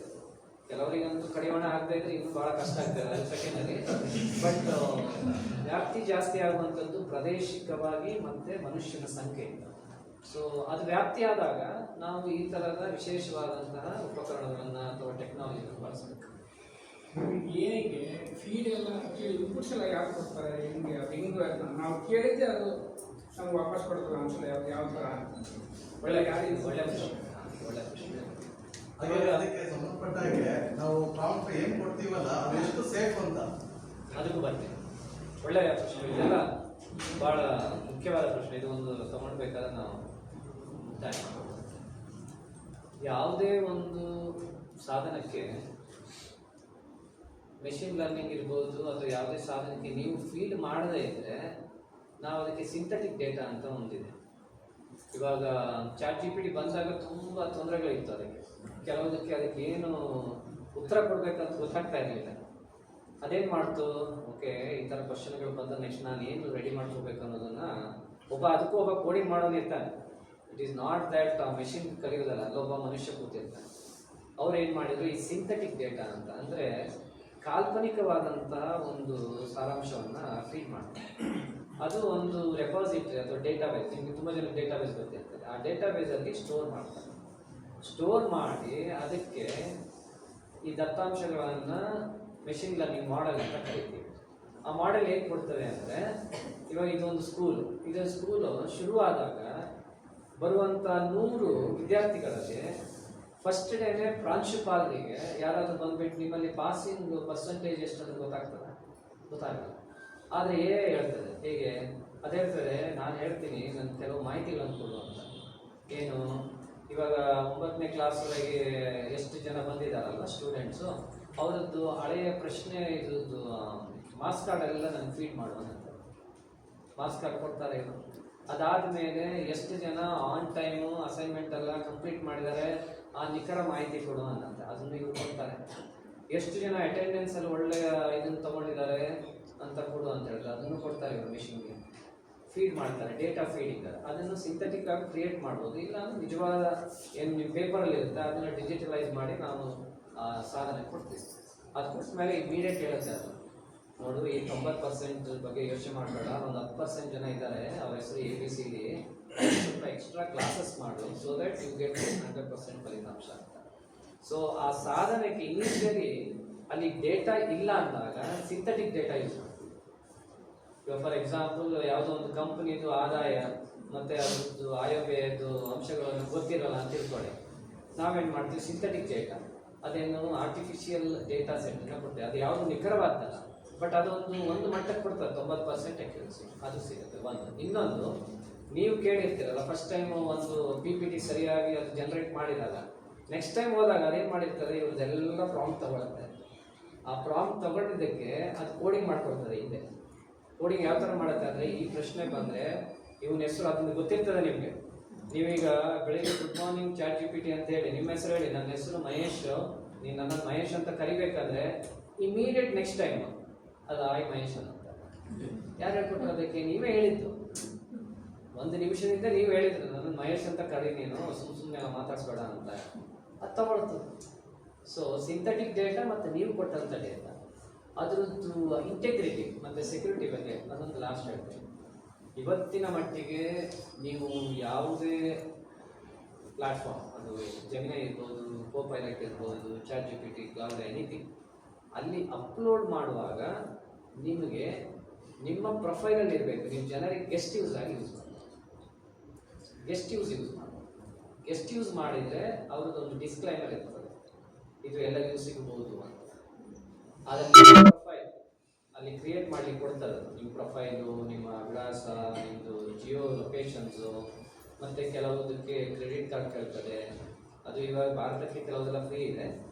ಕೆಲವರಿಗಂತೂ ಕಡಿವಾಣ ಆಗದೆ ಇದ್ರೆ ಇನ್ನೂ ಬಹಳ ಕಷ್ಟ ಆಗ್ತದೆ 5 ಸೆಕೆಂಡಲ್ಲಿ. ಬಟ್ ವ್ಯಾಪ್ತಿ ಜಾಸ್ತಿ ಆಗುವಂಥದ್ದು ಪ್ರಾದೇಶಿಕವಾಗಿ ಮತ್ತೆ ಮನುಷ್ಯನ ಸಂಖ್ಯೆ. ಸೊ ಅದು ವ್ಯಾಪ್ತಿ ಆದಾಗ ನಾವು ಈ ಥರದ ವಿಶೇಷವಾದಂತಹ ಉಪಕರಣಗಳನ್ನು ಅಥವಾ ಟೆಕ್ನಾಲಜಿಯನ್ನು ಬಳಸಬೇಕು. ಏನಿಗೆ ಫೀಡ್ ಎಲ್ಲ ಇನ್ಪುಟ್ಸ್ ಎಲ್ಲ ಯಾರು ಕೊಡ್ತಾರೆ, ಹೆಂಗೆ ನಾವು ಕೇಳಿದ್ದೆ ಅದು ನಮ್ಗೆ ವಾಪಸ್ ಕೊಡ್ತಾರೆ ಅಂಶ ಯಾವ ಥರ. ಒಳ್ಳೆ ಪ್ರಶ್ನೆ. ಅದಕ್ಕೆ ಸಂಬಂಧಪಟ್ಟ ಹಾಗೆ ನಾವು ಪ್ರಾಂಪ್ಟ್ ಏನ್ ಕೊಡ್ತೀವಲ್ಲ ಅದು ಎಷ್ಟು ಸೇಫ್ ಅಂತ ಅದಕ್ಕೂ ಬರ್ತೀನಿ. ಒಳ್ಳೆಯ ಪ್ರಶ್ನೆ. ಇದೆಲ್ಲ ಬಹಳ ಮುಖ್ಯವಾದ ಪ್ರಶ್ನೆ. ಇದು ಒಂದು ತಗೊಳ್ಬೇಕಾದ್ರೆ ನಾವು ಯಾವುದೇ ಒಂದು ಸಾಧನಕ್ಕೆ ಮೆಷಿನ್ ಲರ್ನಿಂಗ್ ಇರ್ಬೋದು ಅಥವಾ ಯಾವುದೇ ಸಾಧನಕ್ಕೆ ನೀವು ಫೀಡ್ ಮಾಡದೇ ಇದ್ದರೆ ನಾವು ಅದಕ್ಕೆ ಸಿಂಥೆಟಿಕ್ ಡೇಟಾ ಅಂತ ಒಂದಿದೆ. ಇವಾಗ ChatGPT ಬಂದಾಗ ತುಂಬ ತೊಂದರೆಗಳಿತ್ತು. ಅದಕ್ಕೆ ಏನು ಉತ್ತರ ಕೊಡಬೇಕಂತ ಗೊತ್ತಾಗ್ತಾ ಇರಲಿಲ್ಲ. ಅದೇನು ಮಾಡ್ತು, ಓಕೆ ಈ ಥರ ಕ್ವಶನ್ಗಳು ಬಂದ ನೆಕ್ಸ್ಟ್ ನಾನು ಏನು ರೆಡಿ ಮಾಡ್ಕೋಬೇಕು ಅನ್ನೋದನ್ನು ಅದಕ್ಕೂ ಒಬ್ಬ ಕೋಡಿಂಗ್ ಮಾಡೋನು ಇರ್ತಾನೆ. ಇಟ್ ಈಸ್ ನಾಟ್ ದ್ಯಾಟ್ ಆ ಮೆಷಿನ್ ಕಲಿಯೋದಲ್ಲ, ಅಲ್ಲೊಬ್ಬ ಮನುಷ್ಯ ಕೂತಿರ್ತಾನೆ. ಅವ್ರು ಏನು ಮಾಡಿದ್ರು, ಈ ಸಿಂಥೆಟಿಕ್ ಡೇಟಾ ಅಂತ ಅಂದರೆ ಕಾಲ್ಪನಿಕವಾದಂತಹ ಒಂದು ಸಾರಾಂಶವನ್ನು ಫೀಡ್ ಮಾಡ್ತಾರೆ. ಅದು ಒಂದು ರೆಪಾಸಿಟರಿ ಅಥವಾ ಡೇಟಾಬೇಸ್, ನಿಮಗೆ ತುಂಬ ಜನ ಡೇಟಾಬೇಸ್ ಗೊತ್ತಿರ್ತದೆ. ಆ ಡೇಟಾಬೇಸಲ್ಲಿ ಸ್ಟೋರ್ ಮಾಡ್ತಾರೆ. ಸ್ಟೋರ್ ಮಾಡಿ ಅದಕ್ಕೆ ಈ ದತ್ತಾಂಶಗಳನ್ನು ಮೆಷಿನ್ ಲರ್ನಿಂಗ್ ಮಾಡೆಲ್ ಅಂತ ಕರಿತೀವಿ. ಆ ಮಾಡೆಲ್ ಏನು ಕೊಡ್ತದೆ ಅಂದರೆ, ಇವಾಗ ಇದೊಂದು ಸ್ಕೂಲು ಶುರುವಾದಾಗ ಬರುವಂಥ 100 ವಿದ್ಯಾರ್ಥಿಗಳಲ್ಲಿ ಫಸ್ಟ್ ಡೇನೇ ಪ್ರಾಂಶುಪಾಲರಿಗೆ ಯಾರಾದರೂ ಬಂದ್ಬಿಟ್ಟು ನಿಮ್ಮಲ್ಲಿ ಪಾಸಿಂಗ್ ಪರ್ಸೆಂಟೇಜ್ ಎಷ್ಟು ಅಂತ ಗೊತ್ತಾಗಲ್ಲ. ಆದರೆ ಹೇಳ್ತದೆ ಹೇಗೆ ಅದು ಹೇಳ್ತದೆ, ನಾನು ಹೇಳ್ತೀನಿ ನನ್ನ ಕೆಲವು ಮಾಹಿತಿಗಳನ್ನು ಕೊಡು ಅಂತ. ಏನು ಇವಾಗ 9ನೇ ಕ್ಲಾಸ್ವರೆಗೆ ಎಷ್ಟು ಜನ ಬಂದಿದ್ದಾರಲ್ಲ ಸ್ಟೂಡೆಂಟ್ಸು, ಅವರದ್ದು ಹಳೆಯ ಪ್ರಶ್ನೆ ಇದ್ರದ್ದು ಮಾರ್ಕ್ಸ್ ಕಾರ್ಡ್ ಎಲ್ಲ ನನಗೆ ಫೀಡ್ ಮಾಡುವಂತ ಮಾರ್ಕ್ಸ್ ಕಾರ್ಡ್ ಕೊಡ್ತಾರೆ ಇವರು. ಅದಾದಮೇಲೆ ಎಷ್ಟು ಜನ ಆನ್ ಟೈಮು ಅಸೈನ್ಮೆಂಟ್ ಎಲ್ಲ ಕಂಪ್ಲೀಟ್ ಮಾಡಿದ್ದಾರೆ ಆ ನಿಖರ ಮಾಹಿತಿ ಕೊಡು ಅನ್ನಂತೆ, ಅದನ್ನು ಇವ್ರು ಕೊಡ್ತಾರೆ. ಎಷ್ಟು ಜನ ಅಟೆಂಡೆನ್ಸಲ್ಲಿ ಒಳ್ಳೆಯ ಇದನ್ನು ತೊಗೊಂಡಿದ್ದಾರೆ ಅಂತ ಕೊಡು ಅಂತ ಹೇಳಿದ್ರೆ ಅದನ್ನು ಕೊಡ್ತಾರೆ ಇವರು. ಮಿಷಿನ್ಗೆ ಫೀಡ್ ಮಾಡ್ತಾರೆ, ಡೇಟಾ ಫೀಡಿಂಗ್. ಅದನ್ನು ಸಿಂಥೆಟಿಕ್ ಆಗಿ ಕ್ರಿಯೇಟ್ ಮಾಡ್ಬೋದು, ಇಲ್ಲ ನಿಜವಾದ ಏನು ನಿಮ್ಮ ಪೇಪರಲ್ಲಿ ಇರುತ್ತೆ ಅದನ್ನು ಡಿಜಿಟಲೈಸ್ ಮಾಡಿ ನಾವು ಸಾಧನೆ ಕೊಡ್ತೀವಿ. ಅದು ಕೊಟ್ಟ ಮೇಲೆ ಇಮಿಡಿಯೇಟ್ ಹೇಳುತ್ತೆ ಅದು, ನೋಡು ಈ 90% ಬಗ್ಗೆ ಯೋಚನೆ ಮಾಡಬೇಡ, ಒಂದು 10% ಜನ ಇದ್ದಾರೆ ಅವ್ರ ಹೆಸರು ABCD, ಸ್ವಲ್ಪ ಎಕ್ಸ್ಟ್ರಾ ಕ್ಲಾಸಸ್ ಮಾಡು, ಸೊ ದಟ್ ಯು ಗೆಟ್ 100% ಫಲಿತಾಂಶ ಅಂತ. ಸೊ ಆ ಸಾಧನೆಗೆ ಇನಿಷಿಯಲಿ ಅಲ್ಲಿ ಡೇಟಾ ಇಲ್ಲ ಅಂದಾಗ ಸಿಂಥೆಟಿಕ್ ಡೇಟಾ ಯೂಸ್ ಮಾಡ್ತೀವಿ. ಇವಾಗ ಫಾರ್ ಎಕ್ಸಾಂಪಲ್ ಯಾವುದೋ ಒಂದು ಕಂಪನಿದು ಆದಾಯ ಮತ್ತು ಅದ್ರದ್ದು ಆಯವ್ಯಯದ್ದು ಅಂಶಗಳನ್ನು ಗೊತ್ತಿರಲ್ಲ ಅಂತ ತಿಳ್ಕೊಳ್ಳಿ, ನಾವೇನು ಮಾಡ್ತೀವಿ ಸಿಂಥೆಟಿಕ್ ಡೇಟಾ, ಅದೇನು ಆರ್ಟಿಫಿಷಿಯಲ್ ಡೇಟಾ ಸೆಟ್ಟನ್ನು ಕೊಡ್ತೇವೆ. ಅದು ಯಾವುದು ನಿಖರವಾದಲ್ಲ, ಬಟ್ ಒಂದು ಮಟ್ಟಕ್ಕೆ ಕೊಡ್ತದೆ 90% ಅಕ್ಯುರಸಿ, ಅದು ಸಿಗುತ್ತೆ ಒಂದು. ಇನ್ನೊಂದು ನೀವು ಕೇಳಿರ್ತೀರಲ್ಲ, ಫಸ್ಟ್ ಟೈಮ್ ಒಂದು PPT ಸರಿಯಾಗಿ ಅದು ಜನರೇಟ್ ಮಾಡಿದಾಗ ನೆಕ್ಸ್ಟ್ ಟೈಮ್ ಹೋದಾಗ ಅದೇನು ಮಾಡಿರ್ತಾರೆ, ಇವ್ರದ್ದೆಲ್ಲ ಪ್ರಾಂಪ್ಟ್ ತಗೊಳುತ್ತೆ. ಆ ಪ್ರಾಂಪ್ಟ್ ತಗೊಂಡಿದ್ದಕ್ಕೆ ಅದು ಕೋಡಿಂಗ್ ಮಾಡ್ಕೊಡ್ತದೆ ಹಿಂದೆ. ಕೋಡಿಂಗ್ ಯಾವ ಥರ ಮಾಡುತ್ತೆ ಅಂದರೆ, ಈ ಪ್ರಶ್ನೆ ಬಂದರೆ ಇವನ ಹೆಸರು ಅದನ್ನು ಗೊತ್ತಿರ್ತದೆ ನಿಮಗೆ. ನೀವೀಗ ಬೆಳಿಗ್ಗೆ ಗುಡ್ ಮಾರ್ನಿಂಗ್ ChatGPT ಅಂತ ಹೇಳಿ ನಿಮ್ಮ ಹೆಸರು ಹೇಳಿ, ನನ್ನ ಹೆಸರು ಮಹೇಶ್, ನೀನು ನನ್ನ ಮಹೇಶ್ ಅಂತ ಕರಿಬೇಕಂದ್ರೆ ಇಮಿಡಿಯೇಟ್ ನೆಕ್ಸ್ಟ್ ಟೈಮ್ ಅದು ಮಹೇಶ್ ಅಂತ. ಯಾರು ಹೇಳ್ಕೊಟ್ರು ಅದಕ್ಕೆ? ನೀವೇ ಹೇಳಿದ್ದು. 1 ನಿಮಿಷದಿಂದ ನೀವು ಹೇಳಿದ್ರು ನನ್ನ ಮಹೇಶ್ ಅಂತ ಕರಿ, ನೀನು ಸುಮ್ಮನೆ ಮಾತಾಡ್ಸ್ಬೇಡ ಅಂತ. ಅದು ತಗೊಳ್ತದೆ. ಸೊ ಸಿಂಥೆಟಿಕ್ ಡೇಟಾ ಮತ್ತು ನೀವು ಕೊಟ್ಟಂಥ ಡೇಟಾ ಅದರದ್ದು ಇಂಟೆಗ್ರಿಟಿ ಮತ್ತು ಸೆಕ್ಯೂರಿಟಿ ಬಗ್ಗೆ ಅದೊಂದು ಲಾಸ್ಟ್ ಹೇಳ್ತೀನಿ. ಇವತ್ತಿನ ಮಟ್ಟಿಗೆ ನೀವು ಯಾವುದೇ ಪ್ಲ್ಯಾಟ್ಫಾರ್ಮ್, ಅದು ಜೆಮಿನೈ ಇರ್ಬೋದು, ಕೋಪೈಲಟ್ ಇರ್ಬೋದು, ChatGPT, ಕ್ಲೌಡ್, ಎನಿಥಿಂಗ್, ಅಲ್ಲಿ ಅಪ್ಲೋಡ್ ಮಾಡುವಾಗ ನಿಮಗೆ ನಿಮ್ಮ ಪ್ರೊಫೈಲಲ್ಲಿ ಇರಬೇಕು. ನೀವು ಜನರಿಗೆ ಗೆಸ್ಟ್ ಯೂಸ್ ಆಗಿ ಯೂಸ್ ಮಾಡಿ, ಗೆಸ್ಟ್ ಯೂಸ್ ಮಾಡಿದರೆ ಅವ್ರದ್ದೊಂದು ಡಿಸ್ಕ್ಲೈಮರ್ ಇರ್ತದೆ, ಇದು ಎಲ್ಲರಿಗೂ ಸಿಗ್ಬೋದು ಅಂತ. ಅದನ್ನು ಪ್ರೊಫೈಲ್ ಅಲ್ಲಿ ಕ್ರಿಯೇಟ್ ಮಾಡಲಿಕ್ಕೆ ಕೊಡ್ತದೆ. ನಿಮ್ಮ ಪ್ರೊಫೈಲು, ನಿಮ್ಮ ವಿಳಾಸ, ನಿಮ್ಮದು ಜಿಯೋ ಲೊಕೇಶನ್ಸು, ಮತ್ತು ಕೆಲವುದಕ್ಕೆ ಕ್ರೆಡಿಟ್ ಕಾರ್ಡ್ ಕೇಳ್ತದೆ. ಅದು ಇವಾಗ ಭಾರತಕ್ಕೆ ಕೆಲವುದೆಲ್ಲ ಫ್ರೀ ಇದೆ,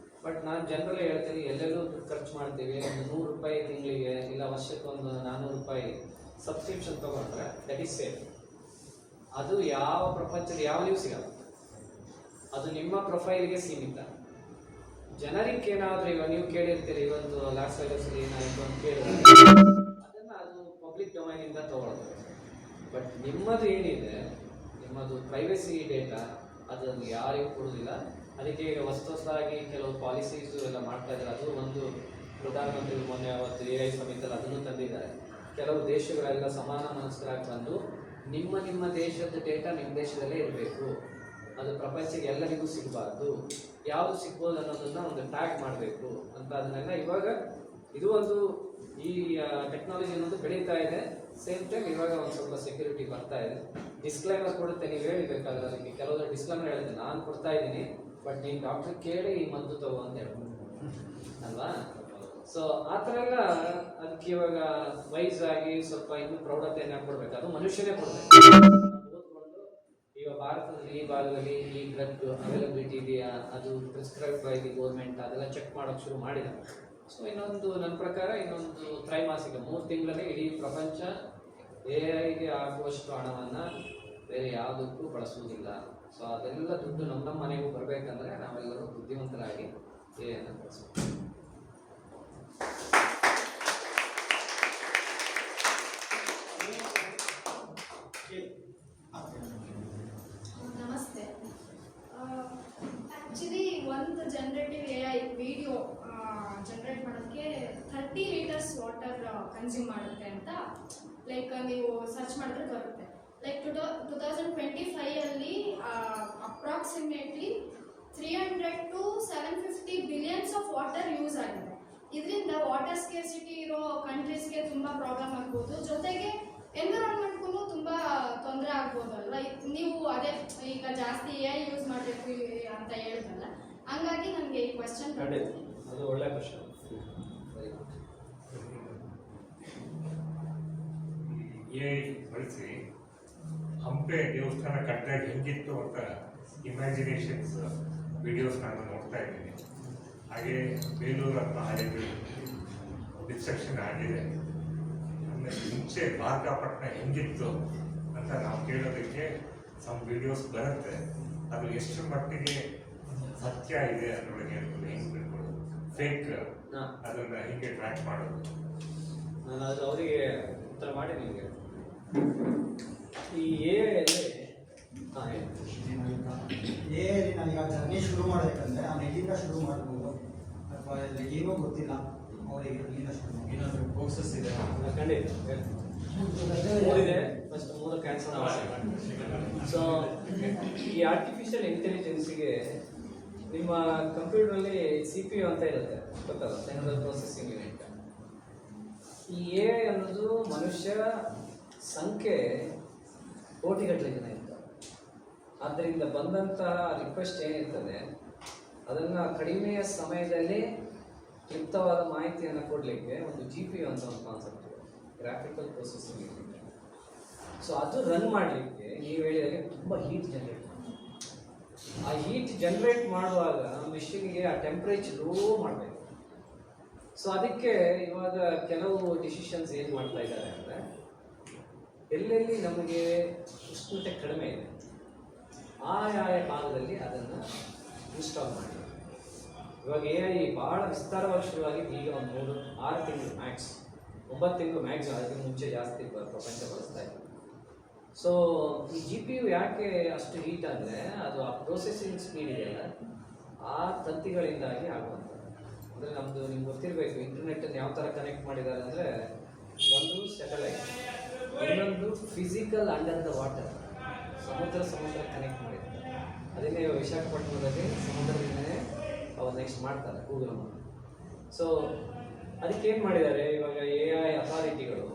ಬಟ್ ನಾನು ಜನರಲ್ಲೇ ಹೇಳ್ತೀನಿ, ಎಲ್ಲೆಲ್ಲೂ ದುಡ್ಡು ಖರ್ಚು ಮಾಡ್ತೀವಿ. ಒಂದು 100 ರೂಪಾಯಿ ತಿಂಗಳಿಗೆ, ಇಲ್ಲ ವರ್ಷಕ್ಕೆ ಒಂದು 400 ರೂಪಾಯಿ ಸಬ್ಸ್ಕ್ರಿಪ್ಷನ್ ತೊಗೊಂಡ್ರೆ ದಟ್ ಈಸ್ ಸೇಫ್. ಅದು ಯಾವ ಪ್ರಪಂಚದ ಯಾವಲ್ಲಿಯೂ ಸಿಗಲ್ಲ, ಅದು ನಿಮ್ಮ ಪ್ರೊಫೈಲ್ಗೆ ಸೀಮಿತ. ಜನರಿಗೆ ಏನಾದರೂ ಇವಾಗ ನೀವು ಕೇಳಿರ್ತೀರಿ, ಇವತ್ತು ಲಾಸ್ ವೇಗಸ್ಸಲ್ಲಿ ಏನಾಯಿತು ಅಂತ ಕೇಳಿದ್ರೆ ಅದನ್ನು ಅದು ಪಬ್ಲಿಕ್ ಡೊಮೈನಿಂದ ತೊಗೊಳ್ತಾರೆ. ಬಟ್ ನಿಮ್ಮದು ಏನಿದೆ, ನಿಮ್ಮದು ಪ್ರೈವಸಿ ಡೇಟಾ, ಅದನ್ನು ಯಾರಿಗೂ ಕೊಡೋದಿಲ್ಲ. ಅದಕ್ಕೆ ಈಗ ಹೊಸದಾಗಿ ಕೆಲವು ಪಾಲಿಸೀಸು ಎಲ್ಲ ಮಾಡ್ತಾ ಇದ್ದಾರೆ. ಅದು ಒಂದು ಪ್ರಧಾನಮಂತ್ರಿಗಳು ಮೊನ್ನೆ ಅವತ್ತು AI ಸಮಿತಿಯಲ್ಲಿ ಅದನ್ನು ತಂದಿದ್ದಾರೆ. ಕೆಲವು ದೇಶಗಳೆಲ್ಲ ಸಮಾನ ಮನಸ್ಕರಾಗಿ ಬಂದು ನಿಮ್ಮ ದೇಶದ ಡೇಟಾ ನಿಮ್ಮ ದೇಶದಲ್ಲೇ ಇರಬೇಕು, ಅದು ಪ್ರಪಂಚಕ್ಕೆ ಎಲ್ಲರಿಗೂ ಸಿಗಬಾರ್ದು, ಯಾವುದು ಸಿಗ್ಬೋದು ಅನ್ನೋದನ್ನ ಒಂದು ಟ್ಯಾಗ್ ಮಾಡಬೇಕು ಅಂತ. ಅದನ್ನೆಲ್ಲ ಇವಾಗ ಇದು ಒಂದು ಈ ಟೆಕ್ನಾಲಜಿ ಅನ್ನೋದು ಬೆಳೀತಾ ಇದೆ. ಸೇಮ್ ಟೈಮ್ ಇವಾಗ ಒಂದು ಸ್ವಲ್ಪ ಸೆಕ್ಯೂರಿಟಿ ಬರ್ತಾ ಇದೆ. ಡಿಸ್ಕ್ಲೈಮರ್ ಕೊಡುತ್ತೆ, ನೀವು ಹೇಳಿಬೇಕಾದ್ರೆ ಅದಕ್ಕೆ ಕೆಲವೊಂದು ಡಿಸ್ಕ್ಲೈಮರ್ ಹೇಳಿದೆ, ನಾನು ಕೊಡ್ತಾ ಇದ್ದೀನಿ, ಬಟ್ ನೀನು ಡಾಕ್ಟ್ರಿಗೆ ಕೇಳಿ ಈ ಮದ್ದು ತಗೋ ಅಂತ ಹೇಳ್ಬೋದು ಅಲ್ವಾ. ಸೊ ಆ ಥರ ಎಲ್ಲ ಅದಕ್ಕೆ ಇವಾಗ ವೈಸ್ ಆಗಿ ಸ್ವಲ್ಪ ಇನ್ನೂ ಪ್ರೌಢತೆಯನ್ನು ಕೊಡ್ಬೇಕು. ಅದು ಮನುಷ್ಯನೇ ಕೊಡಬೇಕು. ಓದ್ಕೊಂಡು ಈಗ ಭಾರತದಲ್ಲಿ ಈ ಭಾಗದಲ್ಲಿ ಈ ಡ್ರಗ್ ಅವೈಲಬಿಲಿಟಿ ಇದೆಯಾ, ಅದು ಪ್ರಿಸ್ಕ್ರೈಬ್ ಬೈ ದಿ ಗೌರ್ಮೆಂಟ್, ಅದೆಲ್ಲ ಚೆಕ್ ಮಾಡೋಕ್ಕೆ ಶುರು ಮಾಡಿದ್ದಾರೆ. ಸೊ ಇನ್ನೊಂದು ನನ್ನ ಪ್ರಕಾರ ಇನ್ನೊಂದು ತ್ರೈಮಾಸಿಕ 3 ತಿಂಗಳಲ್ಲಿ ಇಡೀ ಪ್ರಪಂಚ AIಗೆ ಆಗುವಷ್ಟು ಹಣವನ್ನು ಬೇರೆ ಯಾವುದಕ್ಕೂ ಬಳಸುವುದಿಲ್ಲ. ಸೊ ಅದೆಲ್ಲ ದುಡ್ಡು ನಮ್ಮ ಮನೆಗೂ ಬರಬೇಕಂದ್ರೆ ನಾವೆಲ್ಲರೂ ಬುದ್ಧಿವಂತರಾಗಿ AI ಬಳಸಬೇಕು. ನಮಸ್ತೆ. ಆ್ಯಕ್ಚುಲಿ ಒಂದು ಜನರೇಟಿವ್ AI ವಿಡಿಯೋ ಜನರೇಟ್ ಮಾಡೋಕ್ಕೆ 30 ಲೀಟರ್ಸ್ ವಾಟರ್ ಕನ್ಸ್ಯೂಮ್ ಮಾಡುತ್ತೆ ಅಂತ ಲೈಕ್ ನೀವು ಸರ್ಚ್ ಮಾಡಿದ್ರೆ ಬರುತ್ತೆ. Like 2025 approximately 300 to 750 billions of water use ಆಗಿದೆ. ಇದರಿಂದ ವಾಟರ್ ಸ್ಕೇರ್ಸಿಟಿ ಇರೋ ಕಂಟ್ರೀಸ್ಗೆ ತುಂಬ ಪ್ರಾಬ್ಲಮ್ ಆಗ್ಬೋದು, ಜೊತೆಗೆ ಎನ್ವಿರಾನ್ಮೆಂಟ್ಗೂ ತುಂಬ ತೊಂದರೆ ಆಗ್ಬೋದಲ್ವ. ನೀವು ಅದೇ ಈಗ ಜಾಸ್ತಿ AI ಯೂಸ್ ಮಾಡಬೇಕು ಅಂತ ಹೇಳಿದ್ರಲ್ಲ, ಹಂಗಾಗಿ ನನಗೆ ಈ ಕ್ವೆಶ್ಚನ್. ಅದು ಒಳ್ಳೆ ಕ್ವೆಶ್ಚನ್. AI ಬಳಸಿ ಹಂಪೆ ದೇವಸ್ಥಾನ ಕಟ್ಟಿದಾಗ ಹೆಂಗಿತ್ತು ಅಂತ ಇಮ್ಯಾಜಿನೇಷನ್ಸ್ ವಿಡಿಯೋಸ್ ನಾನು ನೋಡ್ತಾ ಇದ್ದೀನಿ. ಹಾಗೆ ಬೇಲೂರು ರತ್ನ ಹಳೆಬೀಡು ಡಿಸ್ಟ್ರಕ್ಷನ್ ಆಗಿದೆ. ಆಮೇಲೆ ಮುಂಚೆ ಭಾರತಪಟ್ಟಣ ಹೆಂಗಿತ್ತು ಅಂತ ನಾವು ಕೇಳೋದಕ್ಕೆ ಸಮ್ ವಿಡಿಯೋಸ್ ಬರುತ್ತೆ. ಅದು ಎಷ್ಟು ಮಟ್ಟಿಗೆ ಸತ್ಯ ಇದೆ ಅದರೊಳಗೆ ಹೆಂಗೆ ತಿಳ್ಕೊಳ್ಳೋದು, ಫೇಕ್ ಅದನ್ನು ಹಿಂಗೆ ಟ್ರ್ಯಾಕ್ ಮಾಡೋದು. ನಾನು ಅದು ಅವರಿಗೆ ಉತ್ತರ ಮಾಡಿ ನಿಮಗೆ ಈ AI-ಯಲ್ಲಿ ನಾನು ಇವಾಗ ಜರ್ನಿ ಶುರು ಮಾಡಬೇಕಂದ್ರೆ ನಾನು ಎಲ್ಲಿಂದ ಶುರು ಮಾಡ್ಬೋದು ಅಥವಾ ಏನೂ ಗೊತ್ತಿಲ್ಲ ಅವರಿಗೆ ಎಲ್ಲಿಂದ ಶುರು ಮಾಡಿ ಏನಾದರೂ ಕೋರ್ಸಸ್ ಇದೆ? ಖಂಡಿತ ಮೂರಿದೆ. ಫಸ್ಟ್ 3 ಕ್ಯಾನ್ಸರ್ ಸೊ ಈ ಆರ್ಟಿಫಿಷಿಯಲ್ ಇಂಟೆಲಿಜೆನ್ಸಿಗೆ ನಿಮ್ಮ ಕಂಪ್ಯೂಟರಲ್ಲಿ CPU ಅಂತ ಇರುತ್ತೆ, ಗೊತ್ತಲ್ಲ, ಸೆಂಟ್ರಲ್ ಪ್ರೊಸೆಸಿಂಗ್ ಯೂನಿಟ್. ಈ AI ಅನ್ನೋದು ಮನುಷ್ಯ ಸಂಖ್ಯೆ ಕೋಟಿಗಟ್ಟಲೆ ಜನ ಇರ್ತಾರೆ. ಆದ್ದರಿಂದ ಬಂದಂತಹ ರಿಕ್ವೆಸ್ಟ್ ಏನಿರ್ತದೆ ಅದನ್ನು ಕಡಿಮೆಯ ಸಮಯದಲ್ಲಿ ಕ್ಲಿಪ್ತವಾದ ಮಾಹಿತಿಯನ್ನು ಕೊಡಲಿಕ್ಕೆ ಒಂದು GPU ಅಂತ ಒಂದು ಕಾನ್ಸೆಪ್ಟ್ ಇದೆ, ಗ್ರಾಫಿಕಲ್ ಪ್ರೊಸೆಸಿಂಗ್ ಯೂನಿಟ್. ಸೊ ಅದು ರನ್ ಮಾಡಲಿಕ್ಕೆ ನೀವು ಹೇಳಿದಾಗೆ ತುಂಬ ಹೀಟ್ ಜನರೇಟ್ ಮಾಡಿ, ಆ ಹೀಟ್ ಜನರೇಟ್ ಮಾಡುವಾಗ ಮಿಷಿನ್ಗೆ ಆ ಟೆಂಪ್ರೇಚರ್ ಲೋ ಮಾಡಬೇಕು. ಸೊ ಅದಕ್ಕೆ ಇವಾಗ ಕೆಲವು ಡಿಸಿಷನ್ಸ್ ಏನು ಮಾಡ್ತಾ ಇದ್ದಾರೆ ಅಂದರೆ, ಎಲ್ಲೆಲ್ಲಿ ನಮಗೆ ಉಷ್ಣತೆ ಕಡಿಮೆ ಇದೆ ಆಯಾಯ ಭಾಗದಲ್ಲಿ ಅದನ್ನು ಇನ್ಸ್ಟಾಲ್ ಮಾಡಿ. ಇವಾಗ AI ಭಾಳ ವಿಸ್ತಾರವಾಗಿ ಶುರುವಾಗಿ ಈಗ ಒಂದು 6 ತಿಂಗಳು ಮ್ಯಾಕ್ಸ್, 9 ತಿಂಗಳು ಮ್ಯಾಕ್ಸ್, ಅದಕ್ಕೆ ಮುಂಚೆ ಜಾಸ್ತಿ ಪ್ರಪಂಚ ಬಳಸ್ತಾ ಇತ್ತು. ಸೊ ಈ GPU ಯಾಕೆ ಅಷ್ಟು ಹೀಟ್ ಅಂದರೆ ಅದು ಆ ಪ್ರೊಸೆಸಿಂಗ್ ಸ್ಪೀಡ್ ಇದೆಯಲ್ಲ ಆ ತಂತಿಗಳಿಂದಾಗಿ ಆಗುವಂಥದ್ದು. ಅಂದರೆ ನಮ್ಮದು ನಿಮ್ಗೆ ಗೊತ್ತಿರಬೇಕು, ಇಂಟರ್ನೆಟ್ಟನ್ನು ಯಾವ ಥರ ಕನೆಕ್ಟ್ ಮಾಡಿದ್ದಾರೆ ಅಂದರೆ, ಒಂದು ಸ್ಯಾಟಲೈಟ್, ಇನ್ನೊಂದು ಫಿಸಿಕಲ್ ಅಂಡರ್ ದ ವಾಟರ್, ಸಮುದ್ರ ಕನೆಕ್ಟ್ ಮಾಡಿದ್ದಾರೆ. ಅದನ್ನೇ ವಿಶಾಖಪಟ್ಟಣದಲ್ಲಿ ಸಮುದ್ರದಿಂದಲೇ ಅವ್ರು ನೆಕ್ಸ್ಟ್ ಮಾಡ್ತಾರೆ ಗೂಗಲ್ ಮಾಡಿ. ಸೊ ಅದಕ್ಕೆ ಏನು ಮಾಡಿದ್ದಾರೆ, ಇವಾಗ AI ಅಥಾರಿಟಿಗಳು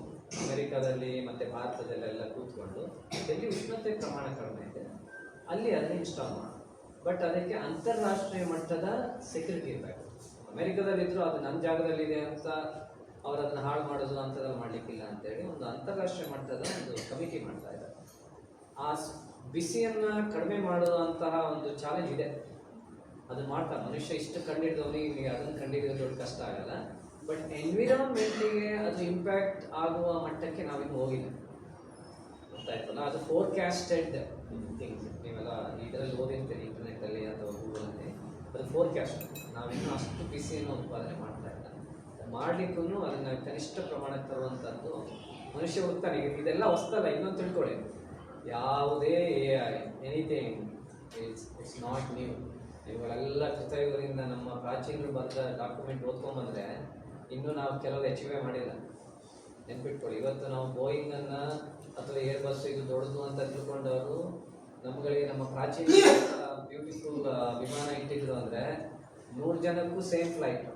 ಅಮೆರಿಕಾದಲ್ಲಿ ಮತ್ತು ಭಾರತದಲ್ಲೆಲ್ಲ ಕೂತ್ಕೊಂಡು ಎಲ್ಲಿ ಉಷ್ಣತೆ ಪ್ರಮಾಣ ಕಡಿಮೆ ಇದೆ ಅಲ್ಲಿ ಅದನ್ನು ಇನ್ಸ್ಟಾಲ್ ಮಾಡಿ. ಬಟ್ ಅದಕ್ಕೆ ಅಂತಾರಾಷ್ಟ್ರೀಯ ಮಟ್ಟದ ಸೆಕ್ಯೂರಿಟಿ ಇರಬೇಕು. ಅಮೆರಿಕದಲ್ಲಿದ್ದರೂ ಅದು ನನ್ನ ಜಾಗದಲ್ಲಿದೆ ಅಂತ ಅವ್ರು ಅದನ್ನು ಹಾಳು ಮಾಡೋದು ಅಂಥದ್ದೆಲ್ಲ ಮಾಡಲಿಕ್ಕಿಲ್ಲ ಅಂತೇಳಿ ಒಂದು ಅಂತಾರಾಷ್ಟ್ರೀಯ ಮಟ್ಟದ ಒಂದು ಕಮಿಟಿ ಮಾಡ್ತಾ ಇದ್ದಾರೆ. ಆ ಬಿಸಿಯನ್ನು ಕಡಿಮೆ ಮಾಡುವಂತಹ ಒಂದು ಚಾಲೆಂಜ್ ಇದೆ, ಅದು ಮಾಡ್ತಾರೆ. ಮನುಷ್ಯ ಇಷ್ಟು ಕಂಡಿಡಿದವನಿಗೆ ಅದನ್ನು ಕಂಡಿಡಿಯೋದು ದೊಡ್ಡ ಕಷ್ಟ ಆಗಲ್ಲ. ಬಟ್ ಎನ್ವಿರಾನ್ಮೆಂಟಿಗೆ ಅದು ಇಂಪ್ಯಾಕ್ಟ್ ಆಗುವ ಮಟ್ಟಕ್ಕೆ ನಾವಿನ್ನು ಹೋಗಿಲ್ಲ, ಗೊತ್ತಾಯ್ತಲ್ಲ. ಅದು ಫೋರ್ಕ್ಯಾಸ್ಟೆಡ್ ಥಿಂಗ್ಸ್, ನೀವೆಲ್ಲ ಇದರಲ್ಲಿ ಓದಿರ್ತೀರಿ ಇಂಟರ್ನೆಟ್ಟಲ್ಲಿ ಅಥವಾ ಗೂಗಲಲ್ಲಿ, ಅದು ಫೋರ್ಕ್ಯಾಸ್ಟ್. ನಾವಿನ್ನೂ ಅಷ್ಟು ಬಿಸಿಯನ್ನು ಉತ್ಪಾದನೆ ಮಾಡ್ತಾ ಇಲ್ಲ. ಮಾಡಲಿಕ್ಕೂ ಅದನ್ನು ಕನಿಷ್ಠ ಪ್ರಮಾಣಕ್ಕೆ ತರುವಂಥದ್ದು ಮನುಷ್ಯ ಹುಡುಕ್ತಾನೆ. ಇದೆಲ್ಲ ಹೊಸ್ತಲ್ಲ, ಇನ್ನೊಂದು ತಿಳ್ಕೊಳ್ಳಿ, ಯಾವುದೇ AI anything it's not new. ಇವುಗಳೆಲ್ಲ ಕೃತಯುಗದಿಂದ ನಮ್ಮ ಪ್ರಾಚೀನರು ಬರೆದ ಡಾಕ್ಯುಮೆಂಟ್ ಓದ್ಕೊಂಬಂದರೆ ಇನ್ನೂ ನಾವು ಕೆಲವು ಅಚೀವೇ ಮಾಡಿಲ್ಲ. ನೆನ್ಪಿಟ್ಕೊಳ್ಳಿ, ಇವತ್ತು ನಾವು ಬೋಯಿಂಗನ್ನು ಅಥವಾ ಏರ್ ಬಸ್ ಇದು ದೊಡ್ಡದು ಅಂತ ತಿಳ್ಕೊಂಡವರು ನಮ್ಗಳಿಗೆ ನಮ್ಮ ಪ್ರಾಚೀನ ಬ್ಯೂಟಿಫುಲ್ ವಿಮಾನ ಇಟ್ಟಿದ್ರು ಅಂದರೆ 100 ಜನಕ್ಕೂ ಸೇಮ್ ಫ್ಲೈಟ್,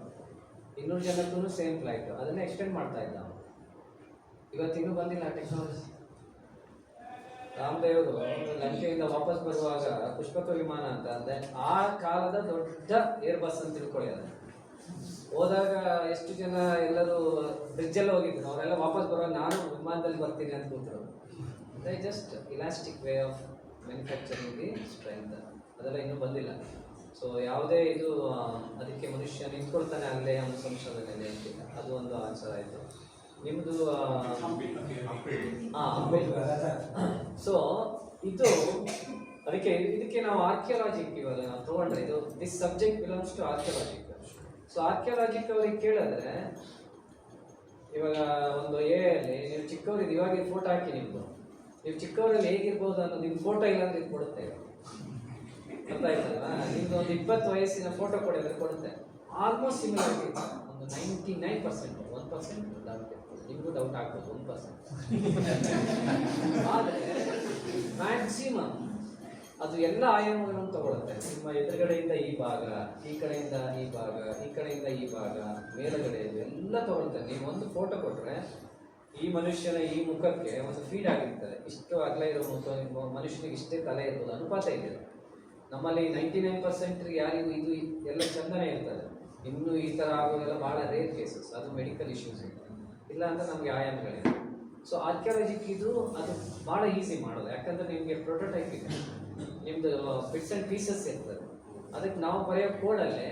200 ಜನಕ್ಕೂ ಸೇಮ್ ಫ್ಲೈಟ್, ಅದನ್ನೇ ಎಕ್ಸ್ಟೆಂಡ್ ಮಾಡ್ತಾ ಇದ್ದ. ಇವತ್ತಿನ್ನೂ ಬಂದಿಲ್ಲ ಟೆಕ್ನಾಲಜಿ. ರಾಮದೇವರು ಲಂಕೆಯಿಂದ ವಾಪಸ್ ಬರುವಾಗ ಪುಷ್ಪಕ ವಿಮಾನ ಅಂತ ಅಂದರೆ ಆ ಕಾಲದ ದೊಡ್ಡ ಏರ್ ಬಸ್ ಅಂತ ತಿಳ್ಕೊಳ್ಳಿ. ಅದು ಹೋದಾಗ ಎಷ್ಟು ಜನ ಎಲ್ಲರೂ ಬ್ರಿಡ್ಜಲ್ಲಿ ಹೋಗಿದ್ರು, ಅವರೆಲ್ಲ ವಾಪಸ್ ಬರುವಾಗ ನಾನು ವಿಮಾನದಲ್ಲಿ ಬರ್ತೀನಿ ಅಂತ ಕೂತರು. ಅಂದರೆ just elastic way of manufacturing the strength, ಅದೆಲ್ಲ ಇನ್ನೂ ಬಂದಿಲ್ಲ. ಸೊ ಯಾವುದೇ ಇದು ಅದಕ್ಕೆ ಮನುಷ್ಯ ನಿಂತ್ಕೊಳ್ತಾನೆ ಅಲ್ಲೇ ಒಂದು ಸಂಶೋಧನೆ ಅಂತಿಲ್ಲ. ಅದು ಒಂದು ಆನ್ಸರ್ ಆಯಿತು. ನಿಮ್ಮದು ಸೊ ಇದು ಅದಕ್ಕೆ ಇದಕ್ಕೆ ನಾವು ಆರ್ಕಿಯಾಲಜಿಕ್ ಇವಾಗ ನಾವು ತೊಗೊಂಡ್ರೆ ಇದು this subject belongs to archaeologic. So archaeologic ಅವ್ರಿಗೆ ಕೇಳಿದ್ರೆ, ಇವಾಗ ಒಂದು AI-ಅಲ್ಲಿ ನೀವು ಚಿಕ್ಕವರಿಗೆ ಇವಾಗ ಫೋಟೋ ಹಾಕಿ ನಿಮ್ಮದು, ನೀವು ಚಿಕ್ಕವರಲ್ಲಿ ಹೇಗಿರ್ಬೋದು ಅನ್ನೋದು ನಿಮ್ಮ ಫೋಟೋ ಇಲ್ಲಾಂದ್ರೆ ಇದು ಕೊಡುತ್ತೆ. ಅರ್ಥ ಆಯ್ತಲ್ವಾ? ನಿಮ್ದು ಒಂದು 20 ವಯಸ್ಸಿನ ಫೋಟೋ ಕೊಡಿದ್ರೆ ಕೊಡುತ್ತೆ. ಆಲ್ಮೋಸ್ಟ್ ಸಿಮಿಲರ್ ಆಗಿರುತ್ತೆ. ಒಂದು 99%, 1% ಡೌಟ್ ಇರ್ತದೆ, ನಿಮಗೂ ಡೌಟ್ ಆಗ್ಬೋದು 1%. ಆದರೆ ಮ್ಯಾಕ್ಸಿಮಮ್ ಅದು ಎಲ್ಲ ಆಯಾಮಗಳನ್ನು ತಗೊಳುತ್ತೆ. ನಿಮ್ಮ ಎದುರುಗಡೆಯಿಂದ ಈ ಭಾಗ, ಈ ಕಡೆಯಿಂದ ಈ ಭಾಗ, ಈ ಕಡೆಯಿಂದ ಈ ಭಾಗ, ಮೇಲುಗಡೆ ಎಲ್ಲ ತಗೊಳುತ್ತೆ. ನೀವು ಒಂದು ಫೋಟೋ ಕೊಟ್ಟರೆ ಈ ಮನುಷ್ಯನ ಈ ಮುಖಕ್ಕೆ ಒಂದು ಫೀಡ್ ಆಗಿರ್ತಾರೆ. ಇಷ್ಟು ಅಗಲ ಇರೋ ಮುಖ ಮನುಷ್ಯನಿಗೆ ಇಷ್ಟೇ ತಲೆ ಇರ್ಬೋದು, ಅನುಪಾತ ಇದೆ. ನಮ್ಮಲ್ಲಿ 99% ಯಾರಿಗೂ ಇದು ಎಲ್ಲ ಚಂದನೆ ಇರ್ತದೆ. ಇನ್ನು ಈ ಥರ ಆಗೋದೆಲ್ಲ ಭಾಳ ರೇರ್ ಕೇಸಸ್, ಅದು ಮೆಡಿಕಲ್ ಇಶ್ಯೂಸ್ ಇಲ್ಲ ಅಂತ ನಮಗೆ ಆಯಾಮಗಳಿದೆ. ಸೊ ಆರ್ಕಿಯಾಲಜಿಕ್ ಇದು ಅದು ಭಾಳ ಈಸಿ ಮಾಡೋದು, ಯಾಕಂದ್ರೆ ನಿಮಗೆ ಪ್ರೋಟೋಟೈಪ್ ಇದೆ, ನಿಮ್ದು ಬಿಟ್ಸ್ ಆ್ಯಂಡ್ ಪೀಸಸ್ ಇರ್ತದೆ, ಅದಕ್ಕೆ ನಾವು ಬರೆಯೋ ಕೋಡಲ್ಲೇ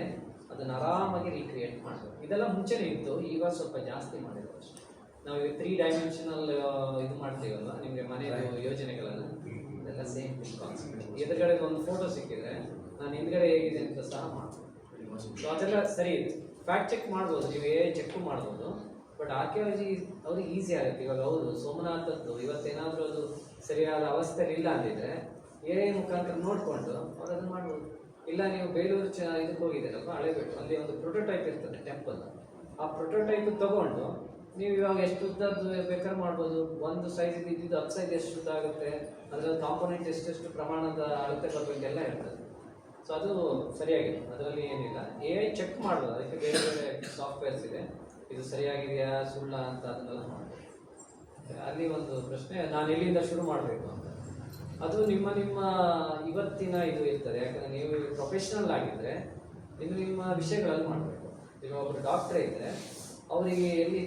ಅದನ್ನು ಆರಾಮಾಗಿ ರೀಕ್ರಿಯೇಟ್ ಮಾಡಬೇಕು. ಇದೆಲ್ಲ ಮುಂಚೆನೇ ಇತ್ತು, ಈಗ ಸ್ವಲ್ಪ ಜಾಸ್ತಿ ಮಾಡಿದ್ರು ಅಷ್ಟೇ. ನಾವು ಈಗ 3 ಡೈಮೆನ್ಷನಲ್ ಇದು ಮಾಡ್ತೀವಲ್ಲ ನಿಮಗೆ ಮನೆ ಯೋಜನೆಗಳೆಲ್ಲ, ಇದೆಲ್ಲ ಸೇಮ್ ಕಾನ್ಸೆಪ್ಟ್. ಎದುರುಗಡೆ ಒಂದು ಫೋಟೋ ಸಿಕ್ಕಿದ್ರೆ ನಾನು ಹಿಂದ್ಗಡೆ ಹೇಗಿದೆ ಅಂತ ಸಹ ಮಾಡ್ತೀನಿ. ಸೊ ಅದೆಲ್ಲ ಸರಿ ಇದೆ, ಫ್ಯಾಕ್ಟ್ ಚೆಕ್ ಮಾಡ್ಬೋದು, ನೀವು ಚೆಕ್ ಮಾಡ್ಬೋದು. ಬಟ್ ಆರ್ಕಿಯಾಲಜಿ ಅವ್ರಿಗೆ ಈಸಿ ಆಗುತ್ತೆ. ಇವಾಗ ಹೌದು ಸೋಮನಾಥದ್ದು ಇವತ್ತೇನಾದರೂ ಅದು ಸರಿಯಾದ ಅವಸ್ಥೆಯಲ್ಲಿ ಇಲ್ಲ ಅಂದಿದ್ರೆ ಮುಖಾಂತರ ನೋಡಿಕೊಂಡು ಅವ್ರು ಅದನ್ನು ಮಾಡ್ಬೋದು. ಇಲ್ಲ ನೀವು ಬೇಲೂರು ಇದಕ್ಕೆ ಹೋಗಿದ್ದೀರಪ್ಪ ಹಳೆಬೇಟು, ಅಲ್ಲಿ ಒಂದು ಪ್ರೋಟೋಟೈಪ್ ಇರ್ತದೆ ಟೆಂಪಲ್, ಆ ಪ್ರೋಟೋಟೈಪ್ ತಗೊಂಡು ನೀವು ಇವಾಗ ಎಷ್ಟು ಉದ್ದದ್ದು ಬೇಕಾದ್ರೆ ಮಾಡ್ಬೋದು. ಒಂದು ಸೈಜ್ ಇದ್ದಿದ್ದು 10 ಸೈಜ್ ಎಷ್ಟು ಉದ್ದ ಆಗುತ್ತೆ, ಅದರಲ್ಲಿ ಕಾಂಪೋನೆಂಟ್ ಎಷ್ಟೆಷ್ಟು ಪ್ರಮಾಣದ ಅಳತೆ ಬರಬೇಕೆಲ್ಲ ಇರ್ತದೆ. ಸೊ ಅದು ಸರಿಯಾಗಿದೆ, ಅದರಲ್ಲಿ ಏನಿಲ್ಲ. ಚೆಕ್ ಮಾಡ್ಬೋದು, ಅದಕ್ಕೆ ಬೇರೆ ಬೇರೆ ಸಾಫ್ಟ್ವೇರ್ಸ್ ಇದೆ, ಇದು ಸರಿಯಾಗಿದೆಯಾ ಸುಳ್ಳ ಅಂತ ಅದನ್ನೆಲ್ಲ ಮಾಡ್ಬೋದು. ಅಲ್ಲಿ ಒಂದು ಪ್ರಶ್ನೆ, ನಾನು ಎಲ್ಲಿಂದ ಶುರು ಮಾಡಬೇಕು ಅಂತ, ಅದು ನಿಮ್ಮ ಇವತ್ತಿನ ಇದು ಇರ್ತದೆ. ಯಾಕಂದರೆ ನೀವು ಪ್ರೊಫೆಷ್ನಲ್ ಆಗಿದ್ದರೆ ಇನ್ನು ನಿಮ್ಮ ವಿಷಯಗಳಲ್ಲಿ ಮಾಡಬೇಕು. ಈಗ ಒಬ್ಬರು ಡಾಕ್ಟ್ರೇ ಇದ್ದರೆ ಅವರಿಗೆ ಎಲ್ಲಿ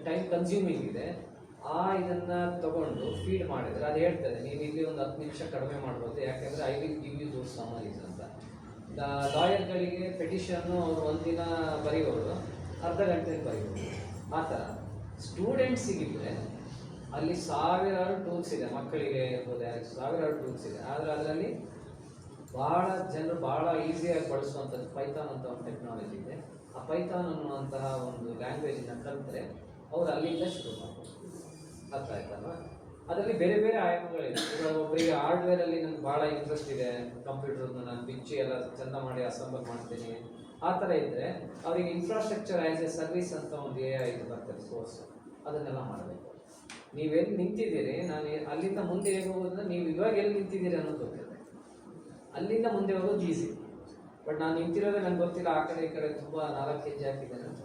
ಟೈಮ್ ಕನ್ಸ್ಯೂಮಿಂಗ್ ಇದೆ ಇದನ್ನು ತಗೊಂಡು ಫೀಡ್ ಮಾಡಿದರೆ ಅದು ಹೇಳ್ತದೆ, ನೀವು ಇಲ್ಲಿ ಒಂದು 10 ನಿಮಿಷ ಕಡಿಮೆ ಮಾಡ್ಬೋದು, ಯಾಕೆಂದರೆ I will give you those summaries ಅಂತ. ಲಾಯರ್ಗಳಿಗೆ ಪೆಟಿಷನ್ನು ಅವರು ಒಂದಿನ ಬರೆಯೋರು, ಅರ್ಧ ಗಂಟೆಯಲ್ಲಿ ಬರೆಯೋರು. ಆ ಥರ ಸ್ಟೂಡೆಂಟ್ಸಿಗಿದ್ರೆ ಅಲ್ಲಿ ಸಾವಿರಾರು ಟೂಲ್ಸ್ ಇದೆ, ಮಕ್ಕಳಿಗೆ ಇರ್ಬೋದು, ಸಾವಿರಾರು ಟೂಲ್ಸ್ ಇದೆ. ಆದರೆ ಅದರಲ್ಲಿ ಭಾಳ ಜನರು ಭಾಳ ಈಸಿಯಾಗಿ ಬಳಸುವಂಥದ್ದು ಪೈಥಾನ್ ಅಂತ ಒಂದು ಟೆಕ್ನಾಲಜಿ ಇದೆ. ಆ ಪೈಥಾನ್ ಅನ್ನುವಂತಹ ಒಂದು ಲ್ಯಾಂಗ್ವೇಜನ್ನ ಕಲಿತ್ರೆ ಅವ್ರು ಅಲ್ಲಿಂದ ಶುರು ಮಾಡ್ಬೋದು. ಅರ್ಥ ಆಯ್ತಲ್ವ? ಅದರಲ್ಲಿ ಬೇರೆ ಬೇರೆ ಆಯಾಮಗಳಿದೆ. ಇವಾಗ ಒಬ್ಬರಿಗೆ ಹಾರ್ಡ್ವೇರಲ್ಲಿ ನನಗೆ ಭಾಳ ಇಂಟ್ರೆಸ್ಟ್ ಇದೆ, ಕಂಪ್ಯೂಟರ್ನ ನಾನು ಬಿಚ್ಚಿ ಎಲ್ಲ ಚೆಂದ ಮಾಡಿ ಅಸೆಂಬಲ್ ಮಾಡ್ತೀನಿ, ಆ ಥರ ಇದ್ದರೆ ಅವರಿಗೆ ಇನ್ಫ್ರಾಸ್ಟ್ರಕ್ಚರ್ ಆ್ಯಸ್ ಎ ಸರ್ವಿಸ್ ಅಂತ ಒಂದು AI ಇದು ಬರ್ತದೆ ಕೋರ್ಸ್, ಅದನ್ನೆಲ್ಲ ಮಾಡಬೇಕು. ನೀವೆಲ್ಲಿ ನಿಂತಿದ್ದೀರಿ, ನಾನು ಅಲ್ಲಿಂದ ಮುಂದೆ ಹೇಗೆ ಹೋಗೋದ್ರೆ ನೀವು ಇವಾಗ ಎಲ್ಲಿ ನಿಂತಿದ್ದೀರಿ ಅನ್ನೋದು ಗೊತ್ತಿದೆ, ಅಲ್ಲಿಂದ ಮುಂದೆ ಹೋಗೋದು ಈಸಿ. ಬಟ್ ನಾನು ನಿಂತಿರೋದೇ ನನಗೆ ಗೊತ್ತಿಲ್ಲ, ಆ ಕಡೆ ಈ ಕಡೆ ತುಂಬ 4 kg ಹಾಕಿದ್ದೇನೆ ಅಂತ.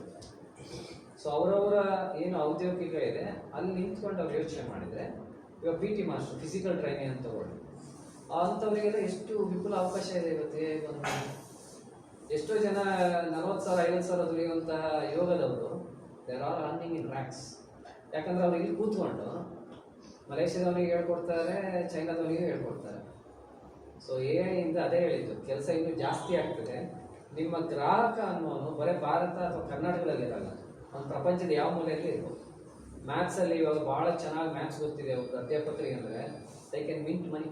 ಸೊ ಅವರವರ ಏನು ಔದ್ಯೋಗಿಕ ಇದೆ ಅಲ್ಲಿ ನಿಂತ್ಕೊಂಡು ಅವ್ರು ಯೋಚನೆ ಮಾಡಿದರೆ, ಇವಾಗ PT ಮಾಸ್ಟರ್ ಫಿಸಿಕಲ್ ಟ್ರೈನಿಂಗ್ ಅಂತ ತಗೊಳ್ಳಿ, ಅಂಥವರಿಗೆಲ್ಲ ಎಷ್ಟು ವಿಪುಲ ಅವಕಾಶ ಇದೆ ಇವತ್ತು. ಒಂದು ಎಷ್ಟೋ ಜನ 40,000 50,000 ದುಡಿಯುವಂತಹ ಯೋಗದವರು there are earning in racks. ಯಾಕಂದ್ರೆ ಅವ್ರು ಇಲ್ಲಿ ಕೂತ್ಕೊಂಡು ಮಲೇಷ್ಯಾದವನಿಗೆ ಹೇಳ್ಕೊಡ್ತಾರೆ, ಚೈನಾದವನಿಗೆ ಹೇಳ್ಕೊಡ್ತಾರೆ. ಸೊ AI ಇಂದ ಅದೇ ಹೇಳಿದ್ದು, ಕೆಲಸ ಇನ್ನೂ ಜಾಸ್ತಿ ಆಗ್ತದೆ. ನಿಮ್ಮ ಗ್ರಾಹಕ ಅನ್ನೋನು ಬರೀ ಭಾರತ ಅಥವಾ ಕರ್ನಾಟಕದಲ್ಲಿ ಇರಲ್ಲ, ಒಂದು ಪ್ರಪಂಚದ ಯಾವ ಮೂಲೆಯಲ್ಲಿ ಇರ್ಬೋದು. ಮ್ಯಾಥ್ಸಲ್ಲಿ ಇವಾಗ ಭಾಳ ಚೆನ್ನಾಗಿ ಮ್ಯಾಥ್ಸ್ ಗೊತ್ತಿದೆ ಒಬ್ಬರು ಅಧ್ಯಾಪಕರಿಗೆ ಅಂದರೆ they can mint money.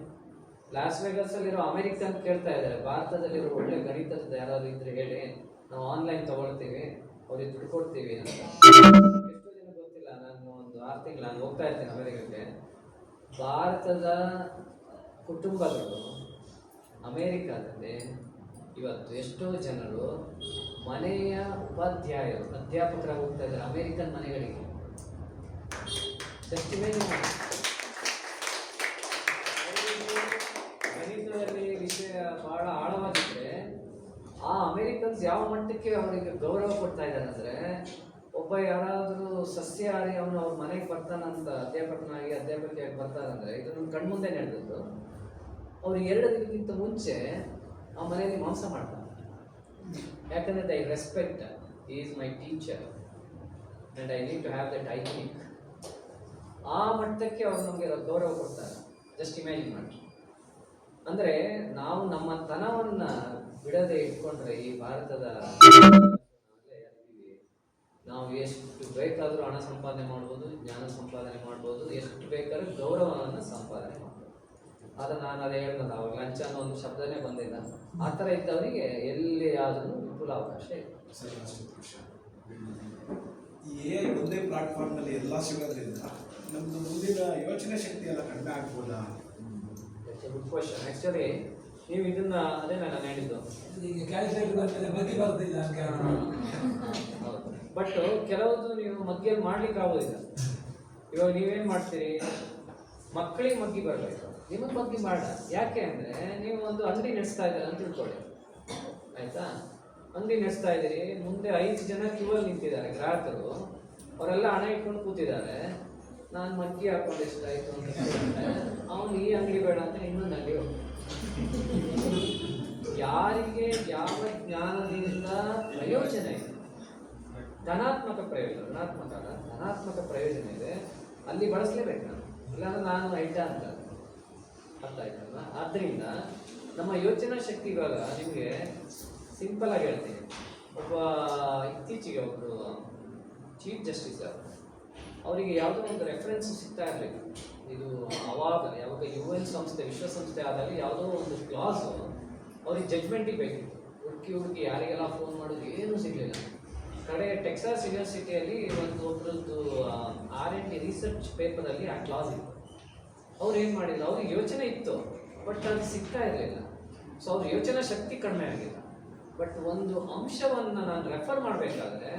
Las ವೇಗಸಲ್ಲಿರೋ ಅಮೆರಿಕನ್ ಕೇಳ್ತಾ ಇದ್ದಾರೆ, ಭಾರತದಲ್ಲಿರೋ ಒಳ್ಳೆ ಗಣಿತದ ಯಾರಾದ್ರು ಇದ್ರೆ ಹೇಳಿ, ನಾವು ಆನ್ಲೈನ್ ತೊಗೊಳ್ತೀವಿ, ಅವ್ರಿಗೆ ದುಡ್ಡು ಕೊಡ್ತೀವಿ ಅಂತ. ಎಷ್ಟೋ ಜನ ಗೊತ್ತಿಲ್ಲ. ನಾನು ಒಂದು 6 ತಿಂಗಳು ನಾನು ಹೋಗ್ತಾ ಇರ್ತೇನೆ ಅಮೆರಿಕಕ್ಕೆ. ಭಾರತದ ಕುಟುಂಬಗಳು ಅಮೇರಿಕಾದಲ್ಲಿ ಇವತ್ತು ಎಷ್ಟೋ ಜನರು ಮನೆಯ ಉಪಾಧ್ಯಾಯರು ಅಧ್ಯಾಪಕರಾಗಿ ಹೋಗ್ತಾ ಇದ್ದಾರೆ ಅಮೇರಿಕನ್ ಮನೆಗಳಿಗೆ. ಜಸ್ಟ್ ಇಮೇಜಿನ್ ಮಾಡಿ. ಗಣಿತದಲ್ಲಿ ವಿಷಯ ಬಹಳ ಆಳವಾಗಿದ್ರೆ ಆ ಅಮೇರಿಕನ್ಸ್ ಯಾವ ಮಟ್ಟಕ್ಕೆ ಅವರಿಗೆ ಗೌರವ ಕೊಡ್ತಾ ಇದ್ದಾರೆ ಅಂದರೆ, ಒಬ್ಬ ಯಾರಾದರೂ ಸಸ್ಯಾಹಾರಿ ಅವನು ಅವ್ರ ಮನೆಗೆ ಬರ್ತಾನಂತ ಅಧ್ಯಾಪಕಿಯಾಗಿ ಬರ್ತಾರಂದ್ರೆ, ಇದು ನಮ್ಮ ಕಣ್ಮುಂದೆ ನಡೆದದ್ದು. ಅವ್ರು 2 ದಿನಕ್ಕಿಂತ ಮುಂಚೆ ಆ ಮನೆಯಲ್ಲಿ ಮಾಂಸ ಮಾಡ್ತಾರೆ. ಯಾಕಂದರೆ I respect, he is my teacher and I need to have that hygienic. ಆ ಮಟ್ಟಕ್ಕೆ ಅವ್ರು ನಮಗೆ ಗೌರವ ಕೊಡ್ತಾರೆ. ಜಸ್ಟ್ ಇಮ್ಯಾಜಿನ್ ಮಾಡಿ. ಅಂದರೆ ನಾವು ನಮ್ಮ ತನವನ್ನು ಬಿಡದೆ ಇಟ್ಕೊಂಡ್ರೆ ಈ ಭಾರತದ ನಾವು ಎಷ್ಟು ಬೇಕಾದರೂ ಹಣ ಸಂಪಾದನೆ ಮಾಡ್ಬೋದು, ಜ್ಞಾನ ಸಂಪಾದನೆ ಮಾಡ್ಬೋದು, ಎಷ್ಟು ಬೇಕಾದ್ರೂ ಗೌರವವನ್ನು ಸಂಪಾದನೆ ಮಾಡ್ಬೋದು. ಆದರೆ ನಾನು ಅದೇ ಹೇಳ್ದೆ, ಅವಾಗ ಲಂಚ ಅನ್ನೋ ಒಂದು ಶಬ್ದನೇ ಬಂದಿಲ್ಲ. ಆ ಥರ ಇದ್ದವರಿಗೆ ಎಲ್ಲಿ ಆದರೂ ವಿಪುಲ ಅವಕಾಶ ಇದೆ. ಈ ಒಂದೇ ಪ್ಲಾಟ್ಫಾರ್ಮ್ನಲ್ಲಿ ಎಲ್ಲ ಸಿಗೋದ್ರಿಂದ ನಮ್ಮದು ಮುಂದಿನ ಯೋಚನೆ ಶಕ್ತಿ ಎಲ್ಲ ಕಡಿಮೆ ಆಗ್ಬೋದಾ? Good question. ಆ್ಯಕ್ಚುಲಿ ನೀವು ಇದನ್ನ ಅದೇ ನಾನು ಹೇಳಿದ್ದು, ಹೌದು. ಬಟ್ ಕೆಲವೊಂದು ನೀವು ಮಗ್ಗಿಯಲ್ಲಿ ಮಾಡ್ಲಿಕ್ಕೆ ಆಗೋದಿಲ್ಲ. ಇವಾಗ ನೀವೇನು ಮಾಡ್ತೀರಿ, ಮಕ್ಕಳಿಗೆ ಮಗ್ಗಿ ಬರಬೇಕು, ನಿಮಗೆ ಮಗ್ಗಿ ಮಾಡ. ಯಾಕೆ ಅಂದರೆ ನೀವು ಒಂದು ಅಂಗಡಿ ನಡೆಸ್ತಾ ಇದ್ದೀರ ಅಂತ ತಿಳ್ಕೊಳ್ಳಿ, ಆಯಿತಾ? ಅಂಗಡಿ ನಡೆಸ್ತಾ ಇದ್ದೀರಿ, ಮುಂದೆ 5 ಜನ ಕ್ಯೂವಲ್ಲಿ ನಿಂತಿದ್ದಾರೆ ಗ್ರಾಹಕರು, ಅವರೆಲ್ಲ ಹಣ ಇಟ್ಕೊಂಡು ಕೂತಿದ್ದಾರೆ. ನಾನು ಮಗ್ಗಿ ಹಾಕೊಂಡು ಎಷ್ಟಾಯಿತು ಅಂತ ಅವನು ಈ ಅಂಗಡಿ ಬೇಡ ಅಂತ ಇನ್ನೊಂದು ಅಂಗಡಿ ಹೋಗ್ತಾನೆ. ಯಾರಿಗೆ ಯಾವ ಜ್ಞಾನದಿಂದ ಪ್ರಯೋಜನ ಇದೆ, ಧನಾತ್ಮಕ ಪ್ರಯೋಜನ, ಋಣಾತ್ಮಕ ಅಲ್ಲ, ಧನಾತ್ಮಕ ಪ್ರಯೋಜನ ಇದೆ, ಅಲ್ಲಿ ಬಳಸಲೇಬೇಕು ನಾನು, ಇಲ್ಲಾಂದ್ರೆ ನಾನು ಐಟ ಅಂತ ಅರ್ಥ ಆಯ್ತಲ್ವ. ಆದ್ದರಿಂದ ನಮ್ಮ ಯೋಚನಾ ಶಕ್ತಿ ಇವಾಗ ನಿಮಗೆ ಸಿಂಪಲ್ ಆಗಿ ಹೇಳ್ತೀನಿ. ಇತ್ತೀಚೆಗೆ ಒಬ್ಬರು ಚೀಫ್ ಜಸ್ಟಿಸ್ ಅವರಿಗೆ ಯಾವುದೋ ಒಂದು ರೆಫರೆನ್ಸ್ ಸಿಗ್ತಾ ಇರಲಿಲ್ಲ. ಇದು ಅವಾಗ ಯಾವಾಗ UN ಸಂಸ್ಥೆ ವಿಶ್ವಸಂಸ್ಥೆ ಆದಾಗ ಯಾವುದೋ ಒಂದು ಕ್ಲಾಸ್ ಅವ್ರಿಗೆ ಜಡ್ಜ್ಮೆಂಟಿಗೆ ಬೇಕಿತ್ತು. ಹುಡುಕಿ ಯಾರಿಗೆಲ್ಲ ಫೋನ್ ಮಾಡೋದು ಏನೂ ಸಿಗಲಿಲ್ಲ. ಕಡೆ ಟೆಕ್ಸಾಸ್ ಯೂನಿವರ್ಸಿಟಿಯಲ್ಲಿ ಒಬ್ಬರದ್ದು R&D ರಿಸರ್ಚ್ ಪೇಪರಲ್ಲಿ ಆ ಕ್ಲಾಸ್ ಇತ್ತು. ಅವ್ರು ಏನು ಮಾಡಿಲ್ಲ, ಅವ್ರಿಗೆ ಯೋಚನೆ ಇತ್ತು ಬಟ್ ಅದು ಸಿಗ್ತಾ ಇರಲಿಲ್ಲ. ಸೊ ಅವ್ರ ಯೋಚನಾ ಶಕ್ತಿ ಕಡಿಮೆ ಆಗಿಲ್ಲ. ಬಟ್ ಒಂದು ಅಂಶವನ್ನು ನಾನು ರೆಫರ್ ಮಾಡಬೇಕಾದ್ರೆ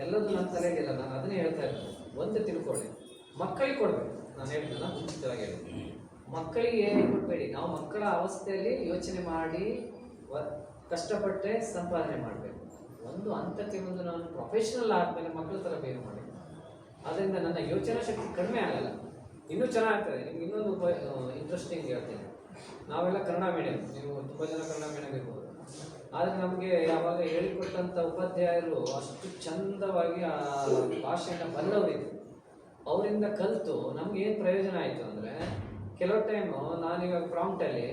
ಎಲ್ಲದೂ ನನ್ನ ತಲೆಗಿಲ್ಲ. ನಾನು ಅದನ್ನೇ ಹೇಳ್ತಾ ಇದ್ದೀನಿ, ಒಂದು ತಿಳ್ಕೊಳ್ಳಿ, ಮಕ್ಕಳಿಗೆ ಕೊಡಬೇಕು. ನಾನು ಹೇಳ್ತೇನೆ ಮುಂಚಿತವಾಗಿ ಹೇಳ್ತೀನಿ, ಮಕ್ಕಳಿಗೆ ಏನು ಕೊಡಬೇಡಿ. ನಾವು ಮಕ್ಕಳ ಅವಸ್ಥೆಯಲ್ಲಿ ಯೋಚನೆ ಮಾಡಿ ಕಷ್ಟಪಟ್ಟರೆ ಸಂಪಾದನೆ ಮಾಡಬೇಕು. ಒಂದು ಹಂತಕ್ಕೆ ಒಂದು ನಾನು ಪ್ರೊಫೆಷನಲ್ ಆದಮೇಲೆ ಮಕ್ಕಳ ಥರ ಬೇರೆ ಮಾಡಿ. ಆದ್ದರಿಂದ ನನ್ನ ಯೋಚನಾ ಶಕ್ತಿ ಕಡಿಮೆ ಆಗಲ್ಲ, ಇನ್ನೂ ಚೆನ್ನಾಗ್ತದೆ. ನಿಮ್ಗೆ ಇನ್ನೊಂದು ಇಂಟ್ರೆಸ್ಟಿಂಗ್ ಹೇಳ್ತೀನಿ. ನಾವೆಲ್ಲ ಕನ್ನಡ ಮೀಡಿಯಂ, ನೀವು ತುಂಬ ಜನ ಕನ್ನಡ ಮೀಡಿಯಂ ಇರ್ಬೋದು. ಆದರೆ ನಮಗೆ ಯಾವಾಗ ಹೇಳಿಕೊಟ್ಟಂಥ ಉಪಾಧ್ಯಾಯರು ಅಷ್ಟು ಚಂದವಾಗಿ ಆ ಭಾಷೆಯನ್ನು ಬಲ್ಲವರಿದ್ರು. ಅವರಿಂದ ಕಲಿತು ನಮ್ಗೆ ಏನು ಪ್ರಯೋಜನ ಆಯಿತು ಅಂದರೆ, ಕೆಲವು ಟೈಮು ನಾನಿವಾಗ ಪ್ರಾಂಪ್ಟಲ್ಲಿ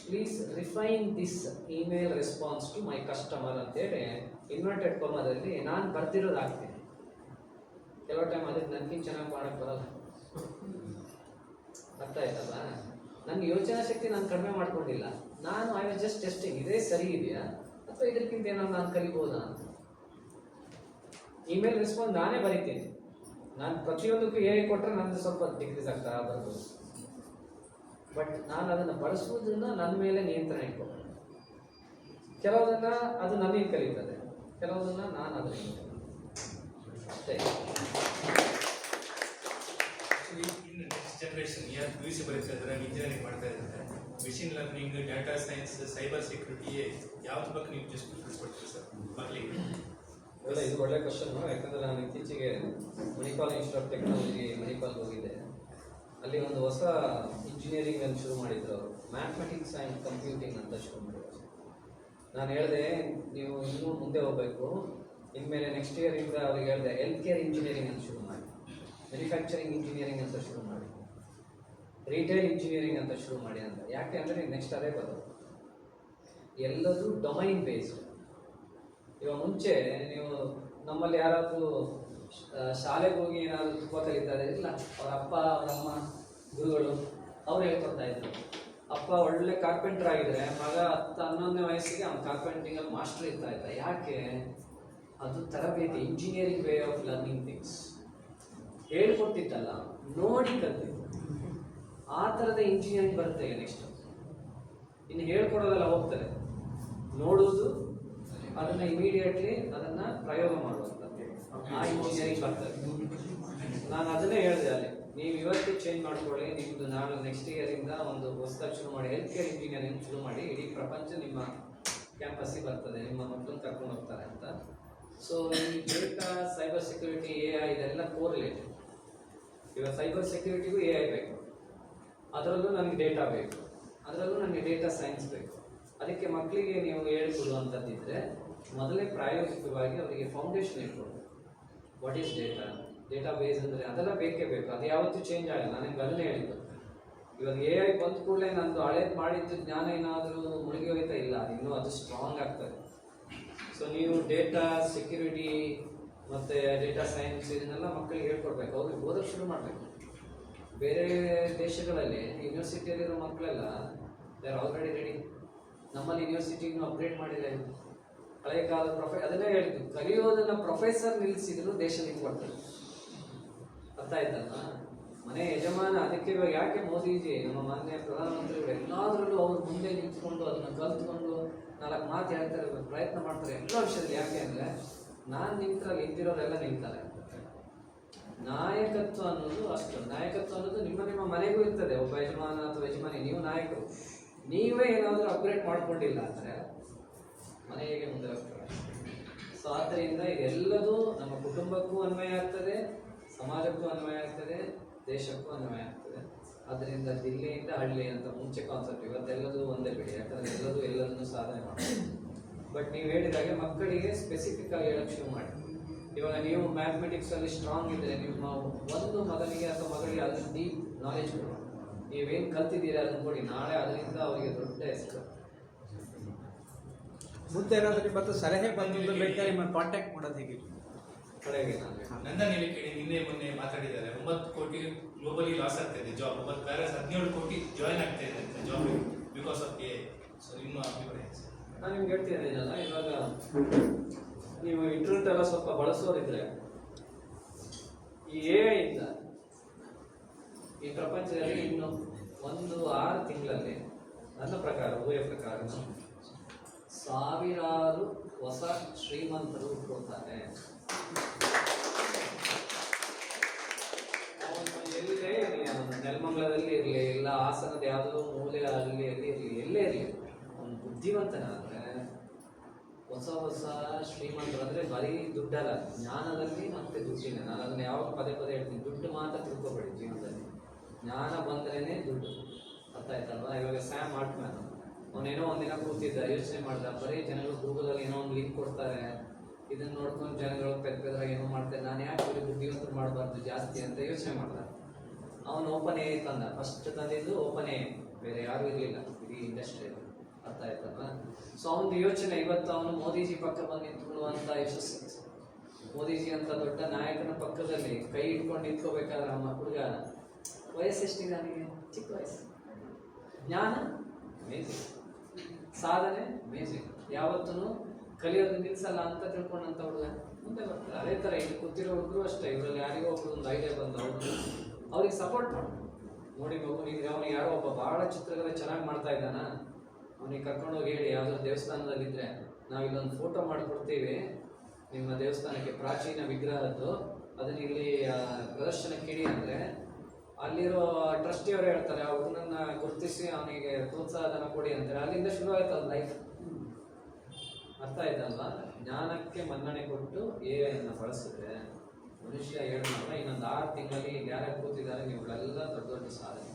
please refine this email response to my customer ಅಂತೇಳಿ ಇನ್ವರ್ಟೆಡ್ ಕಾಮದಲ್ಲಿ ನಾನು ಬರ್ತಿರೋದು ಆಗ್ತೀನಿ. ಕೆಲವು ಟೈಮ್ ಅದಕ್ಕೆ ನನಗಿಂತ ಚೆನ್ನಾಗಿ ಮಾಡೋಕ್ಕೆ ಬರಲ್ಲ. ಅರ್ಥ ಆಯ್ತಲ್ಲ? ನನ್ನ ಯೋಚನಾ ಶಕ್ತಿ ನಾನು ಕಡಿಮೆ ಮಾಡ್ಕೊಂಡಿಲ್ಲ. ನಾನು ಐ ವಾಸ್ ಜಸ್ಟ್ ಟೆಸ್ಟಿಂಗ್, ಇದೇ ಸರಿ ಇದೆಯಾ ಅಥವಾ ಇದಕ್ಕಿಂತ ಏನಾದ್ರು ನಾನು ಕಲಿಬೋದಾ ಅಂತ. ಇಮೇಲ್ ರೆಸ್ಪಾನ್ಸ್ ನಾನೇ ಬರೀತೀನಿ. ನಾನು ಪ್ರತಿಯೊಂದಕ್ಕೂ AI ಕೊಟ್ಟರೆ ನಂದು ಸ್ವಲ್ಪ ಡಿಕ್ರೀಸ್ ಆಗ್ತಾ ಬರ್ಬೋದು. ಬಟ್ ನಾನು ಅದನ್ನು ಬಳಸುವುದನ್ನು ನನ್ನ ಮೇಲೆ ನಿಯಂತ್ರಣ ಇಟ್ಕೊಳ್ತೀನಿ. ಕೆಲವುದನ್ನು ಅದು ನನ್ನಿಂದ ಕಲಿತದೆ, ಕೆಲವುದನ್ನು ನಾನು ಅದರಿಂದ ಅಷ್ಟೇ. ಇನ್ನು ನೆಕ್ಸ್ಟ್ ಜನರೇಷನ್ ಯಾರು PUC ಬರೀತಾ ಇದ್ದಾರೆ, ಇಂಜಿನಿಯರಿಂಗ್ ಮಾಡ್ತಾ ಇದ್ದಾರೆ, machine learning, data science, cyber security ಯಾವ್ದ್ರ ಬಗ್ಗೆ ನೀವು ಜಸ್ಟ್ ಕೊಡ್ತೀವಿ ಸರ್ ಮಕ್ಕಳಿಗೆ? ಅಲ್ಲ, ಇದು ಒಳ್ಳೆ ಕ್ವಶನ್. ಯಾಕಂದರೆ ನಾನು ಇತ್ತೀಚೆಗೆ ಮಣಿಪಾಲ್ ಇನ್ಸ್ಟಿಟ್ಯೂಟ್ ಆಫ್ ಟೆಕ್ನಾಲಜಿ ಮಣಿಪಾಲ್ಗೆ ಹೋಗಿದ್ದೆ. ಅಲ್ಲಿ ಒಂದು ಹೊಸ ಇಂಜಿನಿಯರಿಂಗ್ ಅಲ್ಲಿ ಶುರು ಮಾಡಿದ್ರು ಅವರು, ಮ್ಯಾಥಮೆಟಿಕ್ಸ್ ಆ್ಯಂಡ್ ಕಂಪ್ಯೂಟಿಂಗ್ ಅಂತ ಶುರು ಮಾಡಿದ್ರು. ನಾನು ಹೇಳಿದೆ ನೀವು ಇನ್ನೂ ಮುಂದೆ ಹೋಗಬೇಕು, ಇನ್ಮೇಲೆ ನೆಕ್ಸ್ಟ್ ಇಯರಿಂದ ಅವ್ರಿಗೆ ಹೇಳಿದೆ ಹೆಲ್ತ್ ಕೇರ್ ಇಂಜಿನಿಯರಿಂಗ್ ಅಂತ ಶುರು ಮಾಡಿ, ಮ್ಯಾನುಫ್ಯಾಕ್ಚರಿಂಗ್ ಇಂಜಿನಿಯರಿಂಗ್ ಅಂತ ಶುರು ಮಾಡಿ, ರಿಟೇಲ್ ಇಂಜಿನಿಯರಿಂಗ್ ಅಂತ ಶುರು ಮಾಡಿ ಅಂತ. ಯಾಕೆ ಅಂದರೆ ನೆಕ್ಸ್ಟ್ ಅದೇ ಬರೋದು, ಎಲ್ಲದೂ ಡೊಮೈನ್ ಬೇಸ್ಡ್. ಇವಾಗ ಮುಂಚೆ ನೀವು ನಮ್ಮಲ್ಲಿ ಯಾರಾದರೂ ಶಾಲೆಗೆ ಹೋಗಿ ಏನಾದರೂ ತುಂಬ ಕಲಿತಾರೆ ಇಲ್ಲ, ಅವ್ರ ಅಪ್ಪ ಅವ್ರ ಅಮ್ಮ ಗುರುಗಳು ಅವ್ರು ಹೇಳ್ಕೊಡ್ತಾ ಇದ್ರು. ಅಪ್ಪ ಒಳ್ಳೆ ಕಾರ್ಪೆಂಟರ್ ಆಗಿದ್ರೆ ಮಗ 10-11ನೇ ವಯಸ್ಸಿಗೆ ಅವ್ನು ಕಾರ್ಪೆಂಟಿಂಗಲ್ಲಿ ಮಾಸ್ಟರ್ ಇರ್ತಾ ಇದ್ದ. ಯಾಕೆ? ಅದು ತರಬೇತಿ, engineering way of learning things. ಹೇಳ್ಕೊಟ್ಟಿದ್ದಲ್ಲ, ನೋಡಿ ಕಲ್ತಿದ್ದು. ಆ ಥರದ ಇಂಜಿನಿಯರಿಂಗ್ ಬರುತ್ತೆ ಈಗ ನೆಕ್ಸ್ಟ್. ಇನ್ನು ಹೇಳ್ಕೊಡೋದೆಲ್ಲ ಹೋಗ್ತದೆ, ನೋಡುವುದು, ಅದನ್ನು ಇಮಿಡಿಯೇಟ್ಲಿ ಅದನ್ನು ಪ್ರಯೋಗ ಮಾಡುವಂಥದ್ದು, ಆ ಇಂಜಿನಿಯರಿಂಗ್ ಬರ್ತದೆ. ನಾನು ಅದನ್ನೇ ಹೇಳಿದೆ ಅಲ್ಲಿ, ನೀವು ಇವತ್ತು ಚೇಂಜ್ ಮಾಡ್ಕೊಳ್ಳಿ, ನಿಮ್ಮದು ನಾಳೆ ನೆಕ್ಸ್ಟ್ ಇಯರಿಂದ ಒಂದು ಹೊಸದಾಗಿ ಶುರು ಮಾಡಿ, ಹೆಲ್ತ್ ಕೇರ್ ಇಂಜಿನಿಯರಿಂಗ್ ಶುರು ಮಾಡಿ, ಇಡೀ ಪ್ರಪಂಚ ನಿಮ್ಮ ಕ್ಯಾಂಪಸ್ಸಿಗೆ ಬರ್ತದೆ, ನಿಮ್ಮ ಮಕ್ಕಳನ್ನ ಕರ್ಕೊಂಡು ಹೋಗ್ತಾರೆ ಅಂತ. ಸೊ ಈ ಡೇಟಾ, ಸೈಬರ್ ಸೆಕ್ಯೂರಿಟಿ, AI ಇದೆಲ್ಲ ಕೋರಿಲೇಟೆಡ್. ಇವಾಗ ಸೈಬರ್ ಸೆಕ್ಯೂರಿಟಿಗೂ AI ಬೇಕು, ಅದರಲ್ಲೂ ನನಗೆ ಡೇಟಾ ಬೇಕು, ಅದರಲ್ಲೂ ನನಗೆ ಡೇಟಾ ಸೈನ್ಸ್ ಬೇಕು. ಅದಕ್ಕೆ ಮಕ್ಕಳಿಗೆ ನೀವು ಹೇಳ್ಕೊಡುವಂಥದ್ದಿದ್ರೆ ಮೊದಲೇ ಪ್ರಾಯೋಗಿಕವಾಗಿ ಅವರಿಗೆ ಫೌಂಡೇಶನ್ ಇಟ್ಕೊಳ್ಬೇಕು. ವಾಟ್ ಈಸ್ ಡೇಟಾ ಬೇಸ್ ಅಂದರೆ ಅದೆಲ್ಲ ಬೇಕೇ ಬೇಕು. ಅದು ಯಾವತ್ತೂ ಚೇಂಜ್ ಆಗಲ್ಲ. ನಾನು ನಿಮ್ಗೆ ಅದನ್ನೇ ಹೇಳಿದ್ದು. ಇವಾಗ AI ಬಂದ ಕೂಡಲೇ ನಂದು ಹಳೇದು ಮಾಡಿದ್ದು ಜ್ಞಾನ ಏನಾದರೂ ಮುಳುಗಿ ಹೋಯ್ತಾ? ಇಲ್ಲ, ಇನ್ನೂ ಅದು ಸ್ಟ್ರಾಂಗ್ ಆಗ್ತದೆ. ಸೊ ನೀವು ಡೇಟಾ ಸೆಕ್ಯೂರಿಟಿ ಮತ್ತು ಡೇಟಾ ಸೈನ್ಸ್ ಇದನ್ನೆಲ್ಲ ಮಕ್ಕಳಿಗೆ ಹೇಳ್ಕೊಡ್ಬೇಕು, ಅವ್ರಿಗೆ ಓದೋಕ್ಕೆ ಶುರು ಮಾಡಬೇಕು. ಬೇರೆ ದೇಶಗಳಲ್ಲಿ ಯೂನಿವರ್ಸಿಟಿಯಲ್ಲಿರೋ ಮಕ್ಕಳೆಲ್ಲ ದೇ ಆರ್ ಆಲ್ರೆಡಿ ರೆಡಿ. ನಮ್ಮಲ್ಲಿ ಯೂನಿವರ್ಸಿಟಿನೂ ಅಪ್ಗ್ರೇಡ್ ಮಾಡಿಲ್ಲ. ಹಳೆಯ ಕಾಲದ ಅದನ್ನೇ ಹೇಳಿದ್ದು, ಕಲಿಯೋದನ್ನು ಪ್ರೊಫೆಸರ್ ನಿಲ್ಲಿಸಿದ್ರು ದೇಶ ನಿಂತ್ಕೊಡ್ತಾರೆ. ಅರ್ಥ ಆಯ್ತಲ್ಲ? ಮನೆ ಯಜಮಾನ. ಅದಕ್ಕೆ ಇವಾಗ ಯಾಕೆ ಮೋದಿಜಿ ನಮ್ಮ ಮಾನ್ಯ ಪ್ರಧಾನಮಂತ್ರಿಗಳು ಎಲ್ಲಾದ್ರಲ್ಲೂ ಅವ್ರು ಮುಂದೆ ನಿಂತ್ಕೊಂಡು ಅದನ್ನು ಕಲ್ತ್ಕೊಂಡು 4 ಮಾತು ಹೇಳ್ತಾರೆ, ಪ್ರಯತ್ನ ಮಾಡ್ತಾರೆ ಎಲ್ಲ ವಿಷಯದಲ್ಲಿ. ಯಾಕೆ ಅಂದರೆ ನಾನು ನಿಂತರಲ್ಲಿ ನಿಂತಿರೋರೆಲ್ಲ ನಿಲ್ತಾರೆ. ನಾಯಕತ್ವ ಅನ್ನೋದು ಅಷ್ಟು. ನಾಯಕತ್ವ ಅನ್ನೋದು ನಿಮ್ಮ ಮನೆಗೂ ಇರ್ತದೆ. ಒಬ್ಬ ಯಜಮಾನ ಅಥವಾ ಯಜಮಾನಿ, ನೀವು ನಾಯಕರು. ನೀವೇ ಏನಾದರೂ ಅಪ್ಗ್ರೇಡ್ ಮಾಡ್ಕೊಂಡಿಲ್ಲ ಅಂದರೆ ಮನೆ ಹೇಗೆ ಮುಂದೆ ಹೋಗ್ತಾರೆ? ಸೊ ಆದ್ದರಿಂದ ಇದೆಲ್ಲದೂ ನಮ್ಮ ಕುಟುಂಬಕ್ಕೂ ಅನ್ವಯ ಆಗ್ತದೆ, ಸಮಾಜಕ್ಕೂ ಅನ್ವಯ ಆಗ್ತದೆ, ದೇಶಕ್ಕೂ ಅನ್ವಯ ಆಗ್ತದೆ. ಆದ್ದರಿಂದ ದಿಲ್ಲಿಯಿಂದ ಹಳ್ಳಿ ಅಂತ ಮುಂಚೆ ಕಾನ್ಸೆಪ್ಟ್, ಇವತ್ತೆಲ್ಲದೂ ಒಂದೇ ಬಿಡಿ. ಯಾಕಂದರೆ ಎಲ್ಲದನ್ನು ಸಾಧನೆ ಮಾಡ್ತಾರೆ. ಬಟ್ ನೀವು ಹೇಳಿದಾಗೆ ಮಕ್ಕಳಿಗೆ ಸ್ಪೆಸಿಫಿಕ್ ಆಗಿ ಹೇಳಕ್ಕೆ ಶುರು ಮಾಡಿ. ಇವಾಗ ನೀವು ಮ್ಯಾಥಮೆಟಿಕ್ಸ್ ಅಲ್ಲಿ ಸ್ಟ್ರಾಂಗ್ ಇದ್ರೆ ನಿಮ್ಮ ಒಂದು ಮಗನಿಗೆ ಅಥವಾ ಮಗಳಿಗೆ ಅದ್ರ ಡೀಪ್ ನಾಲೆಜ್ ಕೊಡಿ. ನೀವೇನು ಕಲ್ತಿದ್ದೀರಾ ಅದನ್ನು ಕೊಡಿ, ನಾಳೆ ಅದರಿಂದ ಅವರಿಗೆ ದೊಡ್ಡ ಹೆಸರು. ಮುಂದೆ ಏನಾದರೂ ಇವತ್ತು ಸಲಹೆ ಬಂದು ಬೇಕಾದ್ರೆ ನಿಮ್ಮನ್ನು ಕಾಂಟ್ಯಾಕ್ಟ್ ಮಾಡೋದು ಹೇಗೆ? ಕಡೆಗೆ ನಂದನ್ ಹೇಳಿ ಕೇಳಿ ನಿನ್ನೆ ಮೊನ್ನೆ ಮಾತಾಡಿದ್ದಾರೆ 9 ಕೋಟಿ ಗ್ಲೋಬಲಿ ಲಾಸ್ ಆಗ್ತಾ ಇದೆ ಜಾಬ್, ಬಟ್ ಬೇರೆ 17 ಕೋಟಿ ಜಾಯಿನ್ ಆಗ್ತಾ ಇದೆ job because of A. So ನಿಮ್ಮ ಅಭಿಪ್ರಾಯ? ನಾನು ನಿಮ್ಗೆ ಹೇಳ್ತಿದ್ದೀನಲ್ಲ, ಇವಾಗ ನೀವು ಇಂಟರ್ನೆಟ್ ಎಲ್ಲ ಸ್ವಲ್ಪ ಬಳಸೋರಿದ್ರೆ ಈ AI ಇಂದ ಈ ಪ್ರಪಂಚದಲ್ಲಿ ಇನ್ನು 1-6 ತಿಂಗಳಲ್ಲಿ ನನ್ನ ಪ್ರಕಾರ ಊಹೆ ಪ್ರಕಾರ ಸಾವಿರಾರು ಹೊಸ ಶ್ರೀಮಂತರು ಹುಟ್ಟುತ್ತಾರೆ. ಅವನು ಎಲ್ಲೇ ಇರಲಿ, ಅವನು ನೆಲಮಂಗಲದಲ್ಲಿ ಇರಲಿ, ಇಲ್ಲ ಹಾಸನದ ಯಾವುದೋ ಮೂಲೆ ಅಲ್ಲಿ ಇರಲಿ, ಎಲ್ಲೇ ಇರಲಿ, ಅವನು ಬುದ್ಧಿವಂತನಾದ್ರೆ ಹೊಸ ಹೊಸ ಶ್ರೀಮಂತರು ಅಂದ್ರೆ ಬರೀ ದುಡ್ಡಲ್ಲ, ಜ್ಞಾನದಲ್ಲಿ ಮತ್ತೆ ದುಡ್ಡಿನ. ನಾನು ಅದನ್ನ ಯಾವಾಗ ಪದೇ ಪದೇ ಹೇಳ್ತೀನಿ, ದುಡ್ಡು ಮಾತ್ರ ತಿಳ್ಕೊಬೇಡಿ ಜೀವನದಲ್ಲಿ, ಜ್ಞಾನ ಬಂದ್ರೇನೆ ದುಡ್ಡು. ಅರ್ಥ ಆಯ್ತಲ್ವಾ? ಇವಾಗ ಸ್ಯಾಮ್ ಆಲ್ಟ್ಮ್ಯಾನ್ ಅವನೇನೋ ಒಂದಿನ ಕೂತಿದ್ದ, ಯೋಚನೆ ಮಾಡ್ದ, ಬರೀ ಜನಗಳು ಗೂಗಲಲ್ಲಿ ಏನೋ ಒಂದು ಲಿಂಕ್ ಕೊಡ್ತಾರೆ, ಇದನ್ನ ನೋಡ್ಕೊಂಡು ಜನಗಳು ಪೆದ್ರಾಗ ಏನೋ ಮಾಡ್ತಾರೆ, ನಾನು ಯಾಕೆ ಬರೀ ಬುದ್ಧಿವಂತರು ಮಾಡಬಾರ್ದು ಜಾಸ್ತಿ ಅಂತ ಯೋಚನೆ ಮಾಡ್ದ. ಅವನು ಓಪನ್ ಎ ತಂದ, ಫಸ್ಟ್ ತಂದಿದ್ದು ಓಪನ್ ಎ, ಬೇರೆ ಯಾರು ಇರಲಿಲ್ಲ ಇಡೀ ಇಂಡಸ್ಟ್ರಿಯಲ್ಲಿ. ಅರ್ಥ ಆಯ್ತಲ್ವಾ? ಸೊ ಅವನ ಯೋಚನೆ ಇವತ್ತು ಅವನು ಮೋದಿಜಿ ಪಕ್ಕ ಬಂದು ನಿಂತ್ಕೊಳ್ಳುವಂಥ ಯಶಸ್ಸು. ಮೋದಿಜಿ ಅಂತ ದೊಡ್ಡ ನಾಯಕನ ಪಕ್ಕದಲ್ಲಿ ಕೈ ಇಟ್ಕೊಂಡು ನಿಂತ್ಕೋಬೇಕಾದ್ರೆ ನಮ್ಮ ಹುಡುಗ ವಯಸ್ಸೆಷ್ಟಿದೆ ಅವನಿಗೆ? ಚಿಕ್ಕ ವಯಸ್ಸು. ಜ್ಞಾನ ಮೇಜಿಂಗ್, ಸಾಧನೆ ಮೇಜಿಂಗ್, ಯಾವತ್ತೂ ಕಲಿಯೋದು ನಿಲ್ಸಲ್ಲ ಅಂತ ತಿಳ್ಕೊಂಡಂತ ಹುಡುಗ ಮುಂದೆ ಬರ್ತಾರೆ. ಅದೇ ಥರ ಇಲ್ಲಿ ಕೂತಿರೋ ಹುಡುಗರು ಅಷ್ಟೇ, ಇವರಲ್ಲಿ ಯಾರಿಗೋ ಒಬ್ರು ಒಂದು ಐಡಿಯಾ ಬಂದು ಅವ್ರಿಗೆ ಸಪೋರ್ಟ್ ಮಾಡಿ. ನೋಡಿ ಮಗು, ನಿಮ್ಗೆ ಅವನಿಗೆ ಯಾರೋ ಒಬ್ಬ ಭಾಳ ಚಿತ್ರಕಲೆ ಚೆನ್ನಾಗಿ ಮಾಡ್ತಾ ಇದ್ದಾನ, ಅವನಿಗೆ ಕರ್ಕೊಂಡೋಗಿ ಹೇಳಿ, ಯಾವುದೋ ದೇವಸ್ಥಾನದಲ್ಲಿದ್ದರೆ ನಾವು ಇಲ್ಲೊಂದು ಫೋಟೋ ಮಾಡಿಕೊಡ್ತೀವಿ ನಿಮ್ಮ ದೇವಸ್ಥಾನಕ್ಕೆ, ಪ್ರಾಚೀನ ವಿಗ್ರಹದ್ದು, ಅದನ್ನ ಇಲ್ಲಿ ಪ್ರದರ್ಶನಕ್ಕೆ ಇಡಿ ಅಂದರೆ ಅಲ್ಲಿರೋ ಟ್ರಸ್ಟಿಯವರು ಹೇಳ್ತಾರೆ, ಆ ಹುಡುಗನನ್ನ ಗುರುತಿಸಿ ಅವನಿಗೆ ಪ್ರೋತ್ಸಾಹಧನ ಕೊಡಿ ಅಂತಾರೆ. ಅಲ್ಲಿಂದ ಶುರು ಆಯ್ತು ಅದು ಲೈಫ್. ಅರ್ಥ ಆಯ್ತಲ್ವಾ? ಜ್ಞಾನಕ್ಕೆ ಮನ್ನಣೆ ಕೊಟ್ಟು AI ಬಳಸಿದ್ರೆ ಮನುಷ್ಯ ಹೇಳಿದ್ರೆ ಇನ್ನೊಂದು 6 ತಿಂಗಳಲ್ಲಿ ಯಾರ್ಯಾರು ಕೂತಿದ್ದಾರೆ ನೀವುಗಳೆಲ್ಲ ದೊಡ್ಡ ದೊಡ್ಡ ಸಾಧನೆ.